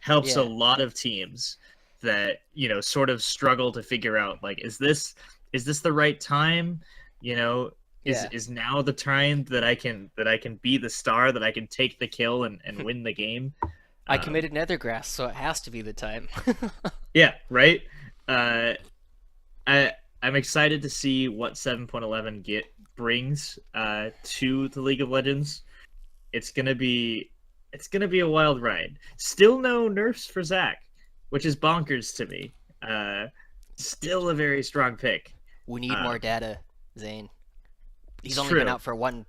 helps a lot of teams that sort of struggle to figure out, like, is this the right time? Is now the time that I can be the star, that I can take the kill and win the game? I committed Nethergrass, so it has to be the time. Yeah, right. I'm excited to see what 7.11 brings to the League of Legends. It's gonna be a wild ride. Still no nerfs for Zac, which is bonkers to me. Still a very strong pick. We need more data, Zane. He's only true. been out for one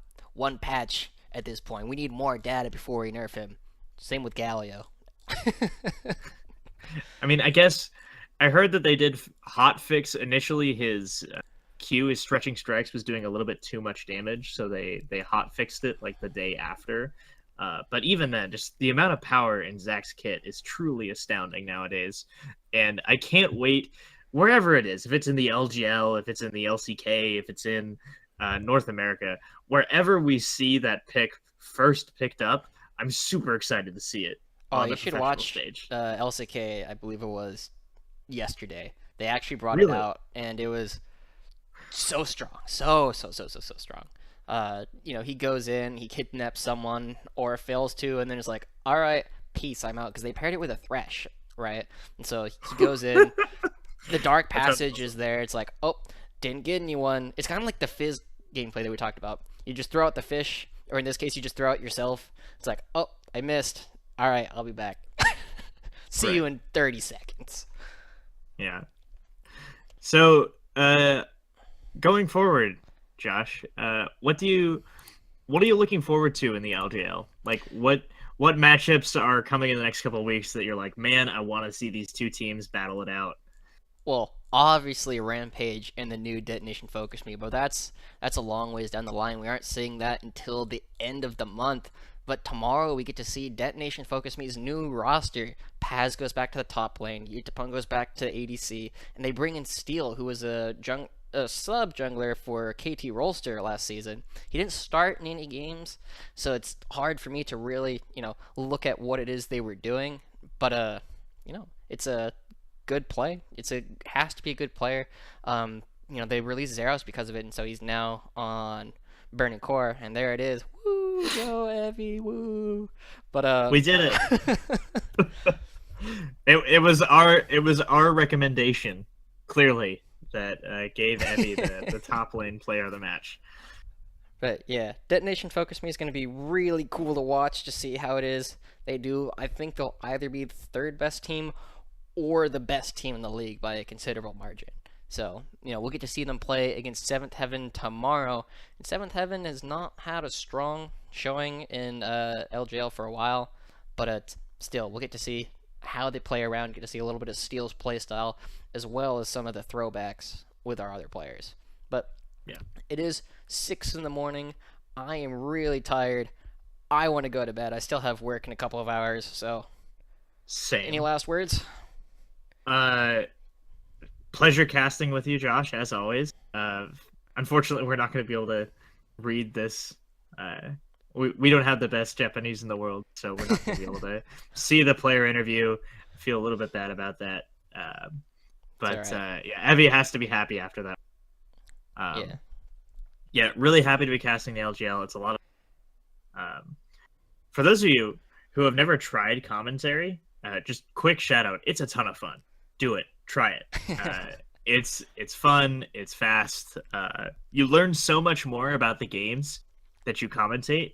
patch at this point. We need more data before we nerf him. Same with Galio. I mean, I guess I heard that they did hotfix initially. His his stretching strikes was doing a little bit too much damage, so they hotfixed it like the day after. But even then, just the amount of power in Zac's kit is truly astounding nowadays. And I can't wait, wherever it is, if it's in the LGL, if it's in the LCK, if it's in North America, wherever we see that pick first picked up, I'm super excited to see it. Oh, on you the should professional watch stage. LCK, I believe it was yesterday. They actually brought Really? it out, and it was so strong. So strong. He goes in, he kidnaps someone, or fails to, and then it's like, all right, peace, I'm out. Because they paired it with a Thresh, right? And so he goes in, the Dark Passage is there. It's like, oh, didn't get anyone. It's kind of like the Fizz gameplay that we talked about. You just throw out the fish, or in this case, you just throw out yourself. It's like, oh, I missed. All right, I'll be back. See you in 30 seconds. Yeah. So, going forward, Josh, what are you looking forward to in the LJL? Like, what matchups are coming in the next couple of weeks that you're like, man, I want to see these two teams battle it out? Well, obviously Rampage and the new Detonation Focus Me, but that's a long ways down the line. We aren't seeing that until the end of the month. But tomorrow we get to see Detonation Focus Me's new roster. Paz goes back to the top lane, Yutapun goes back to ADC, and they bring in Steel, who was a sub jungler for KT Rolster last season. He didn't start in any games, so it's hard for me to really, look at what it is they were doing. But it's a good play. Has to be a good player. They released Zeros because of it, and so he's now on Burning Core, and there it is. Woo, go Evie, woo! But we did it. It was our recommendation, clearly, that gave Evie the top lane player of the match. But yeah, Detonation Focus Me is going to be really cool to watch to see how it is they do. I think they'll either be the third best team or the best team in the league by a considerable margin. So, we'll get to see them play against 7th Heaven tomorrow. And 7th Heaven has not had a strong showing in LJL for a while, but still, we'll get to see how they play around, get to see a little bit of Steel's play style, as well as some of the throwbacks with our other players. But yeah, it is 6 in the morning. I am really tired. I want to go to bed. I still have work in a couple of hours, so... Same. Any last words? Pleasure casting with you, Josh, as always. Unfortunately, we're not going to be able to read this. We don't have the best Japanese in the world, so we're not going to be able to see the player interview. I feel a little bit bad about that. But right. Evie has to be happy after that. Yeah, really happy to be casting the LGL. It's a lot of... for those of you who have never tried commentary, just quick shout out. It's a ton of fun. Do it. Try it. It's fun. It's fast. You learn so much more about the games that you commentate.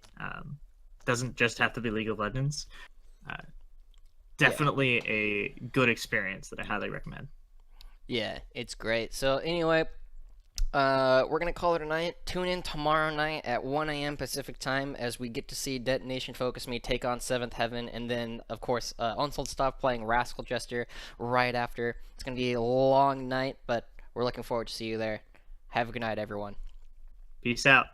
Doesn't just have to be League of Legends. Definitely a good experience that I highly recommend. Yeah, it's great. So anyway, we're gonna call it a night. Tune in tomorrow night at 1 a.m. Pacific time as we get to see Detonation Focus Me take on Seventh Heaven, and then of course Unsold Stuff playing Rascal Jester right after. It's gonna be a long night, but we're looking forward to see you there. Have a good night, everyone. Peace out.